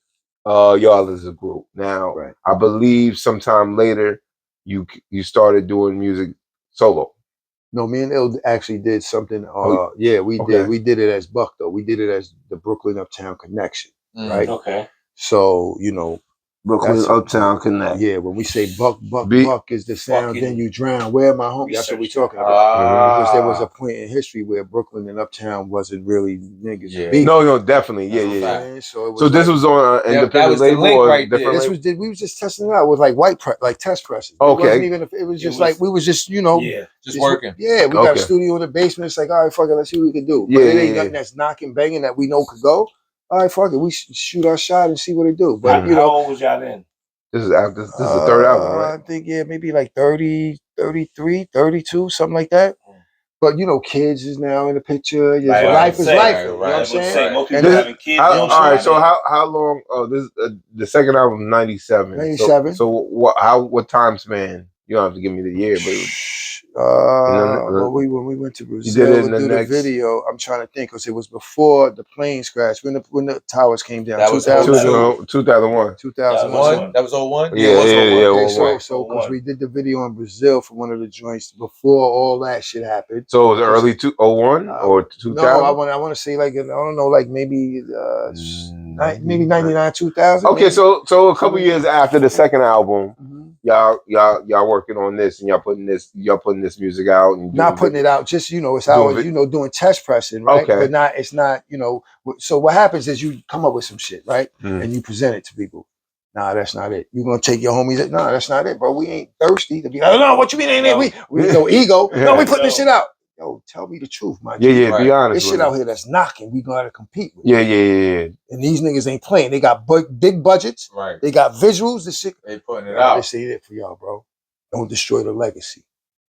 y'all as a group. Now, I believe sometime later you started doing music solo. No, me and Il actually did something. Yeah, we did. We did it as Buck though. We did it as the Brooklyn Uptown Connection, right? Okay. So you know, Brooklyn Uptown Connect. Yeah, when we say Buck is the sound, then you drown. Where are my homies? That's what we talking about. Because there was a point in history where Brooklyn and Uptown wasn't really niggas. Beef. No, definitely. Yeah. So this was on an independent label or different label? We was just testing it out with like like test presses. Okay. It wasn't even. It was just like we was just just working. Yeah, we got a studio in the basement. It's like, all right, fuck it, let's see what we can do. But it ain't nothing that's knocking, banging that we know could go. All right, fuck it, we shoot our shot and see what it do. But how old was y'all then? This is the third album, right? I think, maybe like 30, 33, 32, something like that. But, kids is now in the picture. Life is life. You know what I'm saying? Most people having kids. All right, so how long? Oh, this the second album, 97. 97. So what time span? You don't have to give me the year, but when we went to Brazil to do the video, I'm trying to think because it was before the plane crash when the towers came down. That was 2001. 2001. That was 01? Yeah. So because we did the video in Brazil for one of the joints before all that shit happened. So it was early 2001 or 2000? No, I want to say like I don't know, like maybe 99, 2000. Okay, so a couple years after the second album. Y'all working on this and y'all putting this music out and not putting it out, just it's how doing test pressing, right? Okay. But it's not so what happens is you come up with some shit, right? And you present it to people. Nah, that's not it. You're gonna take your homies. No, that's not it, bro. We ain't thirsty to be like, no, what you mean ain't it? We no ego. No, we putting this shit out. Yo, tell me the truth, man. Yeah, be honest. This shit out here that's knocking, we gotta compete with. Yeah. And these niggas ain't playing. They got big budgets. Right. They got visuals. This shit. They putting it out. This ain't it for y'all, bro. Don't destroy the legacy.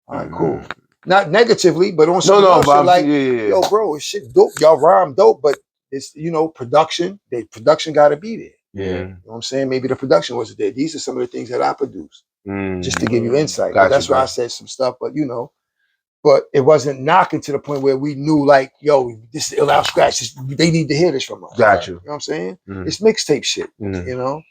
All right, cool. Not negatively, but on some shit like, yo, bro, it's shit dope. Y'all rhyme dope, but it's production. The production gotta be there. Yeah. You know what I'm saying? Maybe the production wasn't there. These are some of the things that I produced. Just to give you insight. Gotcha, that's why I said some stuff, but but it wasn't knocking to the point where we knew like, yo, this is Ill Scratch. They need to hear this from us. Gotcha. You know what I'm saying? It's mixtape shit, And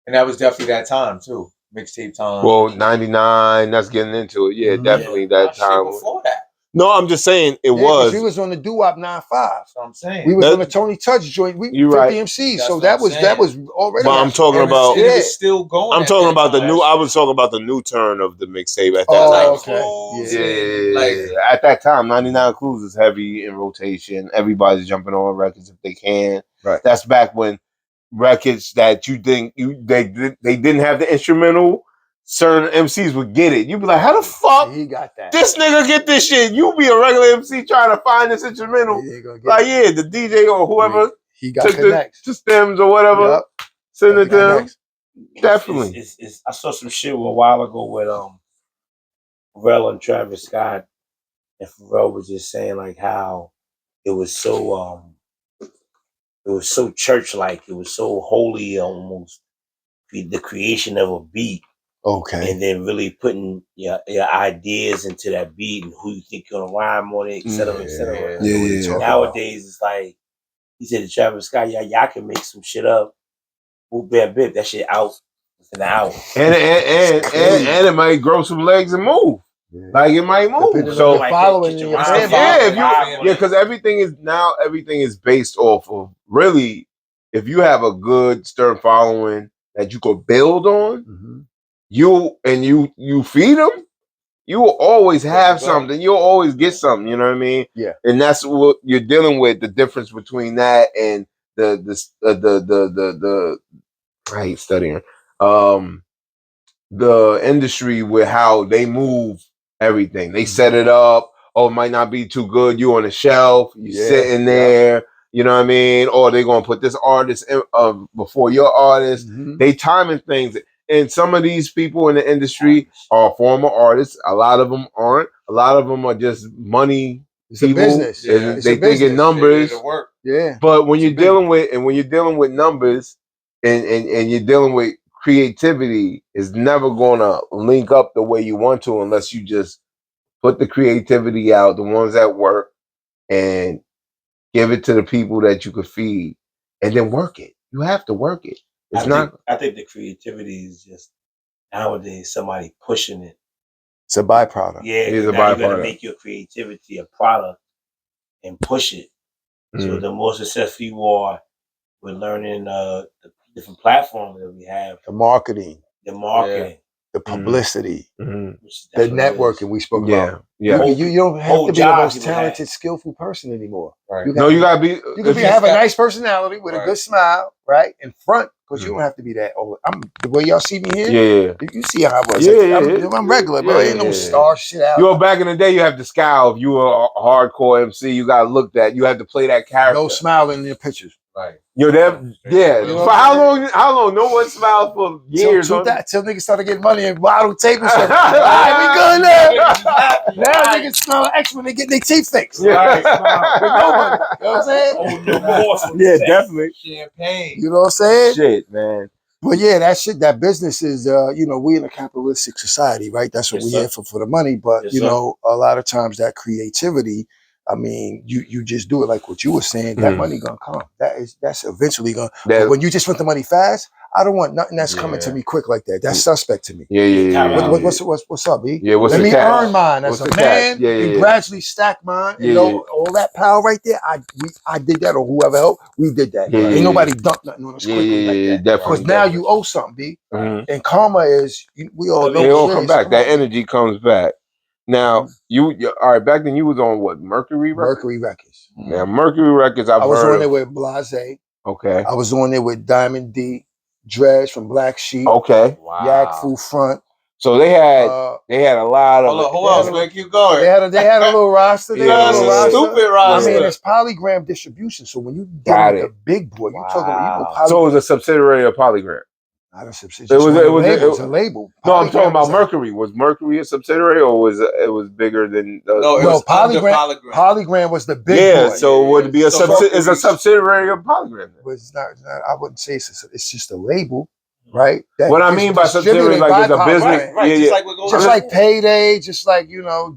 that was definitely that time too. Mixtape time. Well, 99, that's getting into it. Yeah, definitely that time. Before that. No, I'm just saying it was. We was on the doo-wop 9-5. That's what I'm saying. We was on the Tony Touch joint. We 50 MCs. So that was already. But I'm talking about. It was still going. I'm talking about the new. I was talking about the new turn of the mixtape at that time. Yeah. At that time, 99 Clues is heavy in rotation. Everybody's jumping on records if they can. Right. That's back when records that you think they didn't have the instrumental. Certain MCs would get it. You'd be like, how the fuck he got that? This nigga get this shit? You be a regular MC trying to find this instrumental. Like, the DJ or whoever he got took the stems or whatever. Yep. Send it to them. Definitely. I saw some shit a while ago with Pharrell and Travis Scott, and Pharrell was just saying like how it was so church-like. It was so holy almost. The creation of a beat. Okay. And then really putting your ideas into that beat and who you think you're gonna rhyme on it, et cetera, et cetera. Yeah. Nowadays, it's like he said to Travis Scott, y'all can make some shit up. Whoop, bam, bip, that shit out within an hour. And it might grow some legs and move. Yeah. Like it might move. Depending So on your following and your fan yeah, because everything is based off of really, if you have a good stern following that you could build on, you feed them, you will always have something. You'll always get something. You know what I mean? Yeah. And that's what you're dealing with. The difference between that and the I hate studying. The industry with how they move everything. They set it up. Oh, it might not be too good. You on the shelf. You sitting there. You know what I mean? Or they're gonna put this artist in, before your artist. They timing things. And some of these people in the industry are former artists. A lot of them aren't. A lot of them are just money. It's a business. They think in numbers. Yeah. But when you're dealing with numbers and you're dealing with creativity, is never gonna link up the way you want to unless you just put the creativity out, the ones that work, and give it to the people that you could feed, and then work it. You have to work it. I think the creativity is just nowadays somebody pushing it. It's a byproduct. Yeah, it is a now you gotta byproduct. make your creativity a product and push it. So the more successful you are with learning the different platforms that we have, The marketing, the the publicity, Mm-hmm. the networking we spoke about. Yeah. You don't have to be the most talented, skillful person anymore. Right. You gotta be. You can have a nice personality with a good smile, right, in front, because you don't have to be that. Oh, I'm the way y'all see me here. Yeah. You see how I was. I'm regular, but ain't no star shit out. You know, back in the day, you have to scowl. If you were a hardcore MC, you got looked at. You had to play that character. No smiling in your pictures. Right. You're there. Yeah. For how long? How long? No one smiled for years. Till niggas started getting money and bottle table stuff. All right, we good now. Now niggas smile extra when they get their teeth fixed. Yeah. With no money. You know what I'm saying? Yeah, definitely. Champagne. You know what I'm saying? Shit, man. But yeah, that business is, we in a capitalistic society, right? That's what we're here for the money. But, a lot of times that creativity, I mean, you just do it like what you were saying. That money gonna come. That's eventually gonna. But when you just want the money fast, I don't want nothing that's coming to me quick like that. That's suspect to me. Yeah. What's up, B? Yeah, let me earn mine as a man. And gradually stack mine. And all that power right there. I did that, or whoever helped, we did that. Ain't nobody dumped nothing on us quickly like that. Because now you owe something, B. And karma is we all know. They all come back. That energy comes back. Now, you all right, back then you was on what, Mercury Records? Mercury Records. Now, Mercury Records, I was on there with Blase. Okay. I was on there with Diamond D, Dredge from Black Sheep. Okay. Wow. Yak Fu Front. So they had a lot of. Hold on, man, keep going. They had a little roster. They had a little roster. Stupid roster. I mean, it's Polygram distribution. So when you deal with the big boy, you talking about So it was a subsidiary of Polygram. Not a subsidiary. It was a label. No, I'm talking about Mercury. Was Mercury a subsidiary, or was it was bigger than? No, Polygram. Polygram was the big boy. Yeah, so would it be a subsidiary of Polygram? It's not. I wouldn't say it's just a label, right? What I mean by subsidiary, like it's a business, right? Just like Payday, just like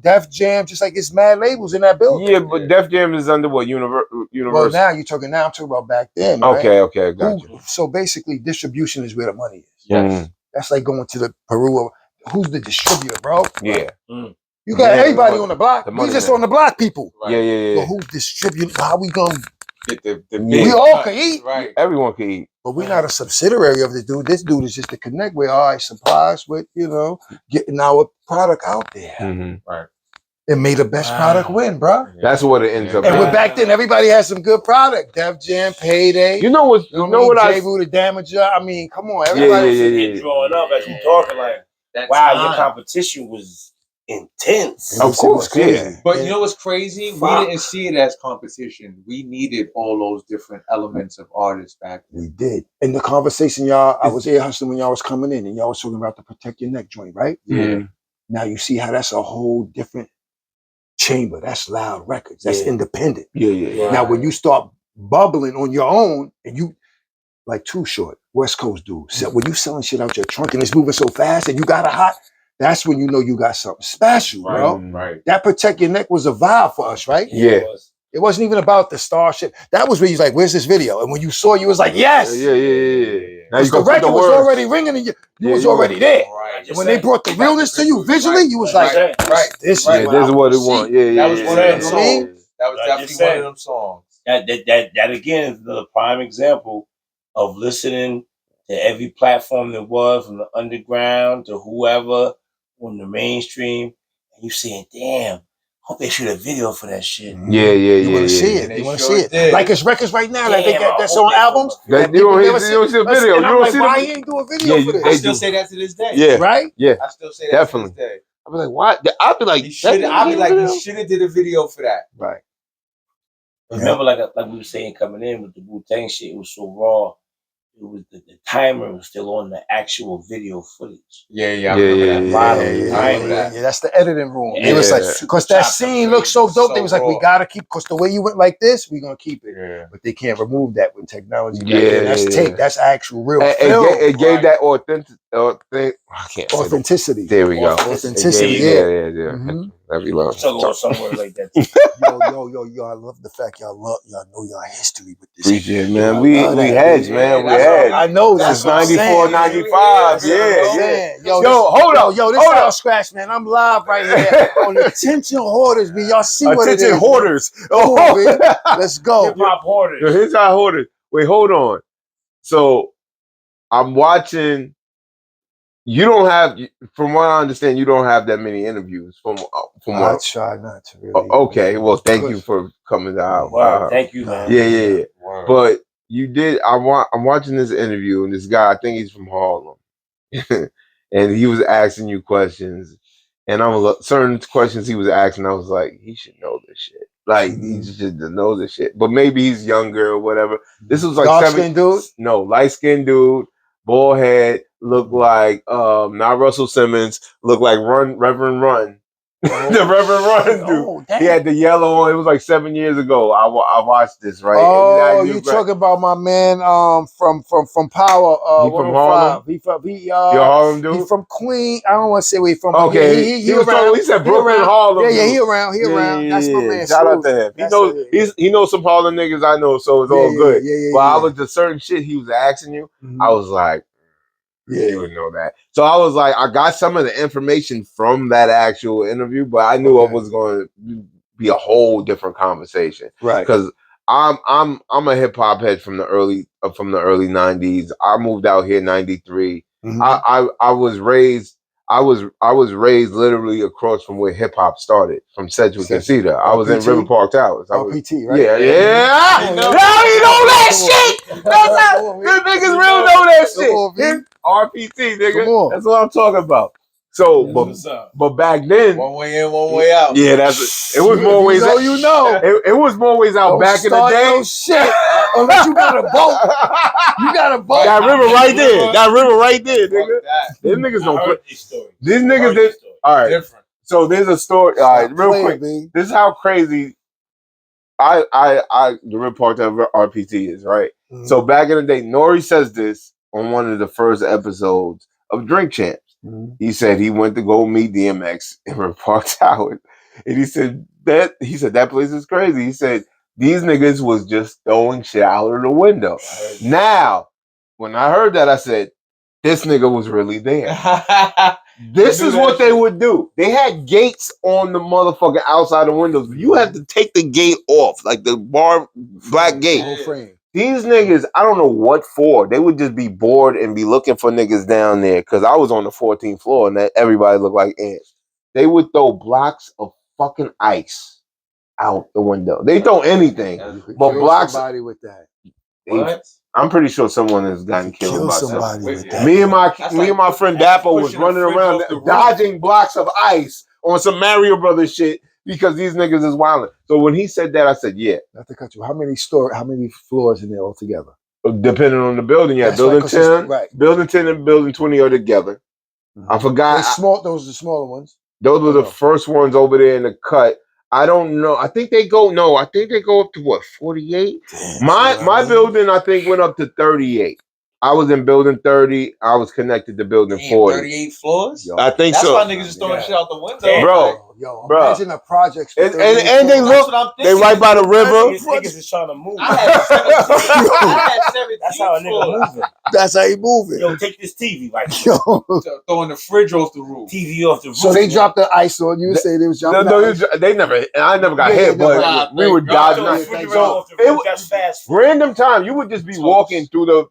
Def Jam, just like it's mad labels in that building. Yeah, but Def Jam is under what Universal? Well, now I'm talking about back then. Right? Okay, gotcha. So basically, distribution is where the money is. Yes. That's like going to the Peru. Who's the distributor, bro? Yeah. You got everybody on the block. We just on the block, people. Right. Yeah. But who's distributing? How we gonna get the we all can eat. Right. Everyone can eat. But we're not a subsidiary of this dude. This dude is just to connect with supplies with, getting our product out there. Right. And may the best product win, bro. That's what it ends up being. And back then, everybody had some good product. Def Jam, Payday. You know what I J-Vu, the Damager. I mean, come on, everybody. Yeah. Drawing up as you talking like, wow, your competition was intense. Of course, yeah. But you know what's crazy? We didn't see it as competition. We needed all those different elements of artists back then. We did. In the conversation, y'all, I was air hustling when y'all was coming in, and y'all was talking about the Protect Your Neck joint, right? Yeah. Now you see how that's a whole different chamber. That's Loud Records. That's independent. Yeah. Now when you start bubbling on your own, and like Too Short, West Coast dude. So when you selling shit out your trunk and it's moving so fast and you got a hot, that's when you know you got something special, bro. Right. That Protect Your Neck was a vibe for us, right? Yeah. It wasn't even about the star shit. That was where you was like, where's this video? And when you saw, you was like, yes. Yeah. Now Because the record was already ringing and you was already there. Right. And when they brought the realness to you visually, you was like, this is this is what it want. That was one of them songs. mean? That was definitely one of them songs. That again is the prime example of listening to every platform there was, from the underground to whoever on the mainstream, and you saying, damn, hope they shoot a video for that shit. Yeah. You want to see it. You want to see it. Like it's records right now. Like they got that's on albums. You don't see the video. You don't see why you ain't do a video for this? I still say that to this day. Yeah. Right? Yeah. I still say that to this day. I'll be like, what? I'll be like, He should have did a video for that. Right. Remember, like we were saying coming in with the Wu-Tang shit, it was so raw. It was the timer was still on the actual video footage. Yeah. That's the editing room. Yeah. It was like, because that scene looked so dope. They was like, we gotta keep, because the way you went like this, we gonna keep it. Yeah. But they can't remove that with technology. Yeah, tape. That's actual real It film. it gave that Authenticity. There we go. Authenticity. Yeah. Mhm. That'd be love. So somewhere like that. Yo, I love the fact y'all know your history with this. Appreciate it, man. We hedge, man. We hedge. I know that's Since 94, 95. Yeah. Yo, hold on. Yo, this how Skratch, man. I'm live right here on Attention Hoarders, B. Y'all see what it is. Attention Hoarders. Come on, B. Let's go. Hip-hop hoarders. Yo, here's our hoarders. Wait, hold on. So I'm watching. You don't have, from what I understand, you don't have that many interviews. From I what? try not to really. Okay, well, thank you for coming out. Wow, thank you, man. Yeah. Wow. But you did. I'm watching this interview, and this guy, I think he's from Harlem, and he was asking you questions, and I was certain questions he was asking. I was like, he should know this shit. Like he should know this shit. But maybe he's younger or whatever. This was like dark-skinned dude. No, light-skinned dude, bald head. Looked like not Russell Simmons. Looked like Reverend Run. The Reverend Run dude. He had the yellow on. It was like 7 years ago. I watched this, right? Oh, you talking about my man from Power. He from Harlem? He Harlem dude? He from Queen. I don't want to say where he from. Okay. He around. He said Brooklyn, Harlem. Yeah, he around. He around. That's my man. Shout out to him. He knows some Harlem niggas I know, so it's all good. But I was the certain shit he was asking you. I was like, you would know that. So I was like, I got some of the information from that actual interview, but I knew it was going to be a whole different conversation, right? Because I'm a hip hop head from the early '90s. I moved out here in '93. I was raised. I was raised literally across from where hip hop started, from Sedgwick and Cedar. I was in River Park Towers. RPT, right? Yeah. Now you know that shit. The niggas real know that shit. RPT, nigga. That's what I'm talking about. So, but back then, one way in, one way out. Yeah, it was more ways. It was more ways out back in the day. Shit, unless you got a boat. You got a boat. That river right there. That river right there, nigga. These niggas don't play. These niggas did. All right. Different. So there's a story. All right, real quick. This is how crazy the River Park RPT is, right? So back in the day, Nori says this on one of the first episodes of Drink Champs. He said he went to go meet DMX in River Park Towers, and he said that place is crazy. He said these niggas was just throwing shit out of the window. Now, when I heard that, I said, this nigga was really there. This is what they would do. They had gates on the motherfucking outside the windows. You had to take the gate off, like the black gate. These niggas, I don't know what for. They would just be bored and be looking for niggas down there, because I was on the 14th floor and everybody looked like ants. They would throw blocks of fucking ice out the window. They throw anything, but blocks. Somebody with that. What? I'm pretty sure someone has gotten killed by somebody with that. Me and my friend Dapper was running around dodging blocks of ice on some Mario Brothers shit, because these niggas is wilding. So when he said that, I said, yeah. Not to cut you. How many floors in there altogether? Depending on the building, yeah. Building 10, Building 10 and Building 20 are together. I forgot. Those are the smaller ones. Those were the first ones over there in the cut. I don't know. I think they go up to what, 48? My building I think went up to 38. I was in building 30. I was connected to building 40. 38 floors? I think That's so. why niggas is throwing shit out the window. Bro, imagine the projects for and they floors. look, they right by the river. Niggas is trying to move. I had 17 That's how a nigga moving. That's how he moving. Yo, take this TV right Yo. Throwing the fridge off the roof. TV off the roof. So they dropped the ice on you. Say they was jumping. No, they never. And I never got hit, but we were dodging. So it was fast. Random time. You would just be walking through the,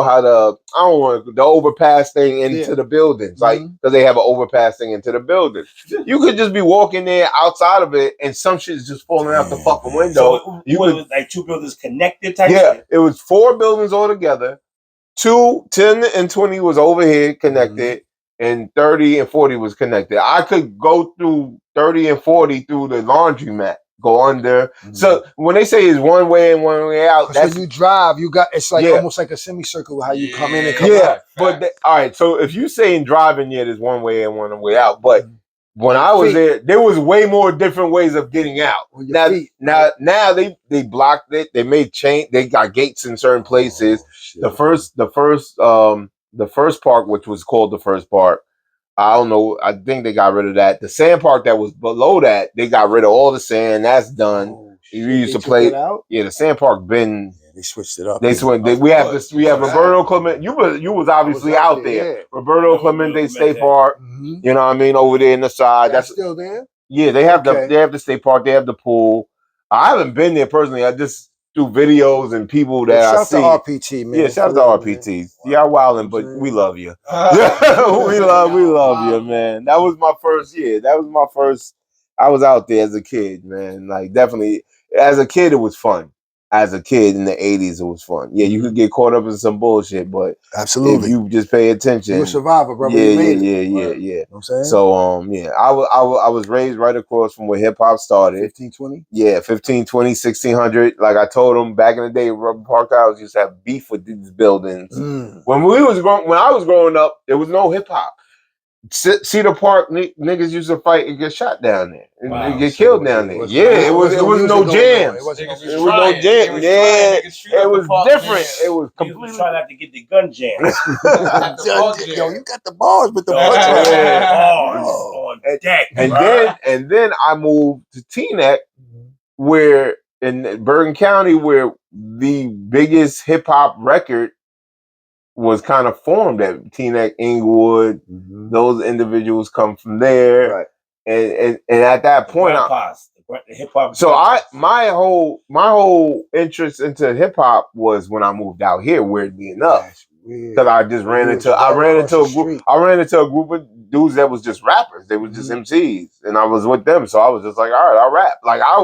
how the overpass thing into the buildings, like because they have an overpass thing into the buildings. You could just be walking there outside of it, and some shit is just falling out the fucking window. So it was like two buildings connected type shit? It was 4 buildings all together. 10 and 20 was overhead connected, and 30 and 40 was connected. I could go through 30 and 40 through the laundromat, go under. So when they say it's one way in, one way out, that's when you drive, it's like almost like a semicircle how you come in and come out. But all right, so if you saying driving, there's one way in, one way out. But when I was there was way more different ways of getting out. Now they blocked it. They made they got gates in certain places. The first park, which was called the first park, I don't know. I think they got rid of that. The sand park that was below that, they got rid of all the sand. That's done. You used to play. Yeah, the sand park been. They switched it up. We have Roberto Clemente. You was obviously out there. Yeah. Roberto Clemente State Park. You know what I mean? Over there in the side. That's still there. Yeah, they have the state park. They have the pool. I haven't been there personally. I just do videos and people that I see. Shout out to RPT, man. Yeah, shout out to RPT. Yeah, wilding, but we love you. we love you, man. That was my first year. That was my first. I was out there as a kid, man. Like definitely, as a kid, it was fun. As a kid in the 80s, it was fun. Yeah, you could get caught up in some bullshit, but absolutely, if you just pay attention, you're a survivor, brother. Yeah. You know what I'm saying? So, I was raised right across from where hip hop started. 1520. Yeah, 1520, 1600. Like I told them back in the day, Rubber Park Towers used to have beef with these buildings. When I was growing up, there was no hip hop. Cedar Park niggas used to fight and get shot down there and get killed down there. It was no jams. It was no jam. Yeah, it was different. It was completely trying not to get the gun jam. Yo, you got the bars with the bars on deck. And then I moved to Teaneck, where in Bergen County, where the biggest hip hop record was kind of formed at Teaneck, Inglewood. Those individuals come from there, right? And at that point, the hip hop. So my whole interest into hip hop was when I moved out here. Weirdly enough, because I ran into a group of dudes that was just rappers. They were just MCs, and I was with them. So I was just like, all right, I'll rap. Like I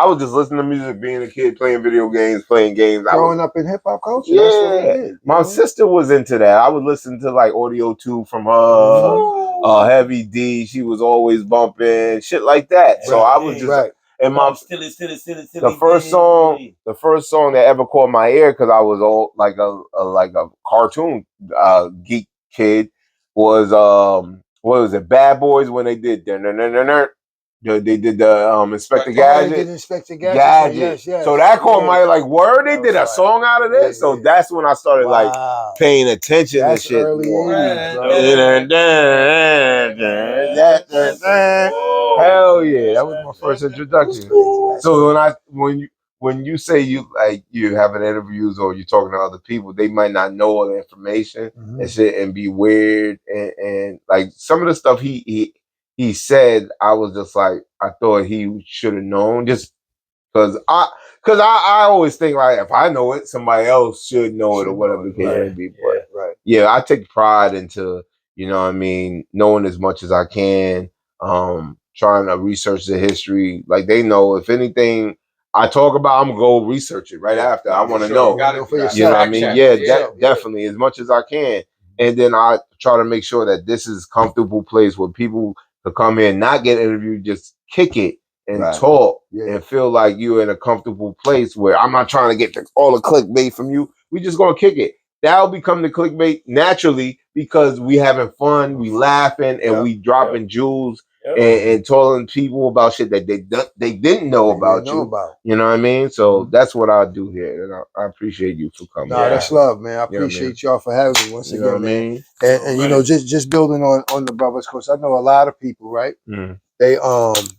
was just listening to music, being a kid, playing video games, playing games. Growing up in hip hop culture. Yeah, that's what we did, my sister was into that. I would listen to like Audio 2 from her, Heavy D. She was always bumping shit like that. So I was just and my the first song that ever caught my ear, because I was all like a cartoon geek kid, was what was it? Bad Boys, when they did they did the Inspector Gadget. Inspector Gadget. Yes. So that caught my word. They did a song out of this. So that's when I started like paying attention to shit more. Hell yeah, that was my first introduction. So when you say you having interviews or you're talking to other people, they might not know all the information and shit and be weird and like some of the stuff he said, I was just like, I thought he should have known, just because I always think like, if I know it, somebody else should know it or whatever the case may be. But yeah, I take pride into, knowing as much as I can, trying to research the history. Like they know if anything I talk about, I'm gonna go research it right after. I want to know. You know what I mean? Yeah, definitely, as much as I can. And then I try to make sure that this is a comfortable place where people to come in, not get interviewed, just kick it and talk and feel like you're in a comfortable place where I'm not trying to get all the clickbait from you. We just gonna kick it. That'll become the clickbait naturally because we having fun, we laughing, and we dropping jewels and telling people about shit that they didn't know about you. You know what I mean? So that's what I do here, and I appreciate you for coming. Nah, that's love, man. I appreciate y'all for having me once again, man. And you know, just building on the brothers, cause I know a lot of people, right? They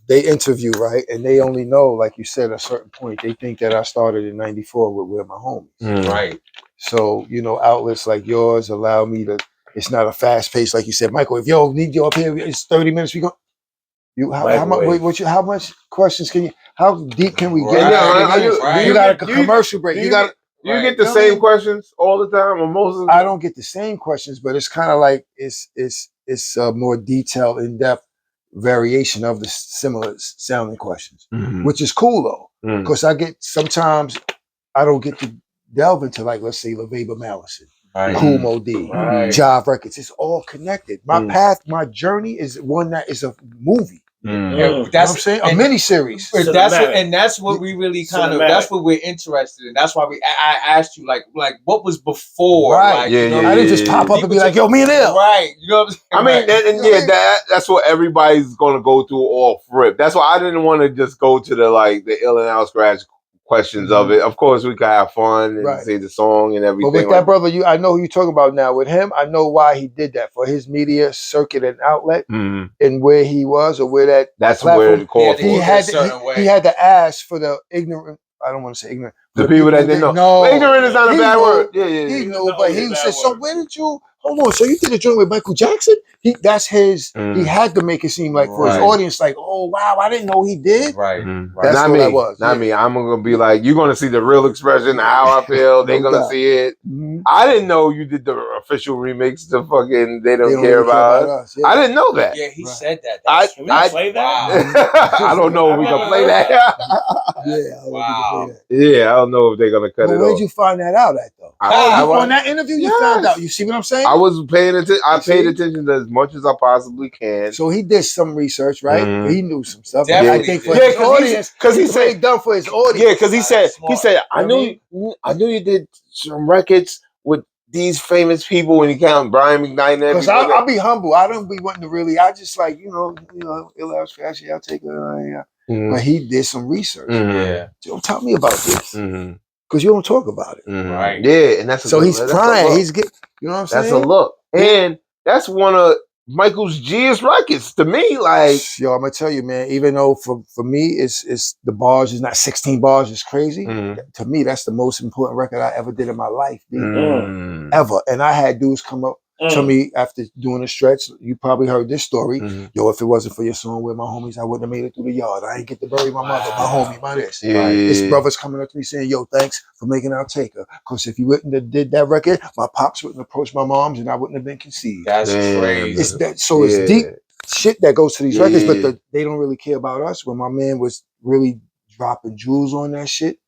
interview, right, and they only know, like you said, at a certain point. They think that I started in '94 with my homies, right? So you know, outlets like yours allow me to. It's not a fast pace, like you said, Michael. If you need you up here, it's 30 minutes. We go. How much? How much questions can you? How deep can we get? You got a commercial break. You get the same questions all the time, or most of the time? I don't get the same questions, but it's kind of like it's a more detailed, in depth variation of the similar sounding questions, which is cool though, because I get sometimes I don't get to delve into, like, let's say LaVeba Mallison. Cool Mo D, Jive Records. It's all connected. My path, my journey is one that is a movie. That's you know what I'm saying, a mini series. That's what we really kind of. That's what we're interested in. That's why I asked you, like what was before, right? Like, I didn't just pop up and be like, "Yo, me and Ill." Right. You know what I'm saying? I mean, that's what everybody's gonna go through off rip. That's why I didn't want to just go to the Ill and Out Skratch questions of it. Of course, we could have fun and say the song and everything. But with that brother, I know who you're talking about now. With him, I know why he did that, for his media circuit and outlet, and where he was, or where that's platform, where the call he had to ask for the ignorant. I don't want to say ignorant. The people that didn't know. No, ignorant is not a bad word. He knew, but he said, "So where did you? Hold on. So you did a joint with Michael Jackson?" That's his. He had to make it seem like for his audience, like, "Oh wow, I didn't know he did." Right. That's not what me. I was. Not me. I'm gonna be like, you're gonna see the real expression, how I feel. They're gonna see it. I didn't know you did the official remix to fucking They Don't Care About Us. I didn't know that. Yeah, he said that. Can we play that? I don't know if we can play that. Wow. Yeah, I don't know if they're gonna cut it off. Where'd you find that out at though? On that interview, you found out. You see what I'm saying? I was paying attention. I paid attention to as much as I possibly can. So he did some research, right? He knew some stuff. Definitely. I think for his audience, because he said done for his audience. Yeah, because he said I knew you did some records with these famous people when you count Brian McKnight. Because I'll be humble. I don't be wanting to really. I just like Ill Out Skratch. I'll take it. But he did some research. Yeah. So tell me about this. Because you don't talk about it. Right. Yeah, and that's so he's trying. He's getting. You know what I'm saying? That's a look, and that's one of Michael's G's records to me. Like, yo, I'm gonna tell you, man. Even though for me, it's the bars is not 16 bars. It's crazy. To me, that's the most important record I ever did in my life, ever. And I had dudes come up to me after doing a stretch. You probably heard this story. Yo, if it wasn't for your song with my homies, I wouldn't have made it through the yard. I ain't get to bury my mother, my homie, my this. This brother's coming up to me saying, "Yo, thanks for making I'll Take Her. Because if you wouldn't have did that record, my pops wouldn't approach my moms, and I wouldn't have been conceived." That's crazy. It's that. So it's deep shit that goes to these records, but they don't really care about us. When my man was really dropping jewels on that shit,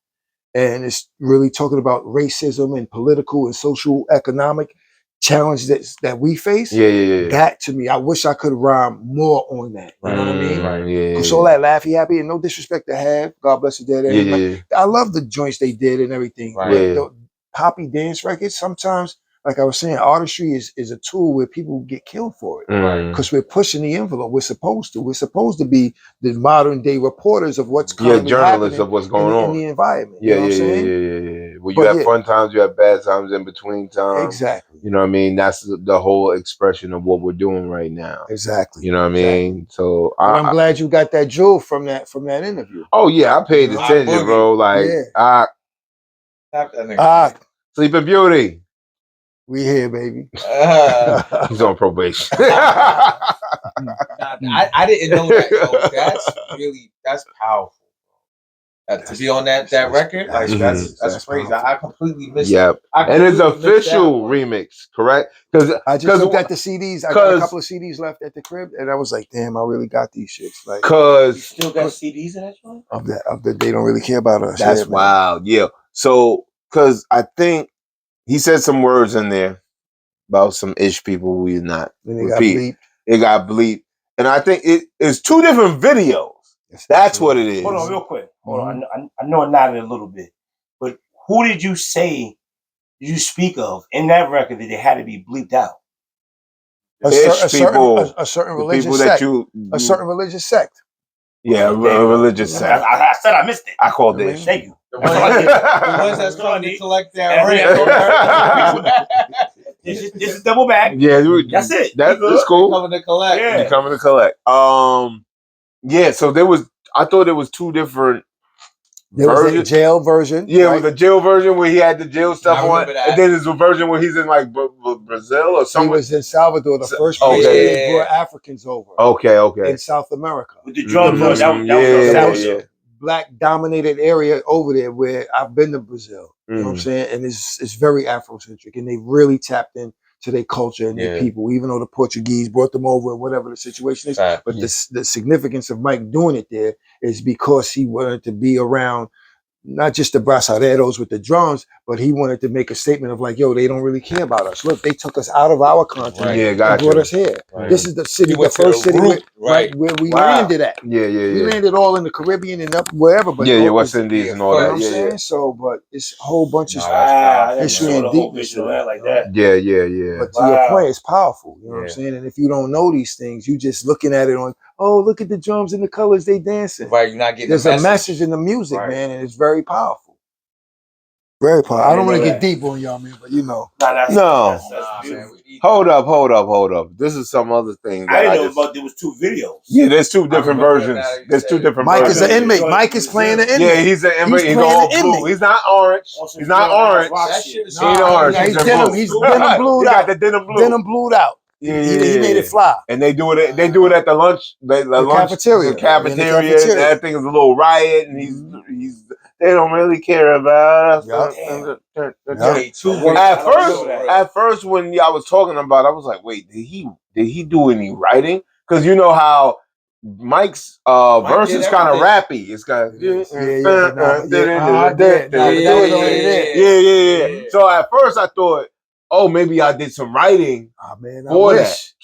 and it's really talking about racism and political and social economic challenge that we face. That to me, I wish I could rhyme more on that. You know what I mean? Because all that laughy happy, and no disrespect to Have, God bless the dead. I love the joints they did and everything. The poppy dance records, sometimes, like I was saying, artistry is a tool where people get killed for it. Because we're pushing the envelope. We're supposed to be the modern day reporters of what's currently journalists of what's going on in the environment. You know what I'm saying? Well, you have fun times, you have bad times in between times. Exactly. You know what I mean? That's the whole expression of what we're doing right now. Exactly. You know what I mean? So I'm glad you got that jewel from that interview. Oh yeah, I paid attention, bro. Like Sleeping Beauty. We here, baby. He's on probation. I didn't know that, yo. That's powerful. To be on that record, like that's crazy. I completely missed it. And it's official remix, correct? Because I just looked at the CDs. I got a couple of CDs left at the crib, and I was like, "Damn, I really got these shits." Like, you still got CDs in that joint? Of that, they don't really care about us. That's wild, So, because I think he said some words in there about some ish people we not repeat. It got bleeped, and I think it is two different videos. That's what it is. Hold on, real quick. Hold on. I know it nodded a little bit, but who did you say? Did you speak of in that record that they had to be bleeped out? A certain religious sect. A certain religious sect. Yeah, a religious sect. I said I missed it. I called it. Thank you. The ones that's coming to collect that rent. This is double back. Yeah, dude, that's it. That's cool. Coming to collect. Yeah. You're coming to collect. Yeah. So I thought there was two different. There was a jail version. Yeah, right? It was a jail version where he had the jail stuff on, that. and then there's a version where he's in like Brazil or something. He was in Salvador, the first place they brought Africans over. Okay. In South America. With the drums, that was a black dominated area over there where I've been to Brazil. You know what I'm saying? And it's very Afrocentric, and they really tapped in to their culture and their people, even though the Portuguese brought them over or whatever the situation is. But the significance of Mike doing it there is because he wanted to be around not just the brasileiros with the drums, but he wanted to make a statement of like, yo, they don't really care about us. Look, they took us out of our continent and brought us here. Right. This is the city, the first city where we landed at. We landed all in the Caribbean and up wherever. But West Indies and all that. You know what I'm saying? So, but it's a whole bunch of history and deepness to that. Like that. Yeah. But to your point, it's powerful. You know what I'm saying? And if you don't know these things, you just looking at it on, oh, look at the drums and the colors they dancing. Right, you're not getting There's a message in the music, man, and it's very powerful. Very powerful. I don't want to get deep on y'all, man, but you know. No. Hold up. This is some other thing. I didn't know about there was two videos. Yeah, there's two different versions. There's two different Mike versions. is an inmate. Mike is playing an inmate. Yeah, he's an inmate. He's all blue. He's not orange. He's not orange. He's orange. He's denim. He's denim blued out. He got the denim blue. Denim blued out. Yeah, he made it fly. And they do it. They do it at the lunch. The cafeteria. Cafeteria. And that thing is a little riot, and he's. They don't really care about us. At first, when y'all was talking about, I was like, wait, did he do any writing? Because you know how Mike's verse is kind of rappy. It's kind of yeah. So at first I thought, oh, maybe I did some writing. Oh man, I wish.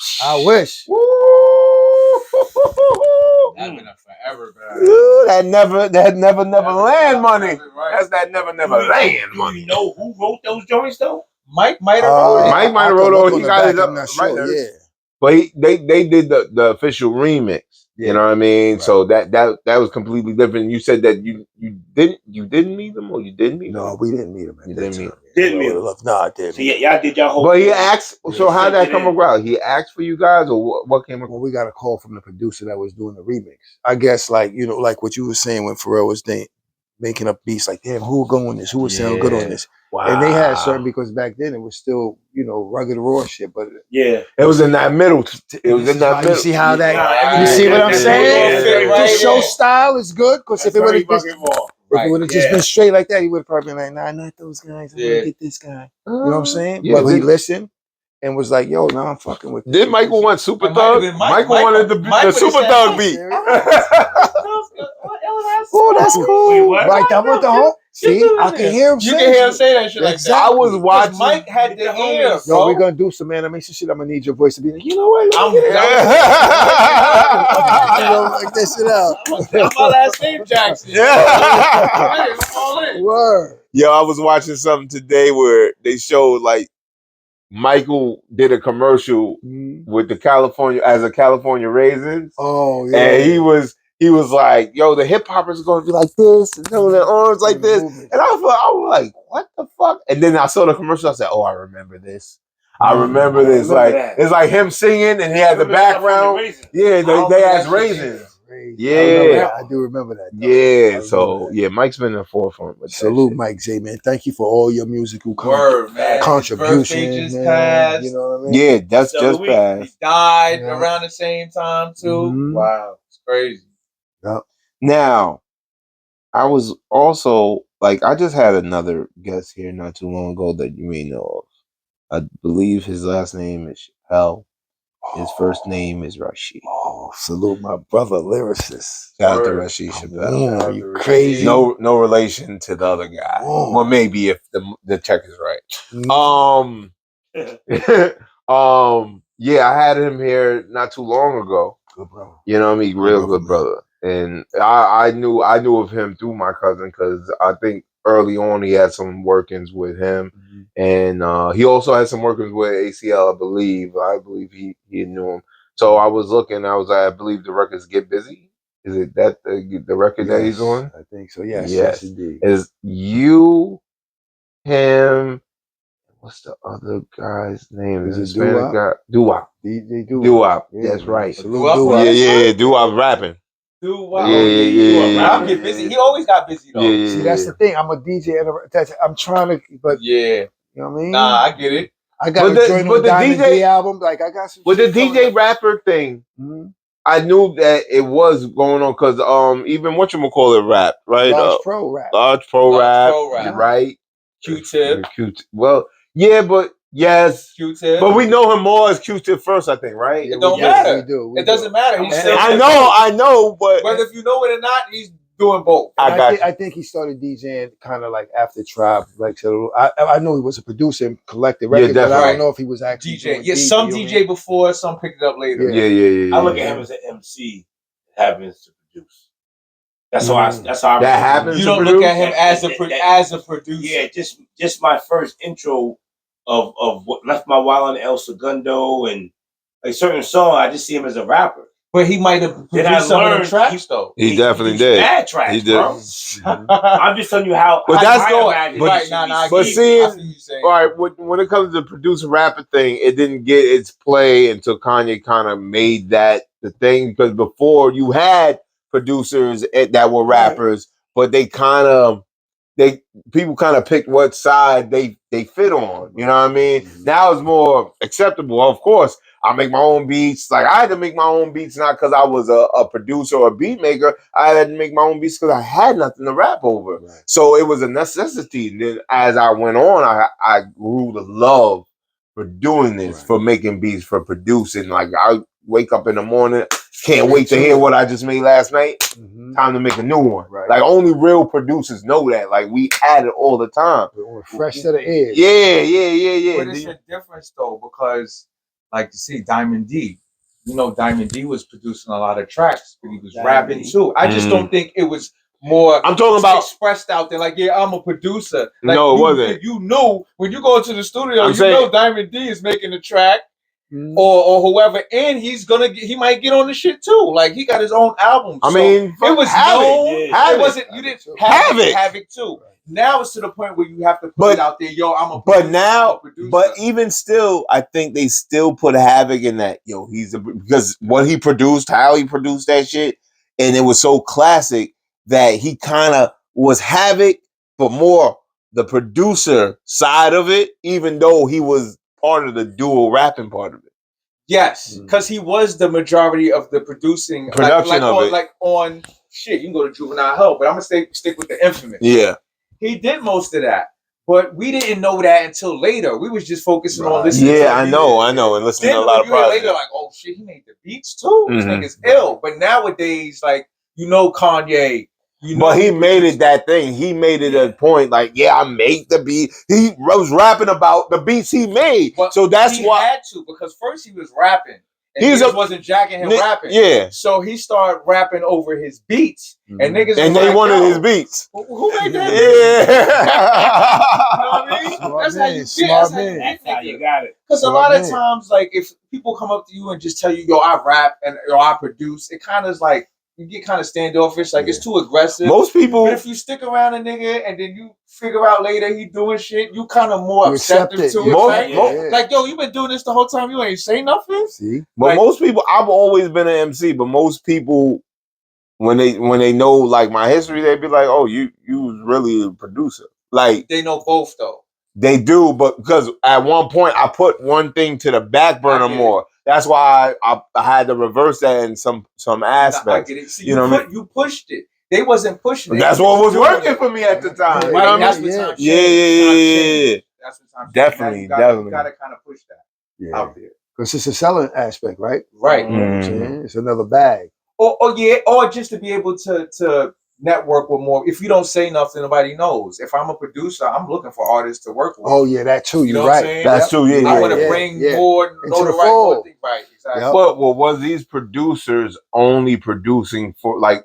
That's been a forever, bro. Ooh, that never land money. That's that never land money. Do you know who wrote those joints though? Mike might have wrote it. Mike might have wrote it. He got it up right there. Yeah. But they did the official remix. You know what I mean? Right. So that was completely different. You said that you didn't meet them or you didn't meet them? No, we didn't meet them. Didn't meet them. No, I didn't. So y'all did y'all whole. But he asked. So how did that come about? He asked for you guys, or what came? Well, we got a call from the producer that was doing the remix. I guess like what you were saying when Pharrell was making up beats. Like, damn, who would go on this? Who would sound good on this? Wow. And they had certain, because back then it was still, rugged raw shit. But it was in that middle. It was in that middle. You see how that? You see what I'm saying? The show style is good, because if it would have just been straight like that, he would have probably been like, nah, not those guys. I'm gonna get this guy. You know what I'm saying? Yeah, but he listened and was like, yo, nah, I'm fucking with. Did Michael want Super Thug? Michael wanted the Super Thug beat. Oh, that's cool. Right, that went the whole. See, I can hear him. You can hear him say that shit like that. I was watching. Mike had the ear. Yo, we're gonna do some animation shit. I'm gonna need your voice to be like, you know what? I'm like that shit out. That's my last name, Jackson. Word. Yo, I was watching something today where they showed like Michael did a commercial with the California Raisins. Oh yeah. And he was like, yo, the hip hoppers are gonna be like this and doing their arms like this. And I was like, what the fuck? And then I saw the commercial, I said, oh, I remember this. I remember this. Like it's like him singing and he had the background. Yeah, they asked Raisins. Yeah. I do remember that. Yeah, so Mike's been in the forefront with salute Mike J, man. Thank you for all your musical contributions. Passed. You know what I mean? Yeah, that's just passed. He died around the same time too. Wow, it's crazy. Yep. Now, I was also like, I just had another guest here not too long ago that you may know of. I believe his last name is Chappelle. His first name is Rashid. Oh, salute my brother, lyricist. Shout out to Rashid Chappelle. Are you crazy? No relation to the other guy. Well, maybe if the check is right. Yeah, I had him here not too long ago. Good brother. You know what I mean? Real good brother. And I knew of him through my cousin, because I think early on he had some workings with him, and he also had some workings with ACL, I believe. I believe he knew him. So I was looking. I believe the records Get Busy. Is it that the record that he's on? I think so. Yes, indeed. Is you, him? What's the other guy's name? Is The it Hispanic guy? Doo-Wop? DJ Doo-Wop. Doo-Wop. Yeah, That's right. Salute Doo-Wop. Yeah. Doo-Wop rapping. Doo-Wop. Yeah. I'll get busy. He always got busy though. Yeah. See, that's the thing. I'm a DJ. I'm trying to, but yeah. You know what I mean? Nah, I get it. I got a joint on the Diamond D album. Like I got some. With the DJ rapper thing, I knew that it was going on because even whatchamacallit rap, right? Large Pro rap. Large Pro rap, right? Q-Tip. Well, yeah, but yes. Q-Tip. But we know him more as Q-Tip first, I think, right? It don't matter. We do. It doesn't matter. He's still I know, but whether if you know it or not, he's doing both. I think he started DJing kind of like after Tribe. Like so, I know he was a producer and collected records, but I don't know if he was actually DJ. Yeah, some DJ before, some picked it up later. Yeah. I look at him as an MC that happens to produce. That's how I. That happens. You don't look at him as a producer. Yeah, just my first intro of what Left My Wallet on El Segundo and like certain song. I just see him as a rapper. But he might have produced some of the tracks, though. He definitely did. Bad tracks, he did. bro. I'm just telling you how. But that's going. But seeing, all right, when it comes to the producer rapper thing, it didn't get its play until Kanye kind of made that the thing. Because before you had producers that were rappers, but they people kind of picked what side they fit on. You know what I mean? Now it's more acceptable. Of course, I make my own beats. Like I had to make my own beats, not because I was a producer or a beat maker. I had to make my own beats because I had nothing to rap over. Right. So it was a necessity. And then as I went on, I grew to love for doing this, for making beats, for producing. Like I wake up in the morning, can't wait to hear what I just made last night. Time to make a new one. Right. Like only real producers know that. Like we had it all the time. Fresh set of ears. Yeah. But it's a difference though, because like you see Diamond D, you know, Diamond D was producing a lot of tracks, but he was rapping too. I just don't think it was more. I'm talking about expressed out there. Like, yeah, I'm a producer. Like, no, it wasn't. You knew when you go into the studio, know Diamond D is making the track. Or whoever, and he might get on the shit too. Like he got his own album. I mean, it was known. It wasn't. You didn't have it too. Now it's to the point where you have to put it out there. Yo, I'm a producer. But now, but even still, I think they still put Havoc in that. Yo, because what he produced, how he produced that shit, and it was so classic that he kind of was Havoc, but more the producer side of it, even though he was part of the dual rapping part of it. Yes, because he was the majority of the production of it. Like on shit, you can go to Juvenile Hell, but I'm gonna stick with the Infamous. Yeah, he did most of that, but we didn't know that until later. We was just focusing on listening. Yeah, I know, and listening to a lot of projects. Later, like, oh shit, he made the beats too. This nigga's ill. But nowadays, like Kanye. But he made it that thing. He made it a point. Like, I made the beat. He was rapping about the beats he made. But so that's why he had to, because first he was rapping. And he wasn't jacking him rapping. Yeah. So he started rapping over his beats. And niggas and they wanted his beats. Who made that? Yeah. You know what I mean? That's how you get. That's how you got it. Because a lot of times, like, if people come up to you and just tell you, yo, I rap and yo, I produce, it kind of is like, you get kind of standoffish, like it's too aggressive. Most people, but if you stick around a nigga and then you figure out later he doing shit, you kind of more acceptive to it. Like, yo, you been doing this the whole time, you ain't say nothing. See, but most people, I've always been an MC, but most people, when they know like my history, they be like, oh, you was really a producer. Like they know both though. They do, but because at one point I put one thing to the back burner more. That's why I had to reverse that in some aspects. I get it. See, you pushed it. They wasn't pushing it. That's what was working for me at the time. You know what I mean? Yeah. That's what time. Definitely. You gotta kind of push that out there. Because it's a selling aspect, right? Right. You know what I'm saying? It's another bag. Or just to be able to network with more. If you don't say nothing, nobody knows. If I'm a producer, I'm looking for artists to work with. Oh yeah, that too. You're right. That's true. Yeah, I want to bring more notoriety. Right. Exactly. But was these producers only producing for like?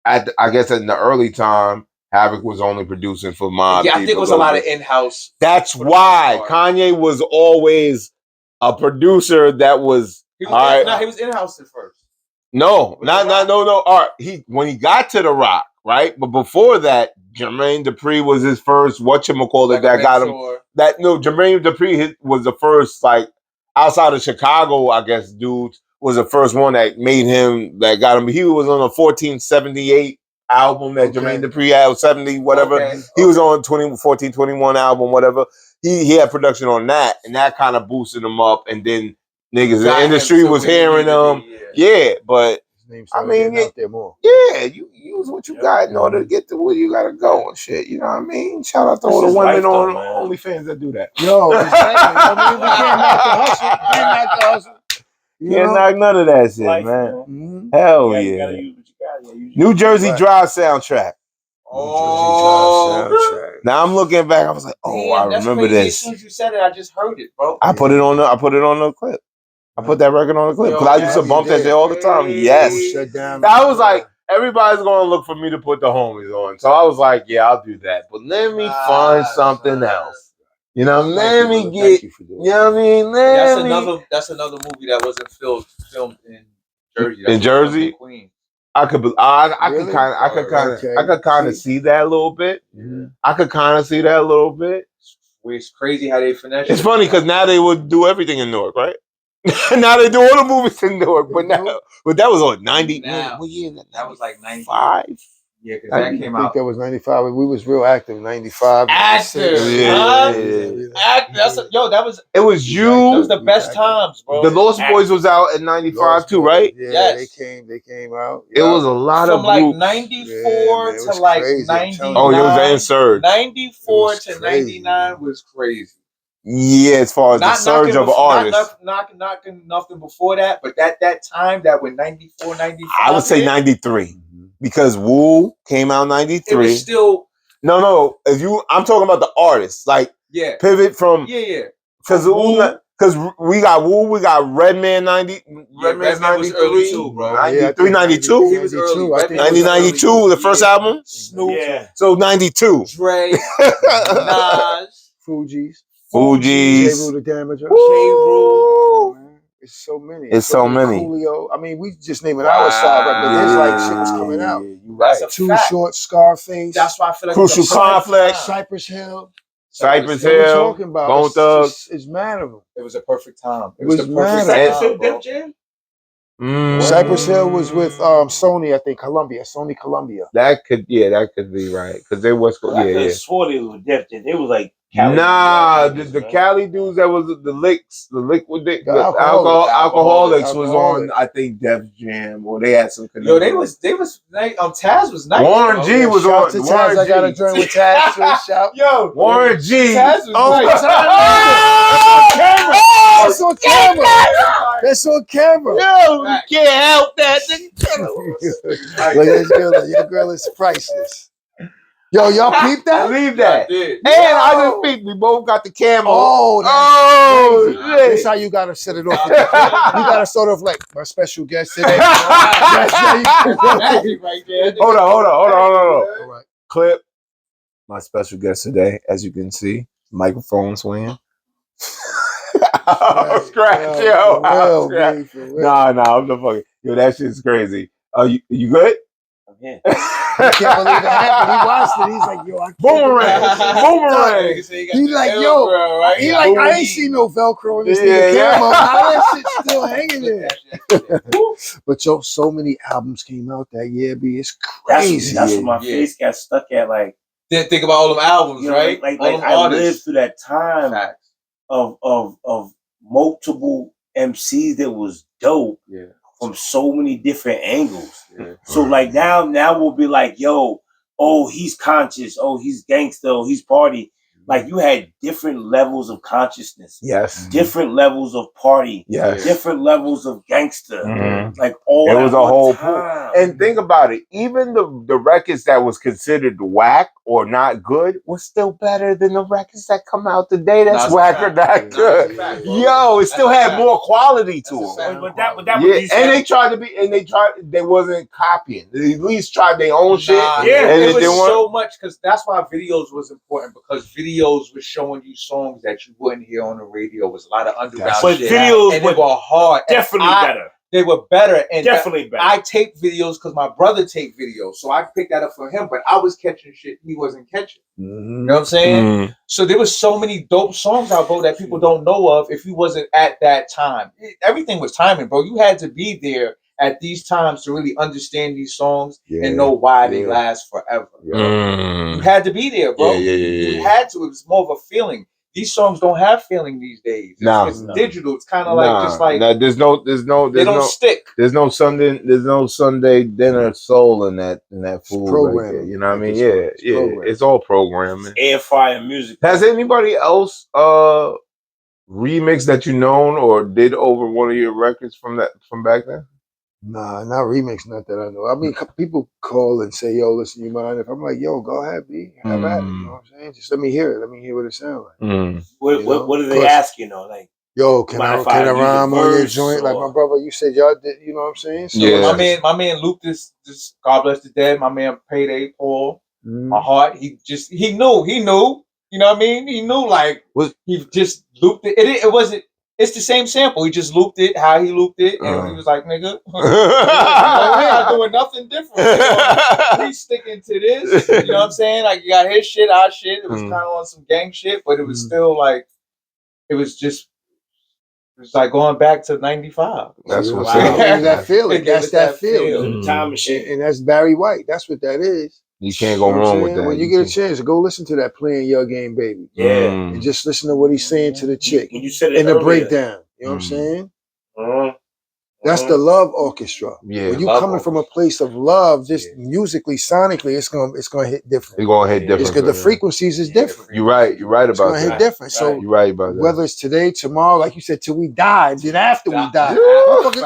I guess in the early time, Havoc was only producing for Mobb Yeah, I Deep think it was a lot of in-house. That's why Kanye was always a producer that was. He was he was in-house at first. No. All right, when he got to The Rock, right? But before that, Jermaine Dupri was his first whatchamacallit that got him. Jermaine Dupri was the first, like, outside of Chicago, I guess, dudes, was the first one that made him, that got him. He was on a 1478 album that Jermaine Dupri had, 70, whatever. He was on 1421 album, whatever. He had production on that, and that kind of boosted him up, and then niggas in the industry was hearing him. Yeah, but I mean, out there more. Yeah, you use what you got in order to get to where you gotta go and shit. You know what I mean? Shout out to all the women on OnlyFans that do that. Yo, exactly. I mean, we can't knock the hustle. We can't knock the hustle. Can't knock none of that shit, man. Mm-hmm. Hell yeah. You gotta use what you got. New Jersey Drive soundtrack. Oh, now I'm looking back. I was like, oh, I remember this. As soon as you said it, I just heard it, bro. I put it on the clip. I put that record on the clip because I used to bump that shit all the time. Yes. I was like, everybody's gonna look for me to put the homies on. So I was like, yeah, I'll do that. But let me find something else. You know, let me get. You know what I mean? That's another movie that wasn't filmed in Jersey. In Jersey, Queens. I could kind of see that a little bit. I could kind of see that a little bit. It's crazy how they finesse. It's funny because now they would do everything in Newark, right? Now they do all the movies in Newark, but that was on 90. What year? That was like 95. Yeah, because that came out. I think that was 95. We was real active. 95. Active. It was you. That was the best times, bro. The Lost Boys was out in 95 too, right? Yeah, they came out. It was a lot from of like groups. 94 to like 99. Oh, it was an insert. 94 to 99 was crazy. Yeah, as far as the surge of artists. Not knocking nothing before that, but that time that when 94, 95. I would say 93. Because Wu came out 93. It was still No. I'm talking about the artists. Like pivot from Because we got Wu, we got Redman 90. Redman's 93 too, bro. 93, 92. He was early. 92, the first album. Snoop. Yeah. So 92. Dre. Nas. Fugees. J. Rule the Damager. J. Rule. It's so many. It's so many. Coolio. I mean, we just naming our side record. There's like shit was coming out. Right. Too Short, Scarface. That's why I feel like Crucial Conflict. Cypress Hill. Cypress Hill. Talking about. Bone Thugs. It's mad of them. It was a perfect time. It was the perfect mad time, bro. Cypress Hill was with Sony, I think, Sony Columbia. That could be right because they was I swore they were Def Jam. They was like Cali the Cali dudes that was the alcoholics was on I think Def Jam or they had some connection. Yo, they was like Taz was nice. Warren G was on. To Taz, I got a joint with Taz. Shout. Yo, Warren G. Taz was nice. That's on camera. That's on camera. Yo, you can't help that. Look, your girl is priceless. Yo, y'all peep that? Leave that. And I just peeped. We both got the camera. Oh, that's how you gotta set it off. You gotta sort of like my special guest today. Hold on. All right. Clip. My special guest today, as you can see, microphone swinging. Skratch, yo. Nah, I'm the fucking. Yo, that shit's crazy. You good? I'm here. I can't believe it happened. He watched it. He's like, yo, I can't Boomerang. He's like, yo, right? he like, I ain't seen no Velcro in this camera. How that shit's still hanging there? But yo, so many albums came out that year, B. It's crazy. That's what my face got stuck at. Like, didn't think about all them albums, right? Like I lived through that time of multiple MCs that was dope. Yeah. From so many different angles. Yeah. So like now we'll be like, yo, oh, he's conscious, oh, he's gangster, oh, he's party. Like you had different levels of consciousness. Yes. Different levels of party. Yes. Different levels of gangster. Mm-hmm. Like all it was a whole pool. time. And think about it, even the records that was considered whack or not good was still better than the records that come out today that's whack or not good. Yo, it still had more quality to them. But that and they wasn't copying. They at least tried their own shit. Yeah, and it was so much because that's why videos was important, because videos was showing you songs that you wouldn't hear on the radio. It was a lot of underground shit. Videos and they were hard. Definitely better. They were better. And definitely better. I taped videos because my brother taped videos. So I picked that up for him, but I was catching shit he wasn't catching. You know what I'm saying? So there was so many dope songs out, bro, that people don't know of if you wasn't at that time. Everything was timing, bro. You had to be there at these times to really understand these songs and know why they last forever. You had to be there, bro. You had to. It was more of a feeling. These songs don't have feeling these days. It's digital. It's kind of like just like there's no they don't stick. There's no Sunday dinner soul in that food right there. You know what I mean? It's all programming. Air fire music. Has anybody else remixed that you known or did over one of your records from back then? Nah, not remix, not that I know. I mean, people call and say, "Yo, listen, you mind if?" I'm like, "Yo, go ahead, B, have at it." You know what I'm saying? Just let me hear it. Let me hear what it sounds like. What do they ask? You know, like, yo, can I rhyme on your joint? Like my brother, you said y'all did. You know what I'm saying? So my man Luke, this God bless the dead. My man Payday Paul, my heart. He knew. You know what I mean? He knew. Like he just looped it. It wasn't. It's the same sample. He just looped it how he looped it, and he was like, "Nigga, we're not doing nothing different. We sticking to this." You know what I'm saying? Like you got his shit, our shit. It was kind of on some gang shit, but it was still like it was like going back to '95. That's what's that feeling. That's that feeling. Time machine, and that's Barry White. That's what that is. You can't go wrong with that. When you get a chance, go listen to that Playing Your Game, Baby. Yeah. And just listen to what he's saying to the chick. When you said it in the earlier. breakdown. You know what I'm saying? That's the love orchestra. Yeah. When you coming from a place of love, just musically, sonically, it's gonna hit different. It's gonna hit different. It's because the frequencies is different. You're right about it's gonna that. hit different. So you're right about that. Whether it's today, tomorrow, like you said, till we die, and then after we die.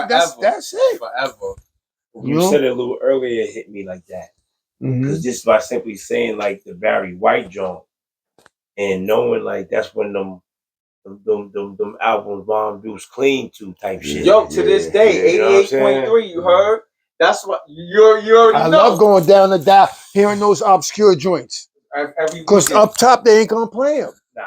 That's it. Forever. You said it a little earlier, it hit me like that. Because just by simply saying like the Barry White joint and knowing like that's when them albums Bomb Deuce clean to type shit. Yo, to this day, 88.3, you heard? That's what you already know. I love going down the dial, hearing those obscure joints. Because up top, they ain't gonna play them. Nah.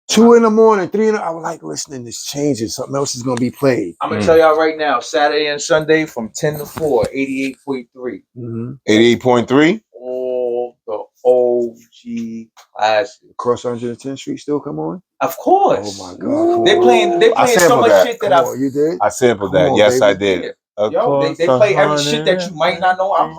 2 in the morning, 3 in the I was like, listening, this changes. Something else is gonna be played. I'm gonna tell y'all right now, Saturday and Sunday from 10 to 4, 88.3. 88.3? All the OG classics. Across 110th Street still come on? Of course. Oh my God. They playing so much shit that you did? I sampled that. Yes, I did. Yo, they play every shit that you might not know. I'm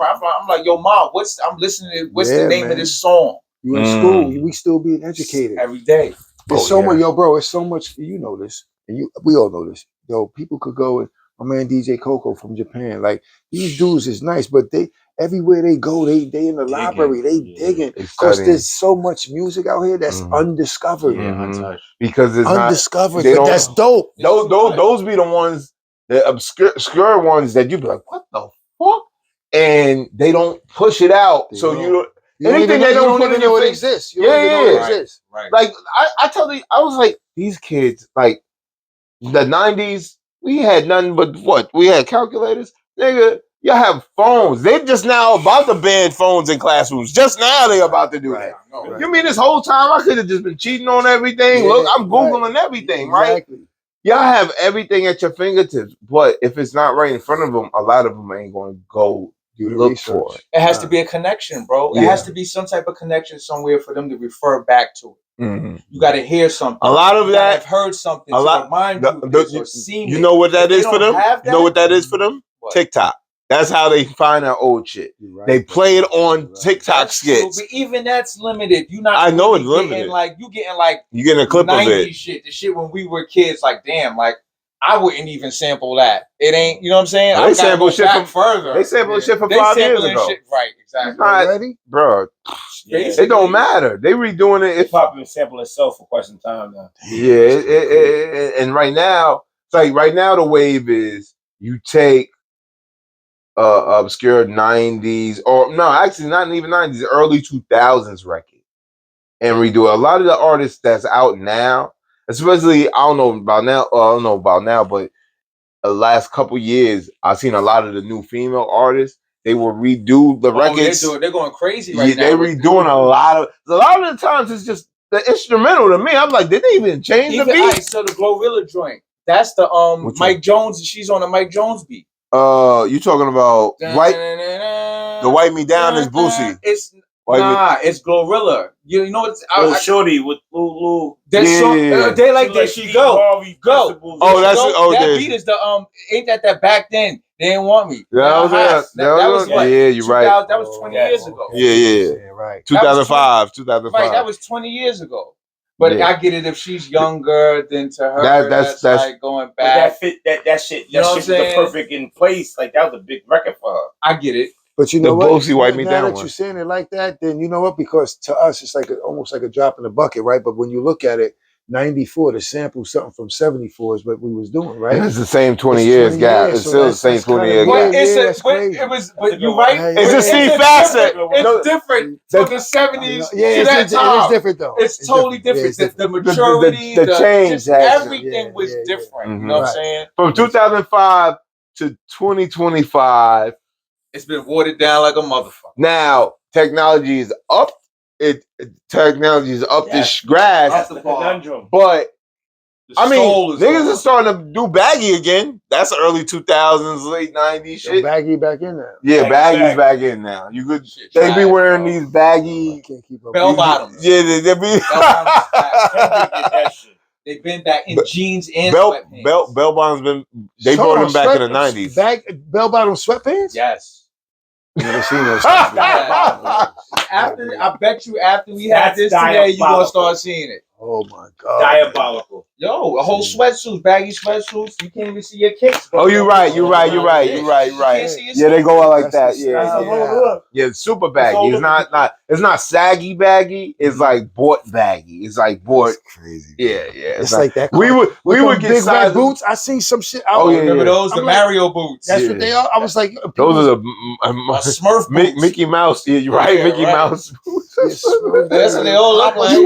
like, yo, mom, I'm listening to what's the name of this song? You in school, we still being educated. Every day. There's so much, yo, bro, it's so much, you know this, and we all know this. Yo, people could go with my man DJ Coco from Japan. Like, these dudes is nice, but they everywhere they go, they in the library, they digging. Because there's so much music out here that's undiscovered. Because it's undiscovered, but that's dope. Those be the ones, the obscure ones that you be like, what the fuck? And they don't push it out. So anything they don't put in know your it face exists. You don't even know it exists. Right. Like I was like, these kids, like the 90s, we had nothing but what? We had calculators. Nigga, y'all have phones. They just now about to ban phones in classrooms. Just now they about to do that. Right. You mean this whole time I could have just been cheating on everything? Look, I'm Googling everything, right? Y'all have everything at your fingertips. But if it's not right in front of them, a lot of them ain't going to go look for it. It has to be a connection, bro. It has to be some type of connection somewhere for them to refer back to it. You got to hear something. A lot of that. I've heard something. To remind you or seen you know what that is for them? You know what that is for them? What? TikTok. That's how they find that old shit. Right. They play it on TikTok skits. But even that's limited. You not. I know it's limited. You getting a clip of it. shit. The shit when we were kids. Like damn. Like I wouldn't even sample that. It ain't, you know what I'm saying? They I sample shit from further. They sample shit from 5 years ago. Shit, right, exactly. Not, Ready? Bro, it don't matter. They redoing it. Hip hop been sampling itself for quite some time now. Yeah, and right now, it's like right now the wave is you take obscure 90s or no, actually not even 90s, early 2000s record and redo it. A lot of the artists that's out now, especially I don't know about now, but the last couple years I've seen a lot of the new female artists. They will redo the records. They're going crazy right now. They're redoing a lot of the times. It's just the instrumental to me. I'm like, did they even change the beat? So the Glorilla joint. That's the Mike Jones. She's on the Mike Jones beat. You talking about the Wipe Me Down is Boosie. It's Glorilla. You know it's Shorty with Lulu. They like there she go. That beat is the ain't that back then they didn't want me. That was what? Yeah, you're right. That was 20 years ago. Yeah, right. 2005. Right, that was 20 years ago. But I get it if she's younger than to her. That's like going back. That shit was the perfect in place. Like that was a big record for her. I get it. But you know what? Boosie Wipe Me Down Now that you're saying it like that, then you know what? Because to us, it's like almost like a drop in the bucket, right? But when you look at it, 94 to sample something from 74 is what we was doing, right? And it's the same 20 years gap. It's still the same 20 year gap. But you're right. It's a C facet. It's different from the 70s. It's different though. It's totally different. The maturity, the change, everything was different. You know what I'm saying? From 2005 to 2025. It's been watered down like a motherfucker. Now technology is up. Technology is up this grass. That's the conundrum. But I mean, niggas are starting to do baggy again. That's early 2000s, late 90s shit. Baggy back in there. Yeah, baggy's back in now. You could they be wearing these baggy bell bottoms. Yeah, they be. They've been back in jeans and sweatpants. Bell bottoms been. They brought them back in the 90s. Bell bottom sweatpants. Yes. Never seen those. I bet you after we have this today, you're gonna start seeing it. Oh my god! Diabolical. Yo, a whole sweatsuit, baggy sweatsuits. You can't even see your kicks. Oh, you're right. Yeah, they go out like that. Yeah, super baggy. It's not saggy baggy. It's like bought baggy. It's like bought crazy. Yeah. It's like that. We would get big red boots. I seen some shit. Remember those? The Mario boots. That's what they are. I was like, those are the Smurf boots. Mickey Mouse. Yeah, you're right. Mickey Mouse. That's what they all look like.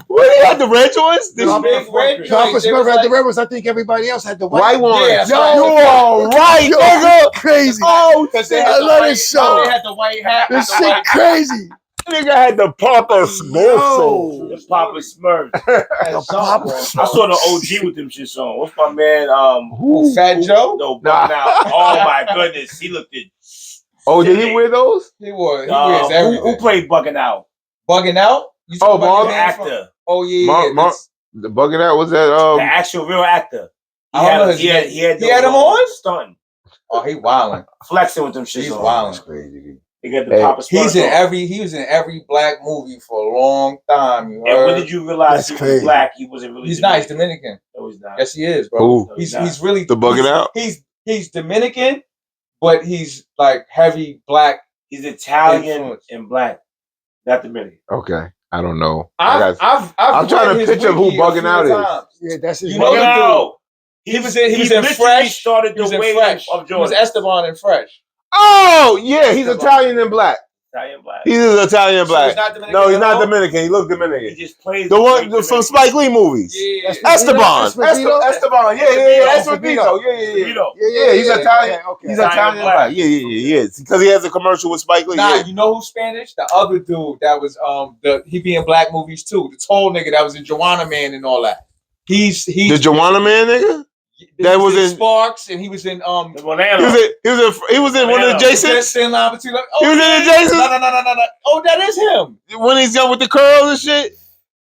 What do you have the red joints? The big red joints. Smurf had the red ones. I think everybody else had the white ones. Yeah, you all right, nigga. Crazy. Oh, I love this show. They had the white hat. This shit crazy. Nigga had the Papa Smurf. The Papa Smurf. I saw the OG with them shits on. What's my man? Fat Joe? No, Buck Now. Oh my goodness, he looked at. Oh, did he wear those? He wears everything. Who played Bugging Out? Bugging Out? Mark actor. Oh yeah, Mark. The Bugging Out was that? The actual real actor. He had him on stunt. Oh, he wilding, flexing with them shit. He's wilding. Crazy. He got the Papa Smurf. He was in every black movie for a long time. And when did you realize he was black? He wasn't really. He's not. He's Dominican. No, he's not. Yes, he is, bro. Ooh. He's really the Bugging Out. He's Dominican, but he's like heavy black. He's Italian and black, not Dominican. Okay. I don't know. I'm trying to picture who Bugging Out is. Yeah, that's his. You know the dude. He was in Fresh. Started the wave of Jordan. He was Esteban in Fresh. Oh yeah, he's Italian and black. Italian black. He's Italian and black. No, he's not Dominican. He looks Dominican. He just plays the one from Spike Lee movies. Yeah. Esteban. Esteban. Yeah. Esposito. Yeah. He's Italian. He's Italian and black. Yeah. Because he has a commercial with Spike Lee. Nah, you know who's Spanish? The other dude that was he be in black movies too. The tall nigga that was in Joanna Man and all that. He's the Joanna Man nigga. That was in Sparks, and he was in He was in one of the Jasons. He was in the Jasons. No. Oh, that is him. When he's young with the curls and shit.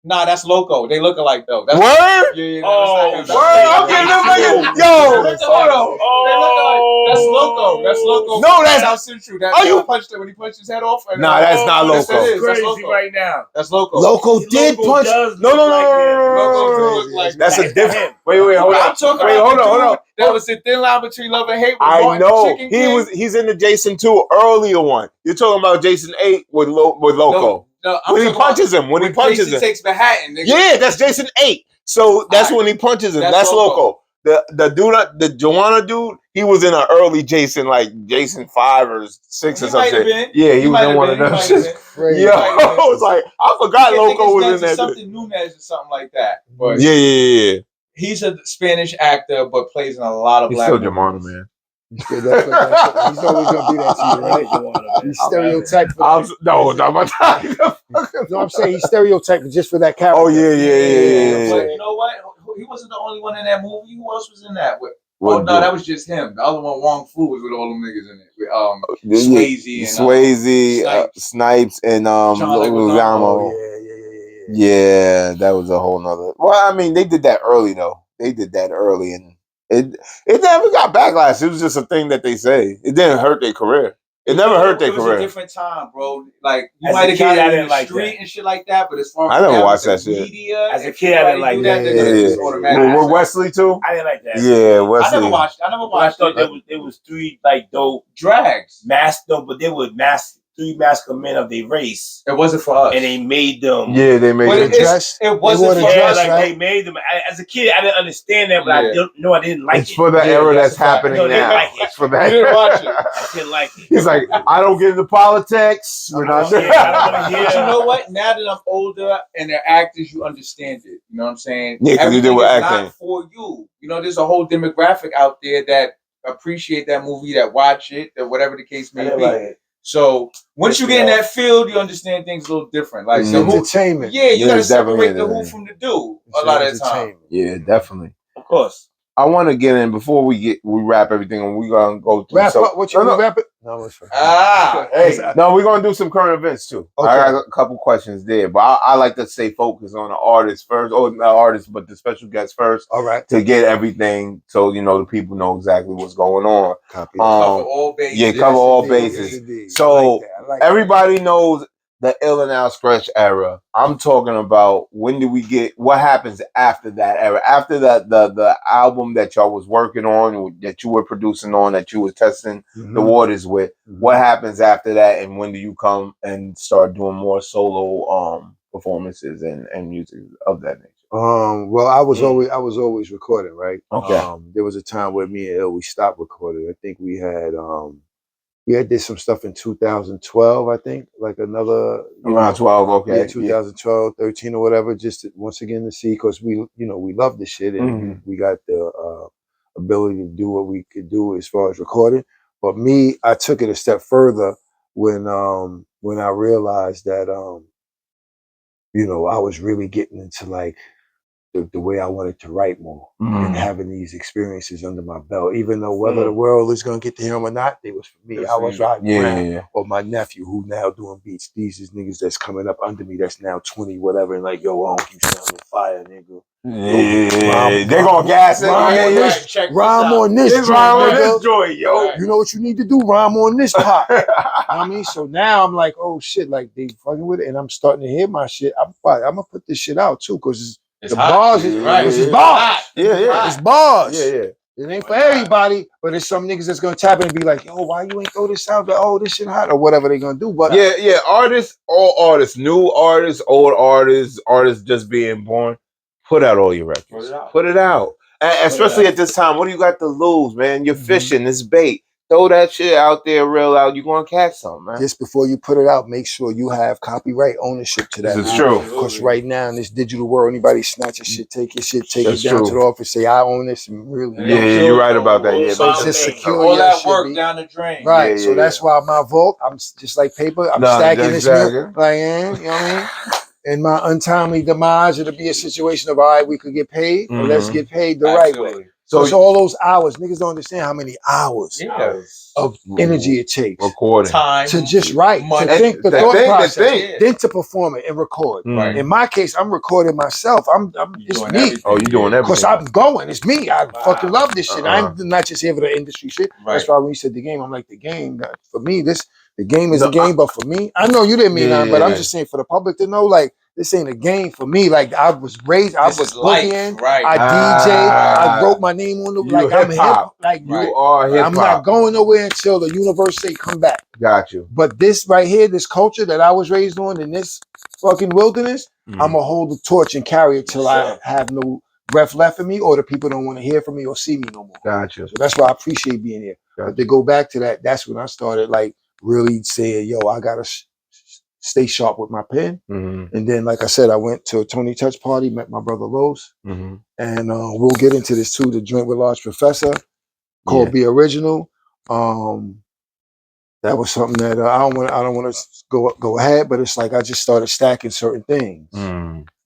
Nah, that's Loco. They look alike though. That's, Word? Yeah, Oh, that's I'm getting them niggas. Yo. Hold on. They look alike. That's Loco. That's Loco. No, that's South Central. That punched it when he punched his head off. And, nah, that's not yes, Loco. it is. That's Crazy Loco. right now. That's Loco. Loco did Loco punch. does No. look like him. Loco do look like That's that. a different. Wait, hold on. I'm talking Wait, about hold on. That was the thin line between love and hate. With I Martin know. Chicken King. He's in the Jason 2 earlier one. You're talking about Jason 8 with Loco. No, when he punches him. When he punches Jason him. takes Manhattan. Nigga. Yeah, that's Jason 8. So that's when he punches him. That's Loco. The dude, the Joanna dude, he was in an early Jason, like Jason 5 or 6 or something. Yeah, he was in one of them. Yo, I was like, I forgot Loco was in that. Something Nunez or something like that. But yeah. He's a Spanish actor, but plays in a lot of black movies. He's still Jamana, man. He's always gonna be that to you, right? He's stereotyped. No, I'm saying he's stereotyped just for that character. Oh yeah. But you know what? He wasn't the only one in that movie. Who else was in that? No, that was just him. The other one, Wong Fu, was with all them niggas in it. With, Swayze and Snipes and Leguizamo. Yeah, that was a whole nother. Well, I mean, they did that early though. They did that early, and it never got backlash. It was just a thing that they say. It didn't hurt their career. It never hurt their career. It was a different time, bro. Like you might have got it in the street and shit like that, but as far as I never watched that shit. Media, as a kid, I didn't like that. With Wesley too. I didn't like that. Yeah, Wesley. I never watched. I thought there was three like dope drags. But they were three masculine men of their race. It wasn't for us, and they made them. Yeah, they made them dress. It wasn't for us. Like they made them. As a kid, I didn't understand that, but I didn't like it. It's for the era that's happening now. It's for that. You didn't watch it. I didn't like it. He's like, I don't get into politics. I don't want to hear. But you know what? Now that I'm older and they're actors, you understand it. You know what I'm saying? Yeah, because you do with acting. Not for you. You know, there's a whole demographic out there that appreciate that movie, that watch it, that whatever the case may be. So once you get in that field, you understand things a little different. Like entertainment. Yeah, you gotta separate the who from the do a lot of the time. Yeah, definitely. Of course. I want to get in before we wrap everything, and we're gonna go through wrap up. What you wrap it? No, it's fine. No, we're gonna do some current events too. Okay. I got a couple questions there, but I like to stay focused on the artist first, or not artist, but the special guest first. All right. To get everything, so the people know exactly what's going on. Cover all bases. Yeah, cover all bases. So everybody knows the Ill and Out Skratch era. I'm talking about when do we get what happens after that era? After the album that y'all was working on, that you were producing on, that you were testing the waters with. What happens after that, and when do you come and start doing more solo performances and music of that nature? Well, I was always recording, right? Okay. There was a time where me and Il, we stopped recording. I think we had did some stuff in 2012, I think, like another around 12, okay. Yeah, 2012, 13 or whatever, just once again to see, because we love this shit and we got the ability to do what we could do as far as recording. But me, I took it a step further when I realized that I was really getting into like the way I wanted to write more and having these experiences under my belt, even though whether the world is going to get to hear them or not, they was for me. I was riding around or my nephew who now doing beats. These is niggas that's coming up under me that's now 20, whatever, and like, yo, you sounding fire, nigga. Yeah, they gonna gas it. Rhyme on this joint, yo. You know what you need to do? Rhyme on this pop. You know what I mean? So now I'm like, oh shit, like they fucking with it, and I'm starting to hear my shit. I'm gonna put this shit out too, because the bars is bars. Yeah. It's bars. Yeah. It ain't for everybody, but it's some niggas that's gonna tap in and be like, yo, why you ain't throw this out? Like, oh, this shit hot, or whatever they gonna do. But yeah, artists, all artists, new artists, old artists, artists just being born. Put out all your records. Put it out. And especially at this time, what do you got to lose, man? You're fishing, it's bait. Throw that shit out there, real out. You're gonna catch something, man. Just before you put it out, make sure you have copyright ownership to that. This is true. Because right now in this digital world, anybody snatch your shit, take your shit, take it down to the office, say I own this, and really. Yeah, you're right about that. Yeah, so just secure all that shit, work down the drain. Right. So that's why my vault, I'm just like paper. I'm stacking this milk, like, you know what I mean? In my untimely demise, it'll be a situation of, all right, we could get paid, but let's get paid the right way. So it's all those hours. Niggas don't understand how many hours of energy it takes. Recording. Time. To just write. To think the thought process. Then to perform it and record. Right. In my case, I'm recording myself. It's me. Everything. Oh, you doing everything. Because I'm going. It's me. I fucking love this shit. I'm not just here for the industry shit. Right. That's why when you said the game, I'm like, the game. For me, the game is a game, but for me, I know you didn't mean that, but I'm just saying for the public to know, like, this ain't a game for me. Like, I was raised, I was boogieing, I DJ, I wrote my name on the, like, I'm hip-hop. Like, you are hip-hop. I'm not going nowhere until the universe say come back. Got you. But this right here, this culture that I was raised on in this fucking wilderness, I'm gonna hold the torch and carry it till I have no breath left in me, or the people don't want to hear from me or see me no more. Gotcha. So that's why I appreciate being here. But to go back to that, that's when I started like really saying, yo, I gotta stay sharp with my pen. And then, like I said, I went to a Tony Touch party, met my brother Los, and we'll get into this too. The joint with Large Professor called Be Original. That was something that I don't want to go ahead, but it's like I just started stacking certain things,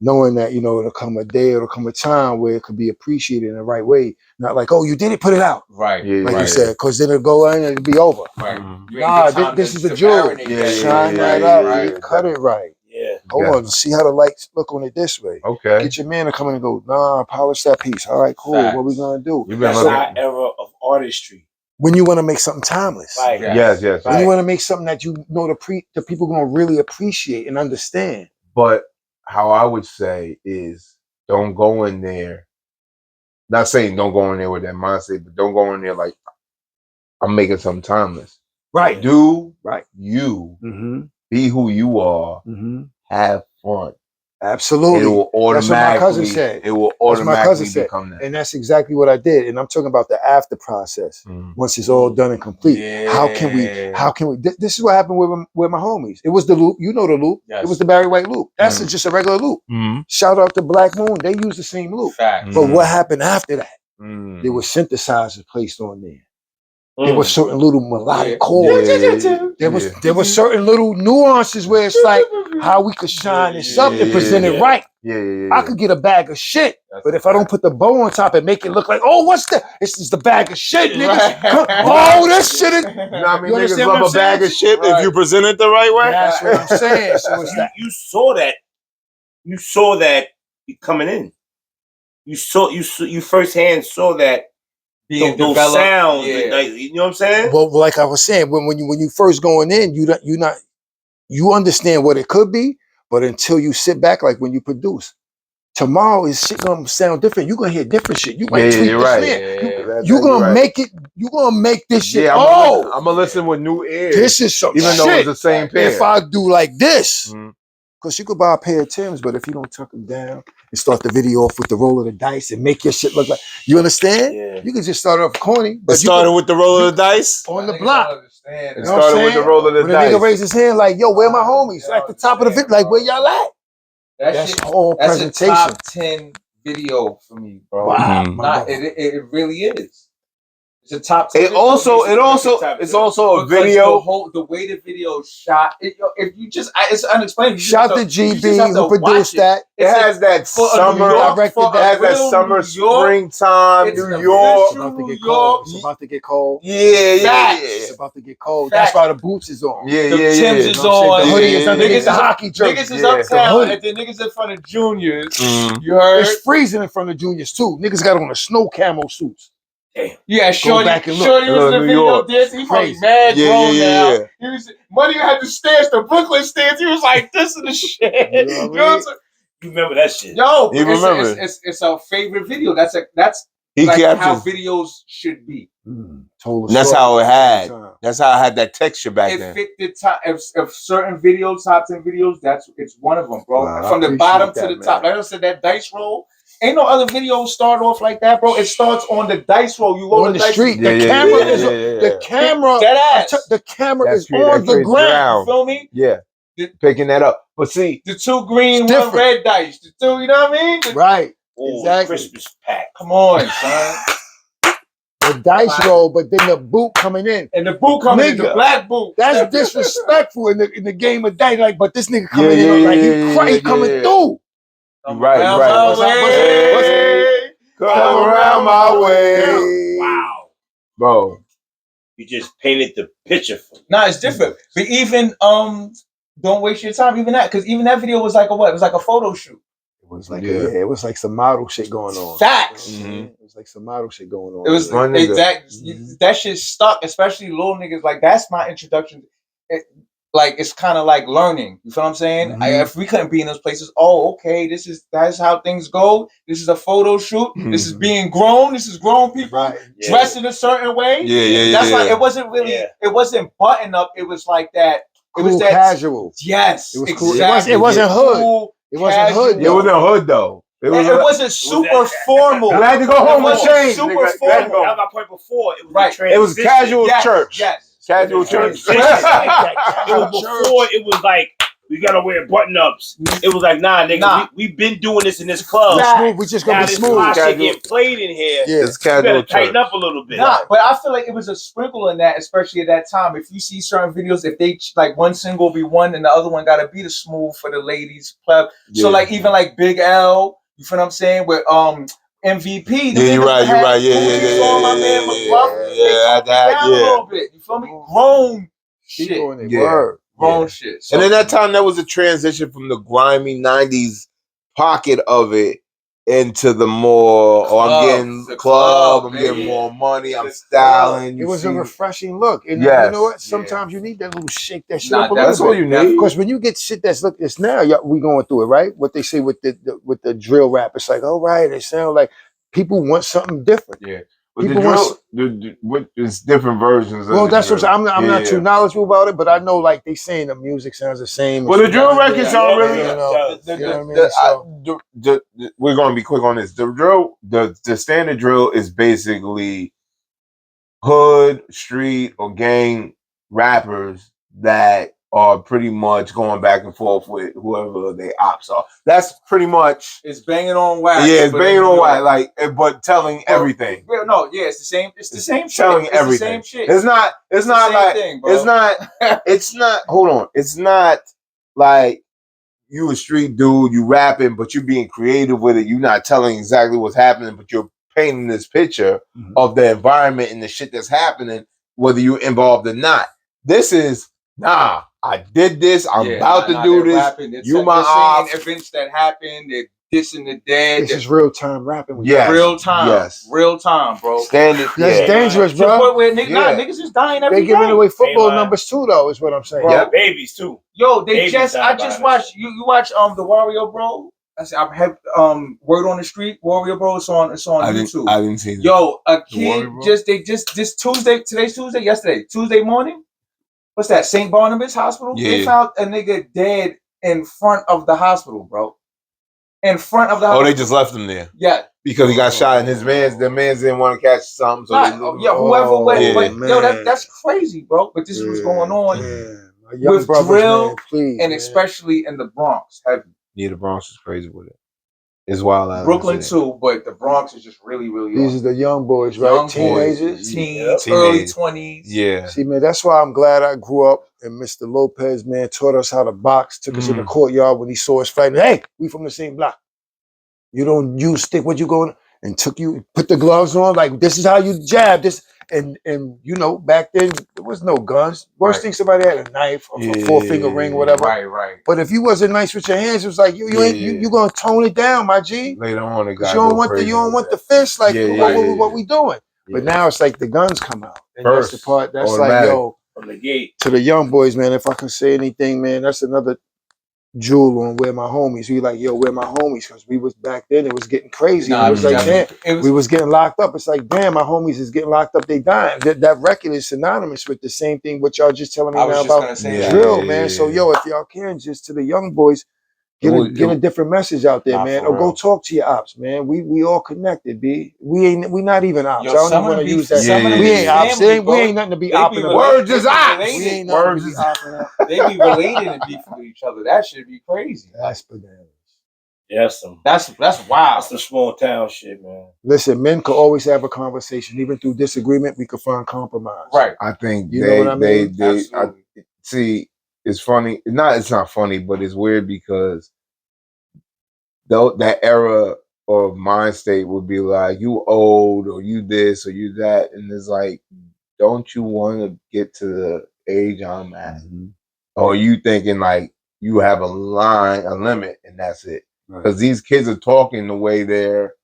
knowing that, you know, it'll come a day, it'll come a time where it could be appreciated in the right way. Not like, oh, you did it, put it out. Right. Like you said, because then it'll go in and it'll be over. Right. Nah, this is the jewel. Shine that up. Cut it right. Yeah. Hold on. See how the lights look on it this way. Okay. Get your man to come in and go, nah, polish that piece. All right, cool. What we gonna do? That's our era of artistry. When you want to make something timeless. Right. Yes. When you want to make something that you know the people gonna really appreciate and understand. But how I would say is don't go in there. Not saying don't go in there with that mindset, but don't go in there like I'm making something timeless. Right. Do you be who you are. Have fun. Absolutely. It will automatically. That's what my cousin said. It will automatically become that. And that's exactly what I did. And I'm talking about the after process. Once it's all done and complete. Yeah. How can we this is what happened with my homies. It was the loop. You know the loop. Yes. It was the Barry White loop. That's just a regular loop. Shout out to Black Moon. They use the same loop. Fact. But what happened after that? There were synthesizers placed on there. There were certain little melodic chords. There were certain little nuances where it's like how we could shine this up and present it right. I could get a bag of shit, but if I don't put the bow on top and make it look like, oh, what's that? It's just a bag of shit, niggas. Oh, this shit is. You know what I mean? Niggas love a bag of shit if you present it the right way. That's what I'm saying. So it's that. You saw that. You saw that coming in. You firsthand saw that. Those sounds, like, you know what I'm saying? Well, like I was saying, when you first going in, you understand what it could be, but until you sit back, like when you produce, tomorrow is shit gonna sound different. You're gonna hear different shit. You might tweak this You're gonna make it. You're gonna make this shit. I'm gonna listen with new ears. This is some even shit. Though it's the same pair. If I do like this, because you could buy a pair of Timbs, but if you don't tuck them down and start the video off with the roll of the dice and make your shit look like, you understand? Yeah. You can just start off corny. But started with the roll of the dice on the block. It started with the roll of the dice. When a nigga raise his hand like, yo, where my homies? At the top of the video, like, where y'all at? That's whole presentation. That's a top 10 video for me, bro. Wow. It really is. It's a top 10. It's also a video. The way the video is shot, if you just, it's unexplainable. Shout to GB who produced that. It has that summer, springtime, New York. It's about to get cold. Yeah. It's about to get cold. That's why the boots is on. The Timbs is on. The hoodie is underneath the hockey jersey. Niggas is uptown, and then niggas in front of juniors. You heard? It's freezing in front of juniors too. Niggas got on the snow camo suits. Damn. Yeah, Shorty was in the New video York. dancing. He probably mad grown now. He was Money had the stairs, the Brooklyn stairs. He was like, this is the shit. You know what I'm saying? You remember that shit? Yo, it's our favorite video. That's like how videos should be. And that's how it had. That's how I had that texture back then. It fit the top. If certain videos, top 10 videos, it's one of them, bro. Wow, from the bottom to the top. Like I said, that dice roll. Ain't no other videos start off like that, bro. It starts on the dice roll. You roll on the dice street. The camera is on the ground. You feel me? Yeah. Picking that up. But see, the 2 green, 1 red dice. The 2, you know what I mean? Right. Exactly. Christmas pack. Come on, son. The dice roll, but then the boot coming in. And the boot coming in, the black boot. That's disrespectful in the game of dice. Like, but this nigga coming in like he coming through. Right. Come around my my way. Wow. Bro. You just painted the picture for me. Nah, it's different. But even Don't Waste Your Time, even that, because even that video was like a what? It was like a photo shoot. It was like it was like some model shit going on. Facts. It was like some model shit going on. It was that shit stuck, especially little niggas. Like that's my introduction. Like it's kind of like learning. You feel what I'm saying? If we couldn't be in those places, okay, that's how things go. This is a photo shoot. This is being grown. This is grown people dressed in a certain way. That's like it wasn't really. It wasn't button up. It was like that. It was that casual. Yes, it was exactly. Cool. It wasn't hood. Cool, it wasn't hood. It wasn't hood though. It wasn't super formal. You had to go home and change. Super formal. That was my point before. It was right. It was casual church. Yes. Casual church. Like that. It was before. It was like we gotta wear button ups. It was like nah, nigga. We've been doing this in this club. We just gonna be smooth. Now this shit get played in here. Yeah, it's casual. You tighten up a little bit. Nah, but I feel like it was a sprinkle in that, especially at that time. If you see certain videos, if they like one single be one and the other one gotta be the smooth for the ladies club. So like even like Big L, you feel what I'm saying? With MVP. Yeah, you're right. Yeah. My man McLuff, a little bit. You feel me? Grown shit. Grown shit. So, and in that time, there was a transition from the grimy '90s pocket of it into the more. I'm getting the club. I'm getting more money. I'm styling. It was a refreshing look. And you know what? Sometimes you need that little shake that shit up a little bit. That's all you need. Because when you get shit that's look this now, we going through it, right? What they say with the drill rap, it's like, all right, it sounds like people want something different. Yeah. But the drill, it's different versions. Well, that's what I'm saying. I'm not too knowledgeable about it, but I know like they saying the music sounds the same. Well, the drill records sound really. We're gonna be quick on this. The drill, the standard drill is basically hood, street, or gang rappers that are pretty much going back and forth with whoever they ops are. That's pretty much. It's banging on wax. Yeah, it's banging on wax, like, but telling everything. No, yeah, it's the same. It's the same shit. Telling everything. The same shit. It's not like thing, it's not. Hold on. It's not like you a street dude, you rapping, but you being creative with it. You're not telling exactly what's happening, but you're painting this picture of the environment and the shit that's happening, whether you're involved or not. This is I did this. I'm about to do this. You my ops. Events that happened. They're dissing the dead. This is real time rapping. Real time. Yes. Real time, bro. Standard. That's dangerous, bro. To the point where niggas is dying every day. They giving away football numbers too, though. Is what I'm saying. Yeah, babies too. Yo, I just watched. You watch the Wario Bro. I have Word on the Street, Wario Bro. It's on YouTube. I didn't see that. Yo, a kid this Tuesday. Today's Tuesday. Yesterday, Tuesday morning. What's that? St. Barnabas Hospital? Yeah. They found a nigga dead in front of the hospital, bro. In front of the hospital. Oh, they just left him there. Yeah. Because he got shot and the man's didn't want to catch something. So whoever went. But yo, that's crazy, bro. But this is what's going on with drill and especially in the Bronx. Yeah, the Bronx is crazy with it. It's wild out. Brooklyn too, but the Bronx is just really, really. These are the young boys, right? Young Teenagers, teens, early 20s. Yeah. See, man, that's why I'm glad I grew up and Mr. Lopez, man, taught us how to box. Took us in the courtyard when he saw us fighting. Hey, we from the same block. You don't use stick. What you going? And put the gloves on. Like this is how you jab this. And you know, back then there was no guns. Worst thing, somebody had a knife or a 4-finger ring, whatever. Right. But if you wasn't nice with your hands, it was like you gonna tone it down, my G. Later on, it got you don't want the fist. Like what we doing? Yeah. But now it's like the guns come out. And First, that's the part that's automatic. like, yo, from the gate. To the young boys, man, if I can say anything, man, that's another jewel on where my homies. We like, yo, where my homies? Because we was back then, it was getting crazy. It was like, damn, we was getting locked up. It's like, damn, my homies is getting locked up. They dying. That record is synonymous with the same thing. What y'all just telling me now about drill, man. So yo, if y'all can, just to the young boys, get a different message out there, man. Or go talk to your ops, man. We all connected, B. We not even ops. I don't even want to use that. We ain't ops. We ain't nothing to be opping. Words is ops. We ain't nothing to be opping. They be related and beef with each other. That should be crazy. That's bananas. Yes, that's wild. That's some small town shit, man. Listen, men could always have a conversation. Even through disagreement, we could find compromise. Right. I think you know what I mean? See, it's funny. It's not funny, but it's weird because that era or mind state would be like, you old or you this or you that, and it's like, don't you want to get to the age I'm at? Or you thinking like you have a limit, and that's it? Because these kids are talking the way they're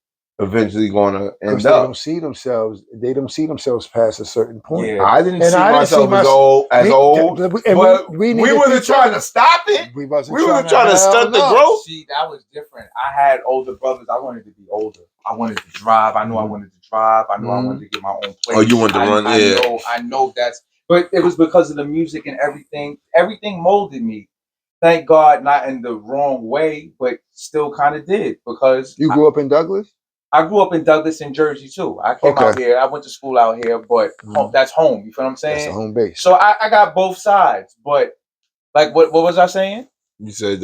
eventually going to end up. They don't see themselves past a certain point. Yeah. I didn't see myself as old, but we wasn't trying to stop it. We wasn't trying to stunt the growth. See, that was different. I had older brothers. I wanted to be older. I wanted to drive. I knew I wanted to drive. I knew I wanted to get my own place. Oh, you wanted to run? I know that's. But it was because of the music and everything. Everything molded me. Thank God, not in the wrong way, but still kind of did. Because you grew up in Douglas. I grew up in Douglas, in Jersey too. I came out here. I went to school out here, but that's home. You feel what I'm saying? That's a home base. So I got both sides. But like, what was I saying? You said,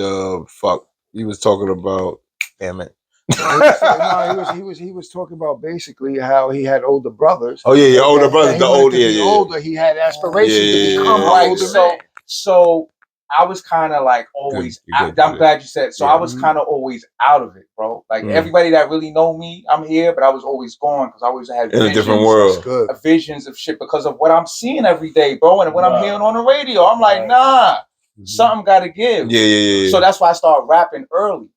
fuck. You was talking about, damn it. he was talking about basically how he had older brothers. Oh yeah, older brothers. The older, older. He had aspirations to become an older man. So I was kind of like always. I'm glad you said. So I was kind of always out of it, bro. Like everybody that really know me, I'm here, but I was always gone because I always had in a different world, visions of shit because of what I'm seeing every day, bro. And what I'm hearing on the radio, I'm like, nah, something got to give. Yeah. So that's why I started rapping early.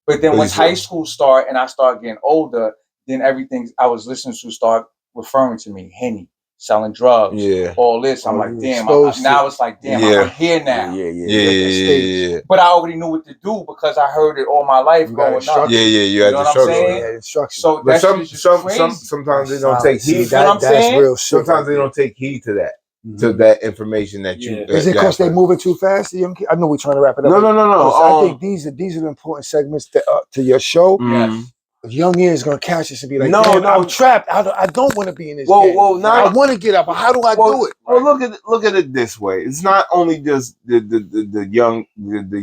But then once high school started and I started getting older, then everything I was listening to started referring to me, Henny, selling drugs, all this. I'm like, damn. Now it's like, damn, I'm here now. Yeah. But I already knew what to do because I heard it all my life growing up. Yeah. You had what I'm saying? So but sometimes they don't take heed. That's real shit. Sometimes they don't take heed to that. To that information that you is it because they're moving too fast? The young kid? I know we're trying to wrap it up. No. I think these are the important segments to your show. Young ears gonna catch this and be like, no, I'm trapped. I don't want to be in this game. I want to get up. How do I do it? Well, look at it this way. It's not only just the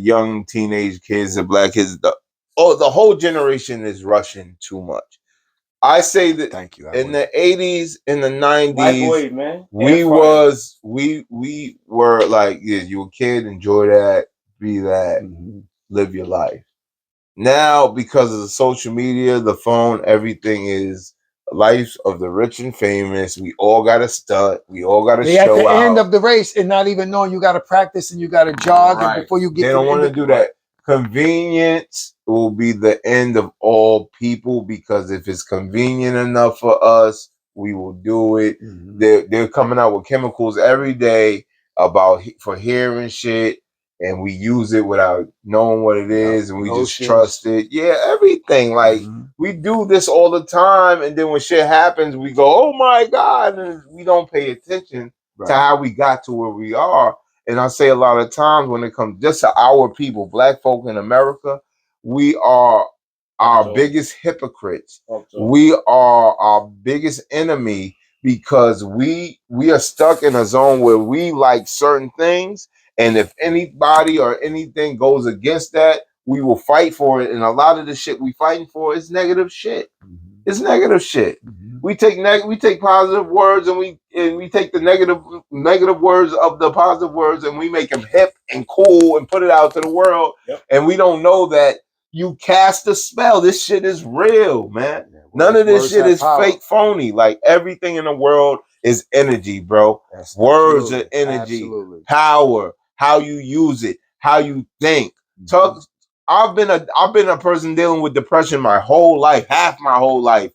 young teenage kids, the black kids. The whole generation is rushing too much. I say that in the 80s, in the 90s, we were like, you a kid, enjoy that, be that, live your life. Now, because of the social media, the phone, everything is life of the rich and famous. We all got to stunt. We all got to show out. At the end of the race and not even knowing you got to practice and you got to jog and before you get they don't want to do that. Convenience will be the end of all people because if it's convenient enough for us, we will do it. They're coming out with chemicals every day for hair and shit, and we use it without knowing what it is, and we just trust it. Yeah, everything. Like we do this all the time, and then when shit happens, we go, "Oh my God," and we don't pay attention to how we got to where we are. And I say a lot of times when it comes just to our people, black folk in America, we are our biggest hypocrites. We are our biggest enemy because we are stuck in a zone where we like certain things. And if anybody or anything goes against that, we will fight for it. And a lot of the shit we fighting for is negative shit. It's negative shit. We take positive words and we take the negative words of the positive words and we make them hip and cool and put it out to the world. And we don't know that you cast a spell. This shit is real, man. None of this shit is fake, phony. Like everything in the world is energy, bro. Words are energy, power, how you use it, how you think. I've been a person dealing with depression my whole life, half my whole life.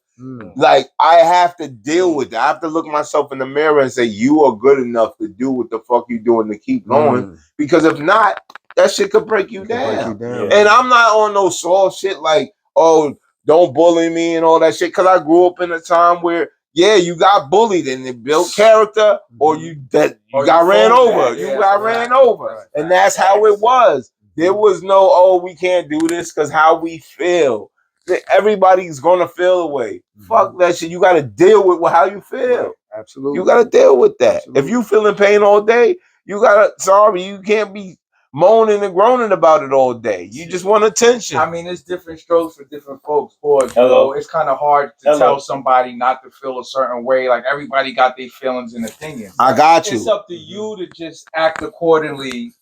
Like I have to deal with it. I have to look myself in the mirror and say, you are good enough to do what the fuck you doing to keep going. Because if not, that shit could break you down. And I'm not on no soft shit like, oh, don't bully me and all that shit. Cause I grew up in a time where you got bullied and it built character, or you got ran over. You got ran over. And that's how it was. There was no, we can't do this because how we feel. Everybody's gonna feel away. Fuck that shit. You gotta deal with how you feel. Absolutely. You gotta deal with that. If you feeling pain all day, you can't be moaning and groaning about it all day. You just want attention. I mean, it's different strokes for different folks. It's kind of hard to tell somebody not to feel a certain way. Like everybody got their feelings and opinions. I got you. It's up to you to just act accordingly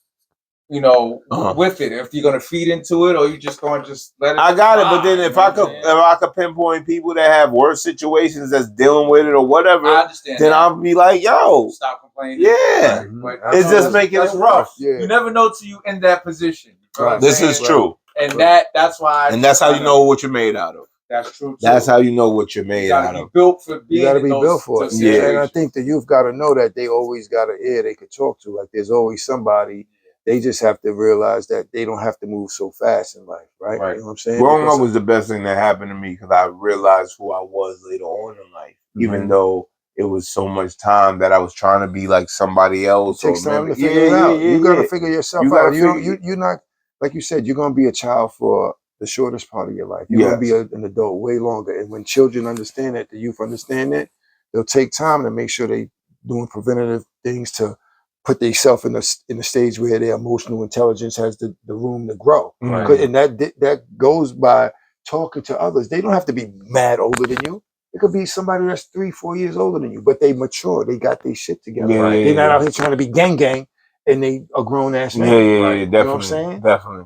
you know, with it. If you're gonna feed into it, or you just gonna just let it. I got it, but then if I could pinpoint people that have worse situations that's dealing with it or whatever, I understand then that. I'll be like, yo, stop complaining. Yeah, but it's just making it rough. Yeah. You never know till you in that position. You know This is true, and that's why. And that's how you know what you're made out of. That's true. Too. That's how you know what you're made out of. Built for being. You got to be built for it. Yeah, and I think the youth got to know that they always got an ear they could talk to. Like there's always somebody. They just have to realize that they don't have to move so fast in life, right? You know what I'm saying? Growing up was the best thing that happened to me because I realized who I was later on in life, even though it was so much time that I was trying to be like somebody else. It takes time to figure it out. You got to figure yourself out. You're not, like you said, you're going to be a child for the shortest part of your life. You're going to be an adult way longer. And when children understand that, the youth understand that, they'll take time to make sure they doing preventative things to put themselves in a stage where their emotional intelligence has the room to grow. And that goes by talking to others. They don't have to be mad older than you. It could be somebody that's 3-4 years older than you, but they mature. They got their shit together. They're not out here trying to be gang, and they a grown ass man. Definitely. You know what I'm saying? Definitely.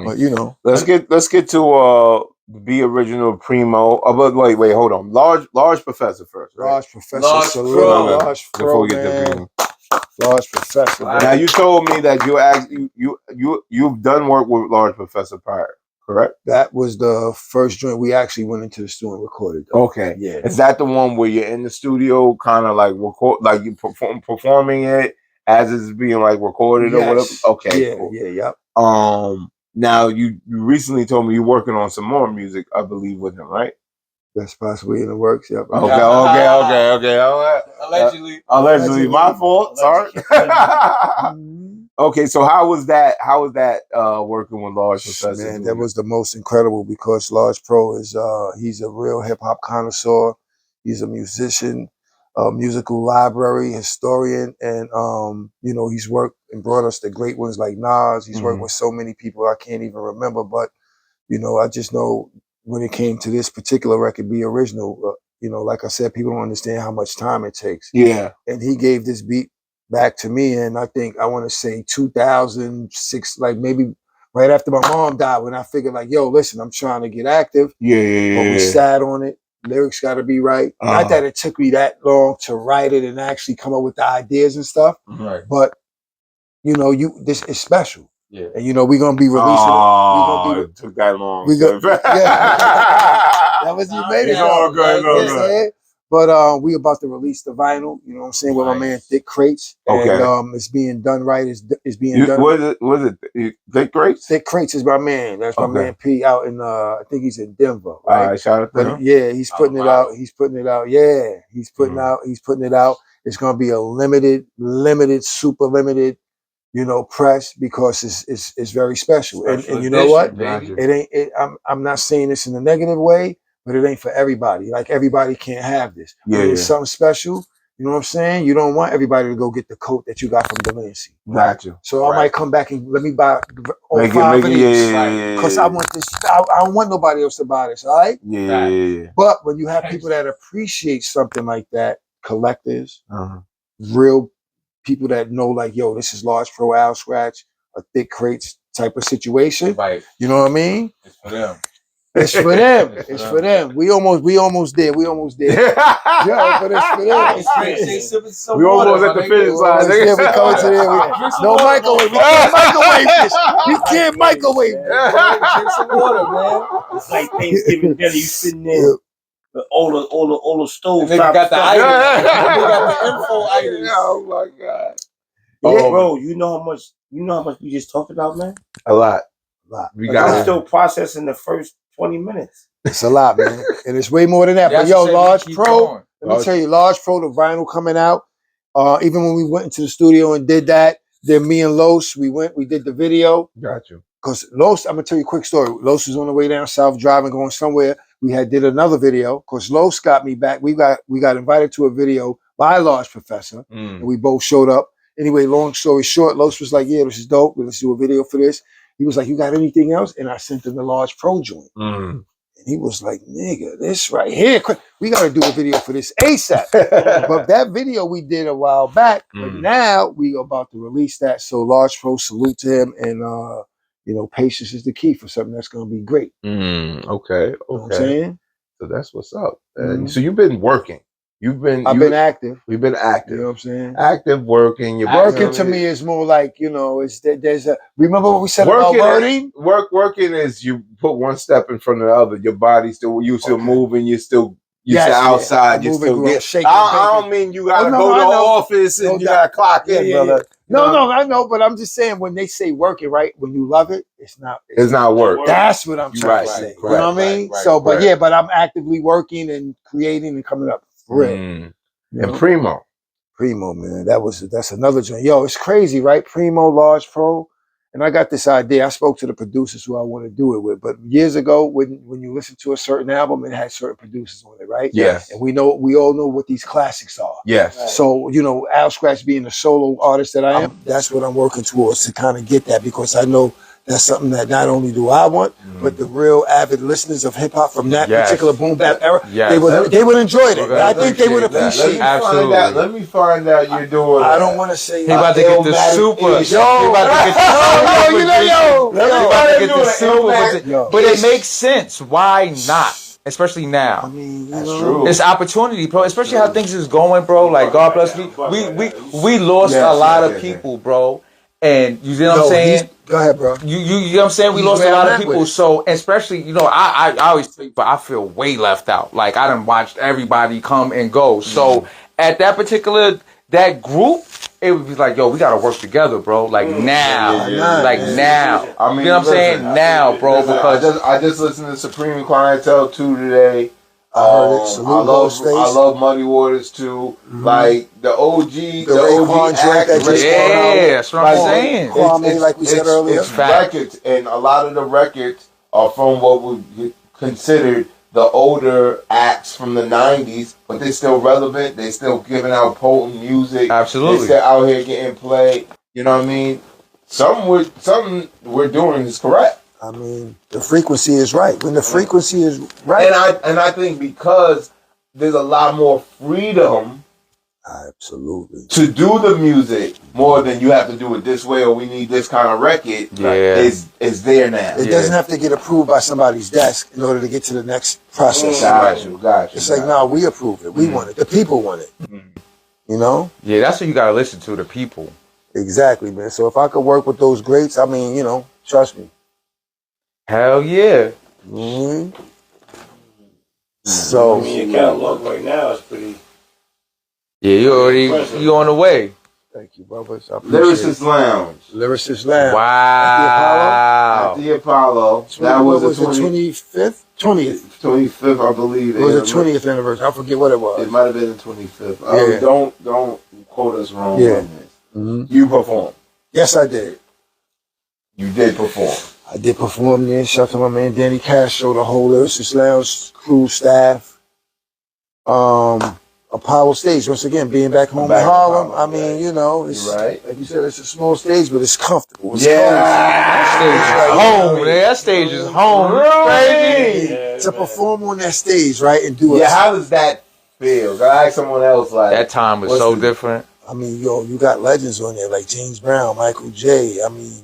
But you know, let's get to Be Original Primo. But wait, hold on. Large Professor first. Right? Large Professor. Large Pro. Before we get to Primo. Large Professor. Now you told me that you've done work with Large Professor prior, correct? That was the first joint we actually went into the studio and recorded. Okay, yeah. Is that the one where you're in the studio, kind of like record, like you performing it as it's being like recorded or whatever? Okay, cool. Yep. Now you recently told me you're working on some more music, I believe, with him, right? That's possibly in the works. Yep. Okay. Allegedly, my fault. Sorry. Okay, so how was that working with Large Professor? Man, that was the most incredible because Large Pro is he's a real hip hop connoisseur. He's a musician, musical library historian, and you know, he's worked and brought us the great ones like Nas. He's worked with so many people I can't even remember, but you know, I just know when it came to this particular record, Be Original, you know, like I said, people don't understand how much time it takes. Yeah. And he gave this beat back to me, and I think I want to say 2006, like maybe right after my mom died, when I figured like, yo, listen, I'm trying to get active. But we sat on it. Lyrics got to be right. Not that it took me that long to write it and actually come up with the ideas and stuff. Right. But you know, this is special. Yeah. And you know, we're gonna be releasing it. It took that long. That was you made it. But we about to release the vinyl, you know what I'm saying, with my man Thick Crates. And it's being done right. It's being done. Was it Thick Crates? Thick Crates is my man. That's my man P out in I think he's in Denver. Right? All right, shout out to him. Yeah, he's putting it out. He's putting it out. Yeah, he's putting it out. It's gonna be a limited, super limited, you know, press because it's very special. And you know what? It ain't. I'm not saying this in a negative way, but it ain't for everybody. Like everybody can't have this. It's something special. You know what I'm saying? You don't want everybody to go get the coat that you got from Delancey. Gotcha. So I might come back and let me buy all 5 of these. Because I want this. I don't want nobody else to buy this. All right? Yeah. But when you have people that appreciate something like that, collectors, real people that know, like, yo, this is Large Pro, Al Skratch, a Thick Crates type of situation. Right. You know what I mean? It's for them. It's for them. It's for them. We almost there. Yo, but it's for them. We almost at the finish line. Yeah, we coming to there. No microwave. We can't microwave this. We can't microwave this. Drink some water, man. It's like Thanksgiving dinner. You sitting there. All the stoves. They got the items. They got the info items. Oh my god. Yeah, bro, you know how much we just talked about, man? A lot. We got still processing the first 20 minutes. It's a lot, man. And it's way more than that. But yo, Large Pro, let me tell you, Large Pro, the vinyl coming out. Even when we went into the studio and did that, then me and Los, we did the video. Got you. Because Los, I'm gonna tell you a quick story. Los was on the way down south driving, going somewhere. We did another video. Because Los got me back. We got invited to a video by Large Professor. And we both showed up. Anyway, long story short, Los was like, yeah, this is dope. Let's do a video for this. He was like, you got anything else? And I sent him the Large Pro joint. And He was like, nigga, this right here, we got to do a video for this ASAP. But that video we did a while back, but now we about to release that. So Large Pro, salute to him. And, you know, patience is the key for something that's going to be great. Okay. You know what I'm saying? So that's what's up. So you've been working. I've been active. We've been active. You know what I'm saying? Active working. You're working to me is more like, you know, it's there's a, remember what we said about wording? Working is you put one step in front of the other. Your body still, you still moving, you still outside, you still get shaking. I don't mean you gotta go to the office and you gotta clock in, brother. No, I know, but I'm just saying when they say working, right? When you love it, it's not work. That's what I'm trying to say. You know what I mean? But I'm actively working and creating and coming up for real. And Primo, man, that's another joint. Yo, it's crazy, right? Primo, Large Pro. And I got this idea. I spoke to the producers who I want to do it with. But years ago, when you listen to a certain album, it had certain producers on it, right? Yes. And we all know what these classics are. Yes. Right. So, you know, Al Skratch being the solo artist that I am, that's what I'm working towards, to kind of get that, because I know that's something that not only do I want, but the real avid listeners of hip hop from that particular boom bap era, they would enjoy it. I think they would appreciate it. Absolutely. Let me find out you're doing. I don't want to say he about to get the super. But it makes sense. Why not? Especially now. I mean, that's true. It's opportunity, bro. Especially how things is going, bro. Like God bless me. We lost a lot of people, bro. And you know what I'm saying? Go ahead, bro. You know what I'm saying? We lost a lot of people. So especially, you know, I always think, but I feel way left out. Like I done watched everybody come and go. So at that particular that group, it would be like, yo, we gotta work together, bro. Like now. Now. I mean, you know what I'm saying? Now, bro, because I just listened to Supreme Clientele 2 today. I heard it. Salute I love Muddy Waters too. Like the OG, the OG act, that's what I'm saying. Like we said earlier, it's records, and a lot of the records are from what would be considered the older acts from the 90s, but they're still relevant. They're still giving out potent music. Absolutely, they're still out here getting played. You know what I mean? Something we're doing is correct. I mean, the frequency is right. When the frequency is right, and I think because there's a lot more freedom, absolutely, to do the music more than you have to do it this way or we need this kind of record. Is there now. It doesn't have to get approved by somebody's desk in order to get to the next process. Got you. It's like, no, we approve it. We want it. The people want it. You know? Yeah, that's what you gotta listen to. The people. Exactly, man. So if I could work with those greats, I mean, you know, trust me. Hell yeah. So I mean, your catalog right now is pretty. Yeah, you on the way. Thank you, brothers. Lyricist Lounge. Wow. At the Apollo. That was the 25th? 20th. 25th, I believe. It was the 20th anniversary. I forget what it was. It might have been the 25th. Don't quote us wrong on this. You performed. Yes, I did. You did perform. I did perform there. Shout out to my man Danny Castro, the whole Lyricist Lounge crew, staff. Apollo stage, once again, being back home in Harlem. I mean, you know, it's like you said, it's a small stage, but it's comfortable. It's That stage is home. Crazy. To perform on that stage, right, and do it. Yeah, how does that feel? I asked someone else like that time was so different. I mean, yo, you got legends on there like James Brown, Michael J. I mean,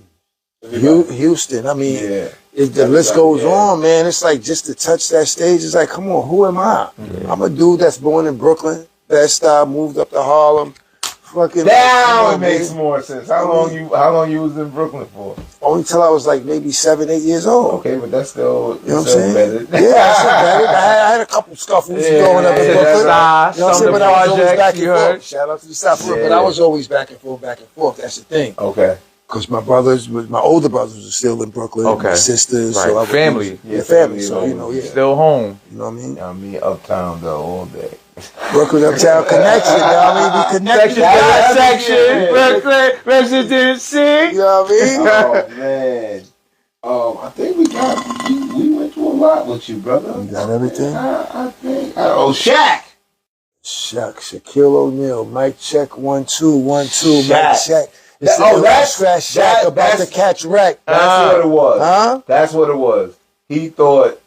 Houston. I mean, the list goes on, man. It's like just to touch that stage. It's like, come on, who am I? I'm a dude that's born in Brooklyn. Bed-Stuy, moved up to Harlem. Fucking now it makes more sense. How long you was in Brooklyn for? Only till I was like maybe 7, 8 years old. Okay, but that's still, you know what I'm saying? Better. Yeah, that's better. I had a couple scuffles growing up in Brooklyn. You know what I'm saying? But I was always back and forth. Shout out to the South, but I was always back and forth. That's the thing. Okay. Because my older brothers were still in Brooklyn. Okay. My sisters. Right. So I family. Family. So, you know, still home. You know what I mean? I mean, uptown though, all day. Brooklyn Uptown Connection, you know what I mean? We connected that section. Brooklyn Residency. You know what I Oh, mean? man. I think we went through a lot with you, brother. You got everything? I think. Shaq. Shaquille O'Neal. Mic check, 1 2 1 2. Mic check. That's Skratch Shaq about to catch wreck. That's what it was. Huh? That's what it was. He thought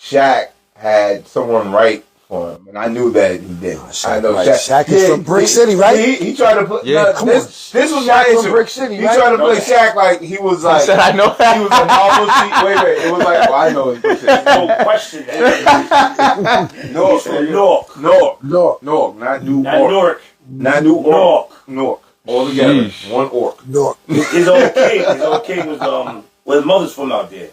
Shaq had someone write for him, and I knew that he did. I know Shaq is from Brick City, right? He tried to play. Yeah, come on. This was Shaq my from issue. Brick City, He right? tried to play Shaq like he was like. He said, I know that. He was a novelty. Wait. It was like, I know it's Brick City. No question that. Newark, not Newark. Not Newark. All together. One orc. Newark. His old king was well, his mother's from out there.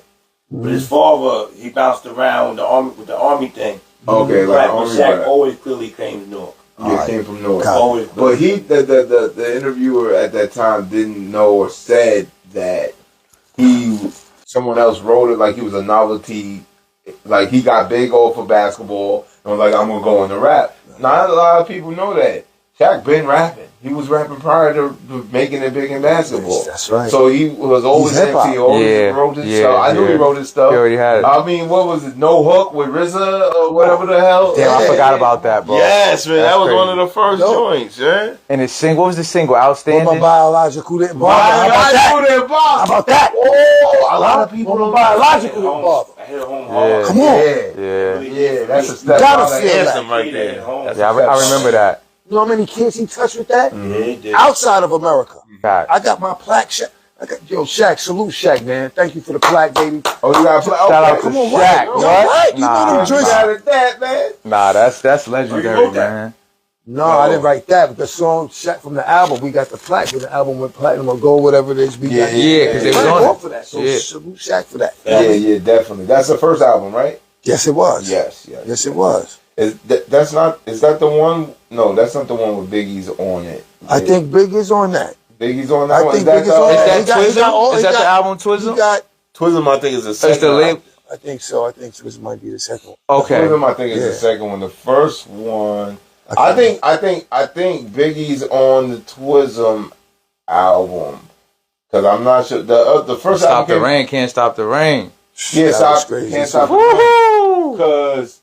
But his father, he bounced around with the army thing. Okay, like but Shaq always clearly came to Newark. Yeah, came from Newark. Always. But the interviewer at that time didn't know or said that someone else wrote it like he was a novelty, like he got big off of basketball and was like, I'm gonna go into rap. Not a lot of people know that. Shaq been rapping. He was rapping prior to making it big in basketball. That's right. So he was always MC. He always wrote his stuff. I knew he wrote his stuff. He already had it. I mean, what was it? No Hook with RZA or whatever the hell. Damn, I forgot about that, bro. Yes, man, that was crazy. one of the first joints, man. And his single, what was the single? Outstanding. My biological didn't bother. How about that? Oh, a lot of people don't biological didn't bother. I hit a home hard. Come on. Yeah, that's a step. Gotta feel Anthem that. right there. Yeah, I remember that. You know how many kids he touched with that? Yeah, he did. Outside of America. God. I got my plaque. Shaq, salute Shaq, man. Thank you for the plaque, baby. Oh, you got to play. Shout out to Come on, Shaq. right? What? Right? You Nah, know them joints. that, man. Nah, that's legendary, man. No, I didn't write that, but the song Shaq from the album, we got the plaque. When the album went platinum or gold, whatever it is, we got Yeah, because they was on it. for that. So Yeah. salute Shaq for that. Yeah, definitely. That's the first album, right? Yes, it was. Yes. Yes, it was. Is that the one? No, that's not the one with Biggie's on it. I think Big is on that. Biggie's on that I one. think Is Big is on Is that. that He got Twism? Is that the album He Twism? got. Twism, I think, is the It's second. the label. I think so. I think Twism might be the second one. Okay. Twism, I think, is the second one. The first one, I think Biggie's on the Twism album because I'm not sure the first Stop album the rain, can't stop the rain. Yeah, That stop. was crazy. Can't stop. Woohoo! Because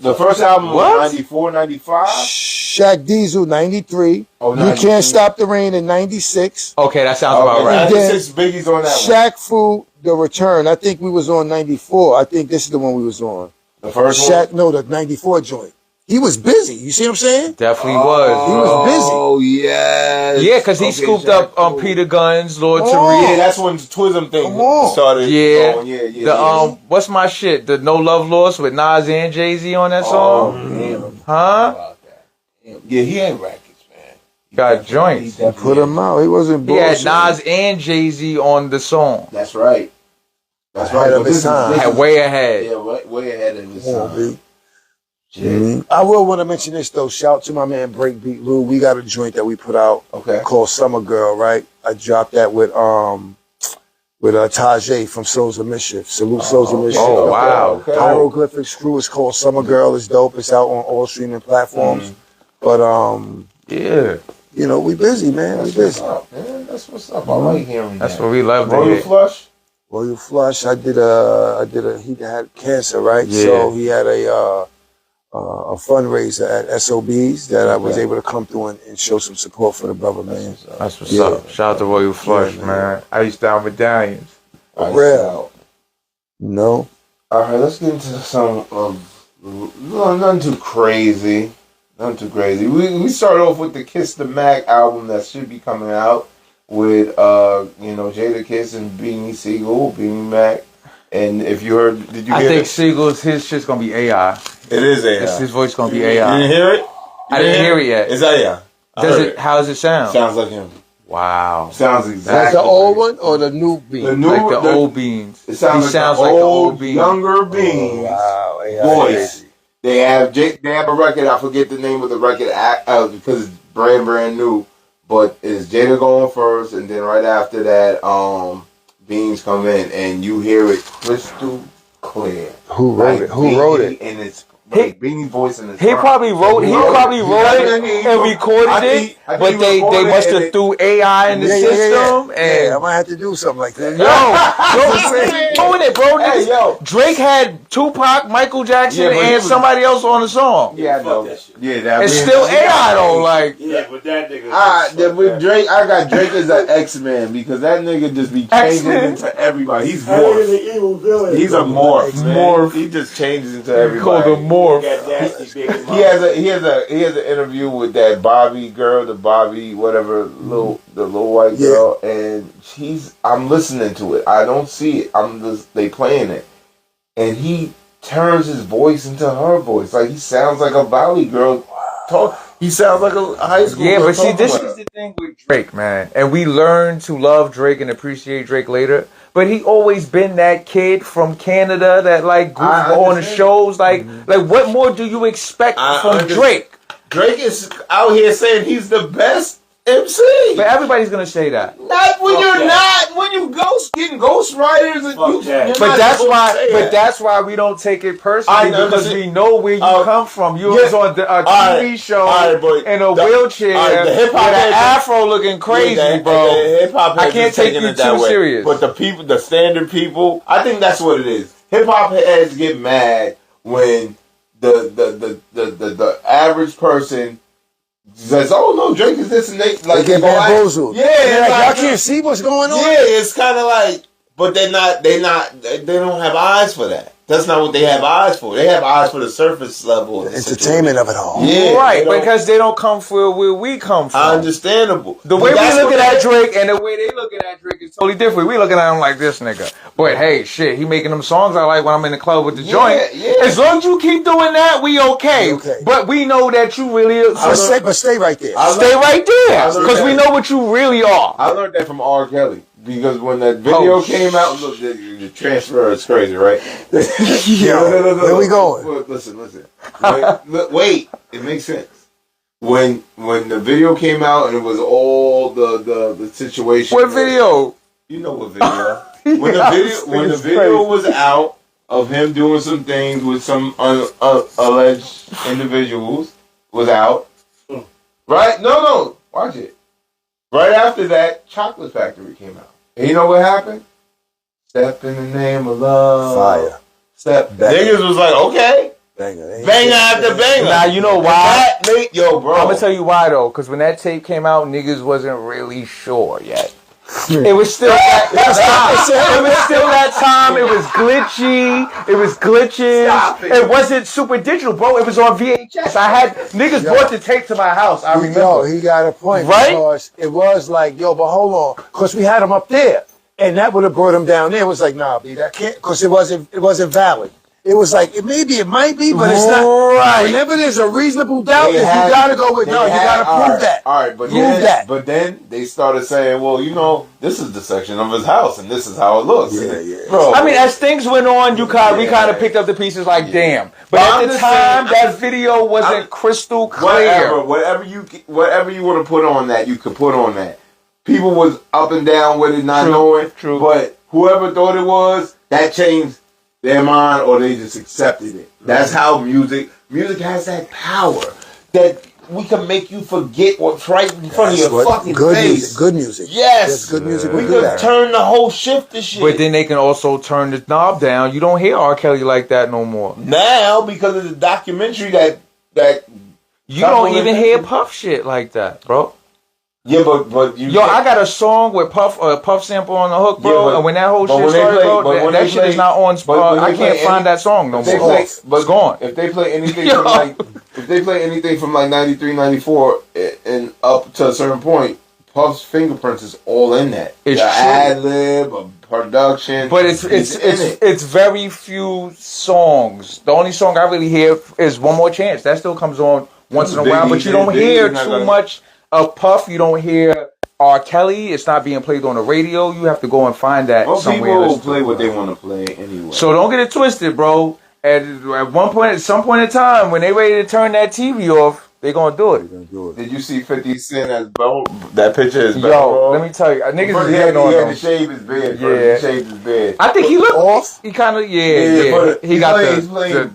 the first album What? was 94, 95. Shaq Diesel 93. Oh, You 93. Can't Stop the Rain in 96. Okay, that sounds about Okay, right. And then 96, Biggie's on that one. Shaq Fu The Return. I think we was on 94. I think this is the one we was on. The first Shaq, one? no, the 94 joint. He was busy. You see what I'm saying? Definitely was. He was busy. Oh, yes. Yeah, because he Okay, scooped Shaq up Fu. Peter Guns, Lord Oh. Tariq. Yeah, that's when the Twism thing Come on. started. Yeah. going. Yeah. The what's my shit? The No Love Lost with Nas and Jay-Z on that song? Damn. Huh? About that. Damn. Yeah, he had rackets, man. Got joints. He put him out. He wasn't He had bullshit. Nas and Jay-Z on the song. That's right. That's Ahead right. of But his this time. is Had way ahead. yeah, way ahead of his Come on, time. B. I will want to mention this though. Shout out to my man Breakbeat Lou. We got a joint that we put out called Summer Girl, right? I dropped that with Tajay from Souls of Mischief. Salute Souls of Mischief. Oh, wow. Hieroglyphics crew is called Summer Girl. It's dope. It's out on all streaming platforms. But Yeah. you know, we busy, man. We busy. Man, that's what's up. I like hearing That's that. what we love to Royal hear. Flush? Royal Flush. I did a. He had cancer, right? Yeah. So he had a fundraiser at SOBs that I was able to come through and show some support for the brother, man. That's what's up. Shout out to Royal Flush, man. I used to have medallions. Real. No. All right, let's get into some nothing too crazy. Nothing too crazy. We start off with the Kiss the Mac album that should be coming out with Jada Kiss and Beanie Siegel, Beanie Mac. And if you heard, did you I hear think it? Siegel's his shit's gonna be AI. It is AI. His voice gonna be You AI. didn't hear it? I didn't hear it yet. It's AI. How does it sound? Sounds like him. Wow. Sounds exactly. That's the old one or the new beat? Like the old Beans. It sounds He sounds like the old Beans. younger Beans. Wow. Voice. They have a record. I forget the name of the record because it's brand new. But it's Jada going first, and then right after that, Beans come in, and you hear it crystal clear. Who wrote it? Who wrote it? And it's like Beanie Boys in his He prime. probably wrote it and recorded it, but they must have threw AI in the system. And I might have to do something like that. doing it, bro. Hey, yo. Drake had Tupac, Michael Jackson, and somebody else on the song. Yeah, I know. Yeah, It's still AI though, like. Yeah, but that nigga. With Drake, I got Drake as an X-Man because that nigga just be changing into everybody. He's morph. the evil villain. He's a morph. He just changes into everybody. Called a morph. He has an interview with that Bobby girl, the Bobby whatever the little white girl, and I'm listening to it. I don't see it. They playing it, and he turns his voice into her voice. Like he sounds like a Valley girl. He sounds like a high school. Yeah, girl but see, this talking is the thing with Drake, man, and we learn to love Drake and appreciate Drake later. But he always been that kid from Canada that like grew on the shows. Like what more do you expect from Drake? Drake is out here saying he's the best MC. But everybody's gonna say that. Not when you're not. When you getting ghostwriters and But that's why we don't take it personally because we know where you come from. You was on a TV show in a wheelchair with an afro looking crazy, bro. I can't take you too serious. But the standard people, I think that's what it is. Hip hop heads get mad when the average person says, "Oh no, Drake is this and they like they get bamboozled." Yeah, like, y'all can't see what's going on. Yeah, it's kind of like, but they don't have eyes for that. That's not what they have eyes for. They have eyes for the surface level, the entertainment of it all. Yeah, right, because they don't come from where we come from. Understandable. The way we looking at Drake and the way they looking at Drake is totally different. We looking at him like this nigga. But hey, shit, he making them songs I like when I'm in the club with the joint. Yeah. As long as you keep doing that, we okay. But we know that you really but stay right there. Stay right there. Because we know what you really are. I learned that from R. Kelly. Because when that video came out, look, the transfer is crazy, right? No, where we going? Listen. Wait, it makes sense. When the video came out and it was all the situation. What video? You know what video? When the video was out of him doing some things with some alleged individuals was out. Right? No, watch it. Right after that, Chocolate Factory came out. And you know what happened? Step in the name of love. Fire. Niggas was like, okay. Banger after banger. Now, you know why? Yo, bro. I'm going to tell you why, though. Because when that tape came out, niggas wasn't really sure yet. It was still that time. It was still that time. It was glitchy. It was glitches. It wasn't super digital, bro. It was on VHS. I had niggas brought the tape to my house. I remember. Yo, he got a point. Right? Because it was like, yo, but hold on. Because we had him up there. And that would have brought him down there. It was like, nah, B, that can't. Because it wasn't valid. It was like, it might be, but it's not. Right. Whenever there's a reasonable doubt, you gotta go with, no, you gotta prove that. All right, but then they started saying, well, you know, this is the section of his house, and this is how it looks. Yeah. Bro, I mean, as things went on, we kind of picked up the pieces like, damn. But at the time, that video wasn't crystal clear. Whatever you want to put on that, you could put on that. People was up and down with it, not knowing. True. But whoever thought it was, that changed their mind, or they just accepted it. That's how music has that power that we can make you forget what's right in front of your fucking face. Good music. Yes. There's good music. We could turn the whole shift to shit. But then they can also turn the knob down. You don't hear R. Kelly like that no more. Now, because of the documentary that you don't even hear Puff shit like that, bro. Yeah, but you. Yo, I got a song with Puff sample on the hook, bro. And when that whole shit started, bro, that shit is not on. I can't find that song no more. It's gone. If they play anything from like 93, 94, and up to a certain point, Puff's fingerprints is all in that. It's the ad lib, production, but it's very few songs. The only song I really hear is "One More Chance." That still comes on once in a while, but you don't hear too much of Puff. You don't hear R. Kelly. It's not being played on the radio. You have to go and find that somewhere. People will play what they want to play anyway. So don't get it twisted, bro. At some point in time, when they ready to turn that TV off, They gonna do it. Did you see 50 Cent as Bell? That picture is Bell. Yo, let me tell you, niggas is getting on He had him. to shave his beard. Yeah. He shaved his beard. I think he looked off. He kind of He got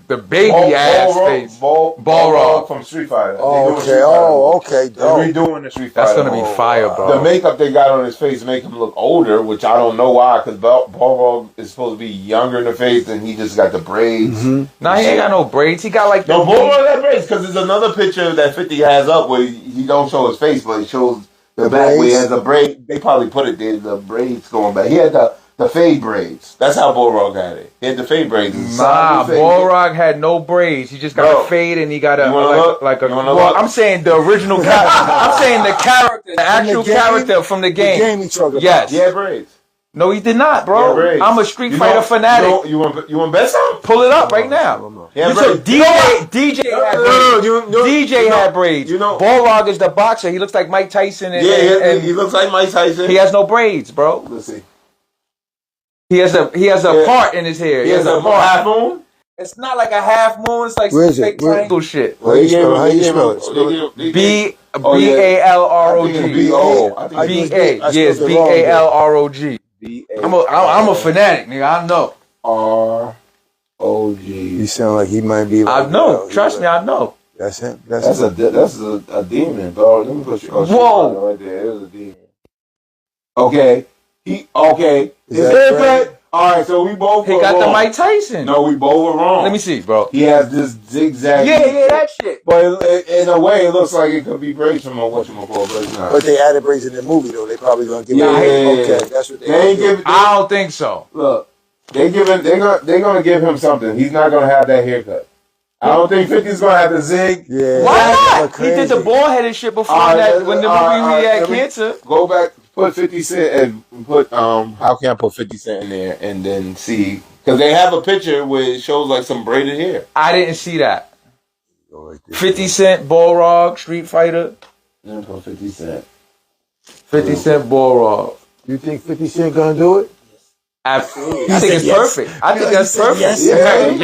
the baby ass face. Balrog from Street Fighter. Okay. Okay. They're redoing the Street Fighter. That's gonna be fire, bro. The makeup they got on his face make him look older, which I don't know why, because Balrog is supposed to be younger in the face, and he just got the braids. Nah, he ain't got no braids. He got like no Balrog got braids, because there's another picture that 50 has up where he don't show his face, but he shows the back where he has a braid. They probably put it there, the braids going back. He had the fade braids. That's how Balrog had it. He had the fade braids. Nah, Balrog had no braids. He just got a fade and he got I'm saying the original character. I'm saying the character, the actual character from the game. The game he talking about. Yes. He had braids. No, he did not, bro. I'm a Street Fighter fanatic. You want bet some? Pull it up right now. Yeah, DJ had braids. DJ had braids. Balrog is the boxer. He looks like Mike Tyson. And he looks like Mike Tyson. He has no braids, bro. Let's see. He has a part in his hair. He has a half moon. It's not like a half moon. It's like some fake triangle shit. How you spell it? Balrog. B-A. Yes, Balrog. I'm a fanatic, nigga. I know. R-O-G. You sound like he might be. I know. Trust me, I know. That's him. That's a demon, bro. Let me put you. Whoa. Right there. It was a demon. Okay. Is that all right, so we both He got wrong. the Mike Tyson. No, we both were wrong. Let me see, bro. He has this zigzag. Yeah, that shit. But in a way, it looks like it could be braids from whatchamacallit, but it's not. But they added braids in the movie, though. They probably gonna give it. Okay, that's what they ain't give. I don't think so. Look, they're gonna give him something. He's not gonna have that haircut. I don't think 50's gonna have the zig. Yeah. Why not? He did the bald headed shit before that when the movie he had cancer. Go back, put 50 Cent and put how can I put 50 Cent in there and then see, because they have a picture where it shows like some braided hair. I didn't see that. 50 Cent, Balrog, Street Fighter. Then put 50 Cent. 50 Cent, Balrog. You think 50 Cent gonna do it? Absolutely. I think it's perfect. I think that's perfect. Yes. He's gonna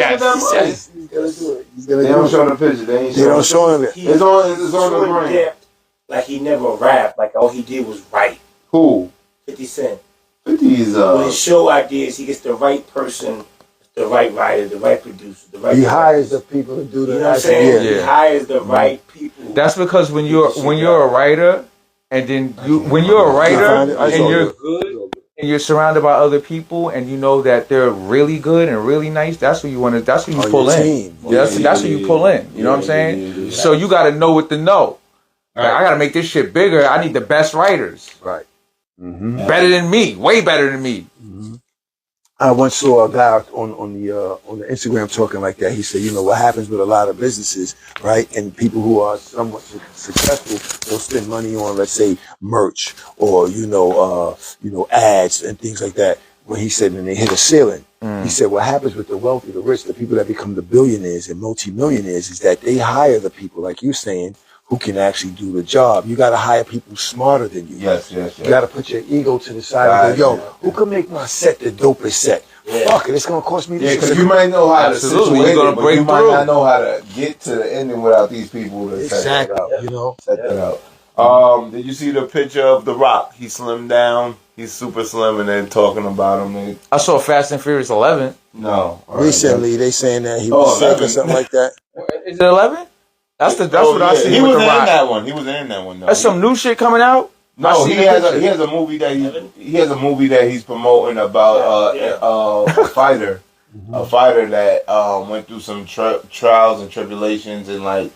do it. They don't show the picture. They don't show him it. It's on the brain. Like he never rapped. Like all he did was write. Who? 50 Cent. 50 is With his show ideas, he gets the right person, the right writer, the right producer, the right. He hires the people to do the. You know what I'm saying? Yeah. He hires the right people. That's because when you're a writer, and then when you're a writer and you're good and you're surrounded by other people and you know that they're really good and really nice, that's who you want to. That's who you pull in. That's who you pull in. You know what I'm saying? So you got to know what to know. Like, I got to make this shit bigger. I need the best writers. Right. Better than me. Way better than me. I once saw a guy on the Instagram talking like that. He said, you know, what happens with a lot of businesses, right? And people who are somewhat successful, they'll spend money on, let's say, merch or, ads and things like that. When he said, and they hit a ceiling. He said, what happens with the wealthy, the rich, the people that become the billionaires and multimillionaires is that they hire the people, like you saying, who can actually do the job. You got to hire people smarter than you. Yes. You got to put your ego to the side and go, who can make my set the dopest set? Yeah. Fuck it, it's going to cost me this. Yeah, because you might know how to situate it, but you might not know how to get to the ending without these people to set that out. Set that out. Did you see the picture of The Rock? He slimmed down. He's super slim, and then talking about him. I saw Fast and Furious 11. No. Recently, they saying that he was sick or something like that. Is it 11? That's what I see. He was in that one. He was in that one. That's some new shit coming out. No, he has a movie that he's promoting about a fighter, that went through some trials and tribulations in like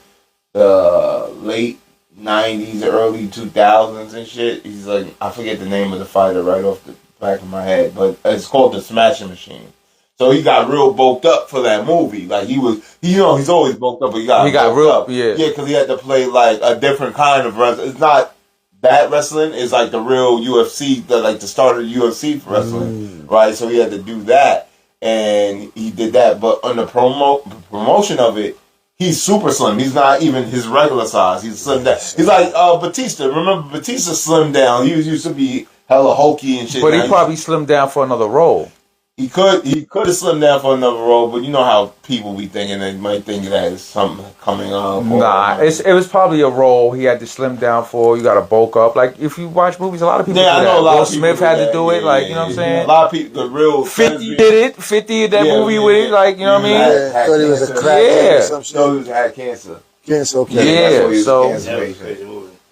the late 90s, early 2000s and shit. He's like, I forget the name of the fighter right off the back of my head, but it's called The Smashing Machine. So he got real bulked up for that movie. Like he's always bulked up, but he got real up. Yeah, because he had to play like a different kind of wrestling. It's not that wrestling. It's like the real UFC, the start of the UFC for wrestling, right? So he had to do that, and he did that. But on the promotion of it, he's super slim. He's not even his regular size. He's slimmed down. He's like Batista. Remember Batista slimmed down. He used to be hella hulky and shit. But he probably slimmed down for another role. He could have slimmed down for another role, but you know how people be thinking they might think that it's something coming up. Nah, it was probably a role he had to slim down for. You got to bulk up. Like if you watch movies, a lot of people. Yeah, do I know that. a lot Will of people Smith do had that. to do it. Yeah, like you know what I'm saying. A lot of people, the real 50 did it. 50 in that movie with it. Like you know what I mean. Yeah, thought he was a crackhead or some shit. No, he had cancer. Cancer, okay. Yeah, so.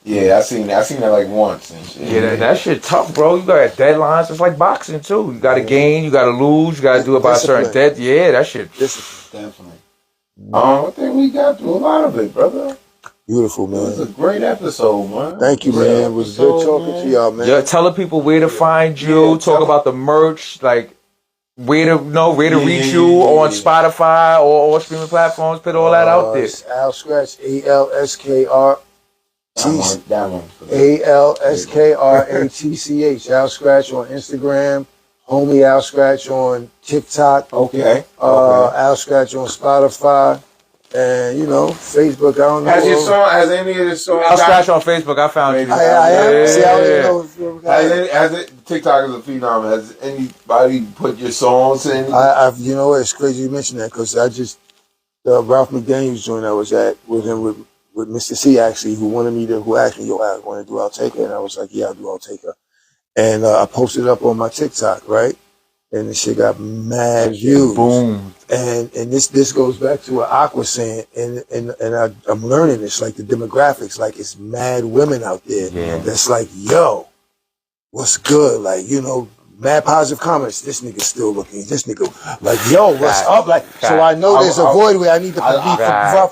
Yeah, I seen that like once and shit. Yeah, that shit tough, bro. You got deadlines. It's like boxing too. You got to gain, you got to lose, you got to do it by a certain dead. Yeah, that shit. Definitely. I think we got through a lot of it, brother. Beautiful, man. It was a great episode, man. Thank you, man. It was good talking to y'all, man. Yeah, tell the people where to find you. Yeah, talk about the merch, like where to reach you on Spotify or all streaming platforms. Put all that out there. Al Skratch, ALSKR. That one. ALSKRATCH. Al Skratch on Instagram. Homie Al Skratch on TikTok. Okay. Al Skratch on Spotify. And, Facebook. I don't know. Has any of this song? Al Skratch on Facebook. I found you. I am. See, I don't even know. Has it, TikTok is a phenom. Has anybody put your songs in? It's crazy you mentioned that because I just, the Ralph McDaniels joint I was at with him with Mr. C actually, who asked me, yo, I want to do I'll Take Her. And I was like, yeah, I'll do I'll Take Her. And I posted it up on my TikTok, right? And the shit got mad views. Boom. And this goes back to what Aqua was saying, and I'm learning this, like the demographics, like it's mad women out there that's like, yo, what's good? Like, mad positive comments. This nigga still looking. This nigga, like, yo, what's up? Like, so I know there's a void where I need to be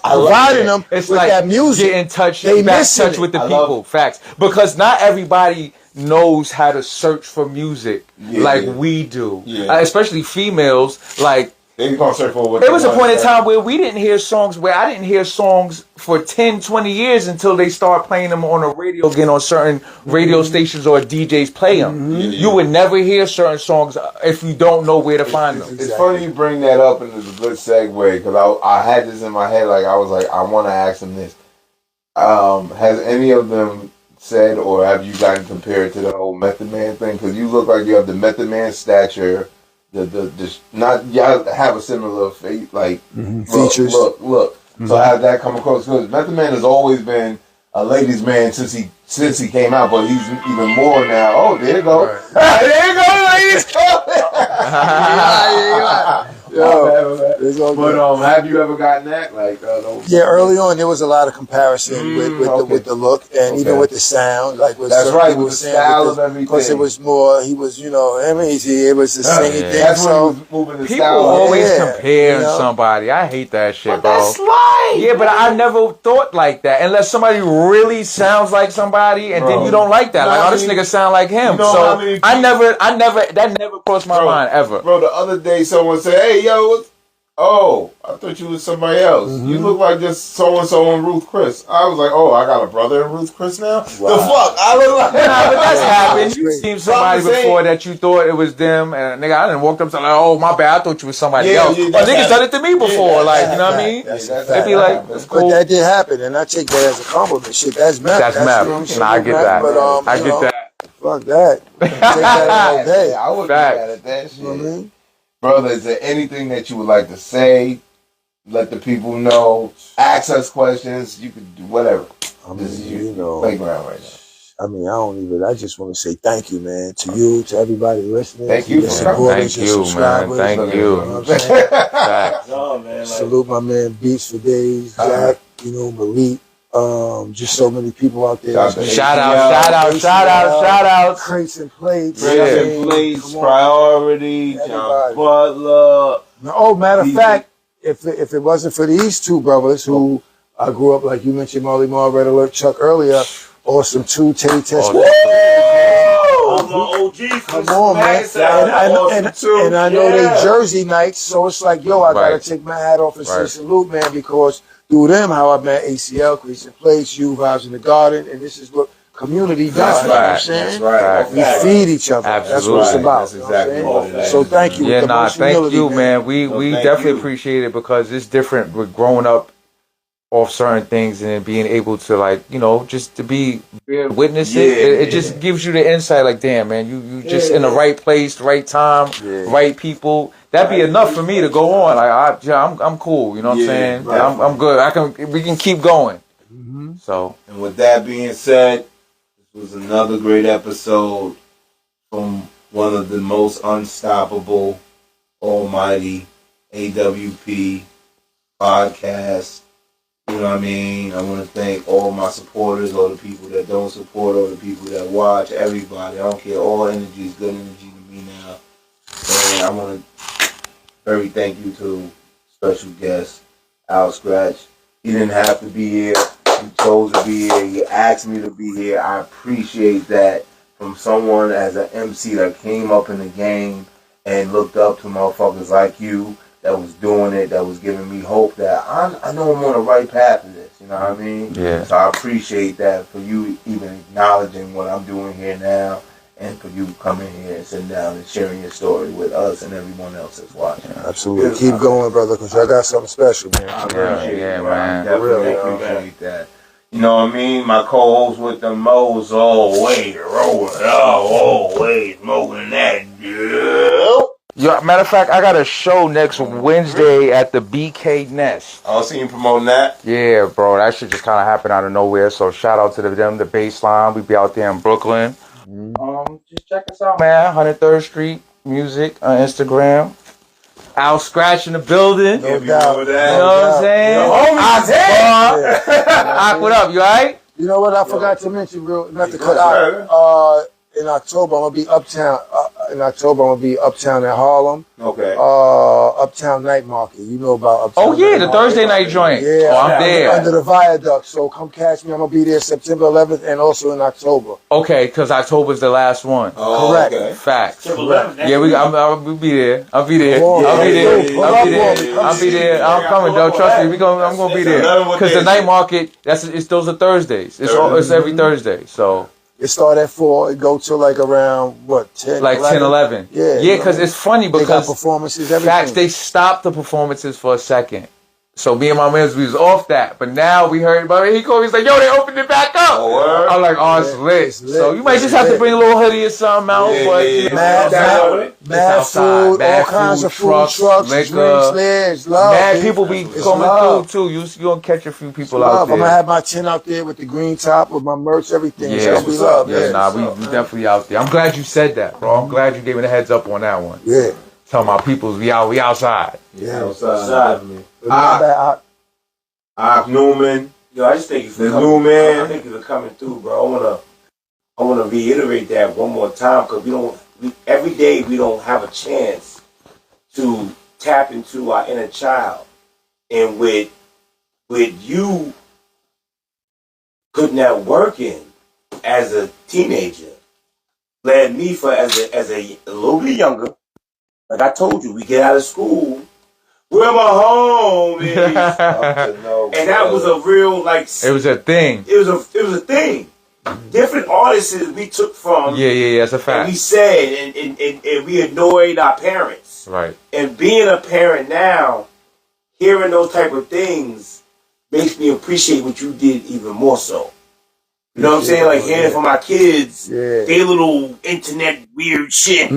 providing them with like that music. Get in touch, they back touch with the people. Facts. Because not everybody knows how to search for music like we do. Yeah. Especially females, like. They gonna search for what there was a point in time where I didn't hear songs for 10, 20 years until they start playing them on the radio again on certain radio stations or DJs play them. You would never hear certain songs if you don't know where to find them. It's funny you bring that up, and it's a good segue because I had this in my head. Like I was like, I want to ask them this. Has any of them said, or have you gotten compared to the whole Method Man thing? Because you look like you have the Method Man stature. Y'all have a similar face, like features. Look. Mm-hmm. So how did that come across? Because Method Man has always been a ladies' man since he came out, but he's even more now. Oh, there you go. Right. There you go, ladies. But have you ever gotten that? Like, early on there was a lot of comparison with the look and even with the sound. Like with that's right, with the style of everything. Because it was more, he was, it was the singing thing. That's so people always compare somebody. I hate that shit, bro. That's life. Yeah, but I never thought like that unless somebody really sounds like somebody, and then you don't like that. Like, this nigga sound like him. So I never, that never crossed my mind ever. Bro, the other day someone said, "Hey, yo, I thought you was somebody else. You look like just so-and-so on Ruth Chris." I was like, "Oh, I got a brother in Ruth Chris now?" Wow. The fuck? I look like but that's happened. You seen somebody before that you thought it was them, and nigga, I didn't walk up to like, "Oh, my bad, I thought you was somebody else." But niggas done it to me before, like, you know what I mean? They'd be like, "That's cool." But that did happen, and I take that as a compliment. Shit, that's mad. That's mad. Nah, I get that. But, I get that. Fuck that. Take that all day. I would be mad at that shit. You know what I mean? Brother, is there anything that you would like to say? Let the people know. Ask us questions. You can do whatever. This is your playground right now. I just want to say thank you, man. To you, to everybody listening. Thank you. Thank you, man. Thank you. Salute my man Beats for Days, Jack, Malik. Just so many people out there. Shout out. Crates and Plates. Priority. John Butler. Matter of fact, if it wasn't for these two brothers who I grew up, like you mentioned, Marley Marl, Red Alert, Chuck earlier, Awesome 2, Teddy Test. Come on, man. And I know they Jersey nights, so it's like, yo, I gotta take my hat off and say salute, man, because through them, how I met ACL, Crates and Plates, you Vibes in the Garden, and this is what community does. That's you know what I'm saying? Right. We feed each other. Absolutely. That's what it's about. That's exactly what it is. So thank you. Thank you, man. We definitely appreciate it because it's different. We're growing up off certain things, and then being able to like, you know, just to be witness it just gives you the insight. Like, damn, man, you just in the right place, right time, right people. That'd be enough for me to go on. Like, I'm cool. You know what I'm saying? Right. I'm good. We can keep going. Mm-hmm. So, and with that being said, this was another great episode from one of the most unstoppable, almighty AWP podcasts. You know what I mean? I want to thank all my supporters, all the people that don't support, all the people that watch, everybody. I don't care. All energy is good energy to me now. And I want to very thank you to special guest, Al Skratch. He didn't have to be here. He chose to be here. He asked me to be here. I appreciate that from someone as an MC that came up in the game and looked up to motherfuckers like you, that was doing it, that was giving me hope that I know I'm on the right path of this, you know what I mean? Yeah. So I appreciate that for you even acknowledging what I'm doing here now, and for you coming here and sitting down and sharing your story with us and everyone else that's watching. Yeah, absolutely. Keep going, brother, because y'all got something special, man. I appreciate it, man. Definitely appreciate that. You know what I mean? My co-host with the Mo's always rolling up, always moving that deal. Yo, matter of fact, I got a show next Wednesday at the BK Nest. I'll see you promoting that. Yeah, bro, that shit just kind of happened out of nowhere. So shout out to the Baseline. We be out there in Brooklyn. Just check us out, man. 103rd Street Music on Instagram. Al Skratch in the building. No doubt. You know what I'm saying? Ak, what up? You alright? You know what? I forgot to mention, bro. Not to cut out. In October, I'm gonna be uptown. At Harlem. Okay. Uptown Night Market. You know about Uptown. Oh yeah, Night the Thursday night joint. Yeah, oh, I'm there. Under the viaduct. So come catch me. I'm gonna be there September 11th and also in October. Okay, because October's the last one. Oh, correct. Okay. Facts. Correct. Yeah, I'll be there. I'll be there. I'm coming, though. Trust me, I'm gonna be there. Because the night market, those are Thursdays. It's every Thursday. So. It start at 4. It go till like around what 10, like 11? 10, 11. Yeah, yeah, because it's funny because they got performances. Everything. Facts. They stopped the performances for a second. So me and my man, we was off that, but now we heard about it. He called me, he's like, yo, they opened it back up. Oh, I'm like, oh, it's lit. So you might just have to bring a little hoodie or something out. Mad food, all kinds of food trucks, liquor, drinks, love. Mad people be coming through too. You gonna catch a few people out there. I'm gonna have my tent out there with the green top, with my merch, everything. Yeah, we love. We definitely out there. I'm glad you said that, bro. I'm glad you gave me the heads up on that one. Yeah. Tell my peoples we outside. Yeah, outside. Newman. Yo, I just thank you for coming. I thank you for coming through, bro. I wanna reiterate that one more time because every day we don't have a chance to tap into our inner child, and with you putting that work in as a teenager led me as a little bit younger. Like I told you, we get out of school. Where my home is, and that was a real It was a thing. It was a thing. Different artists we took from. Yeah, that's a fact. And we said, and we annoyed our parents. Right. And being a parent now, hearing those type of things makes me appreciate what you did even more so. You know what I'm saying? Like hearing from my kids, they little internet weird shit,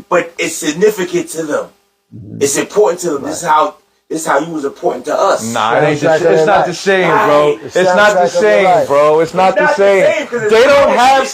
but it's significant to them. It's important to them. Right. This is how you was important to us. Nah, it's not the same, bro. It's not the same, bro. It's not the same. They don't have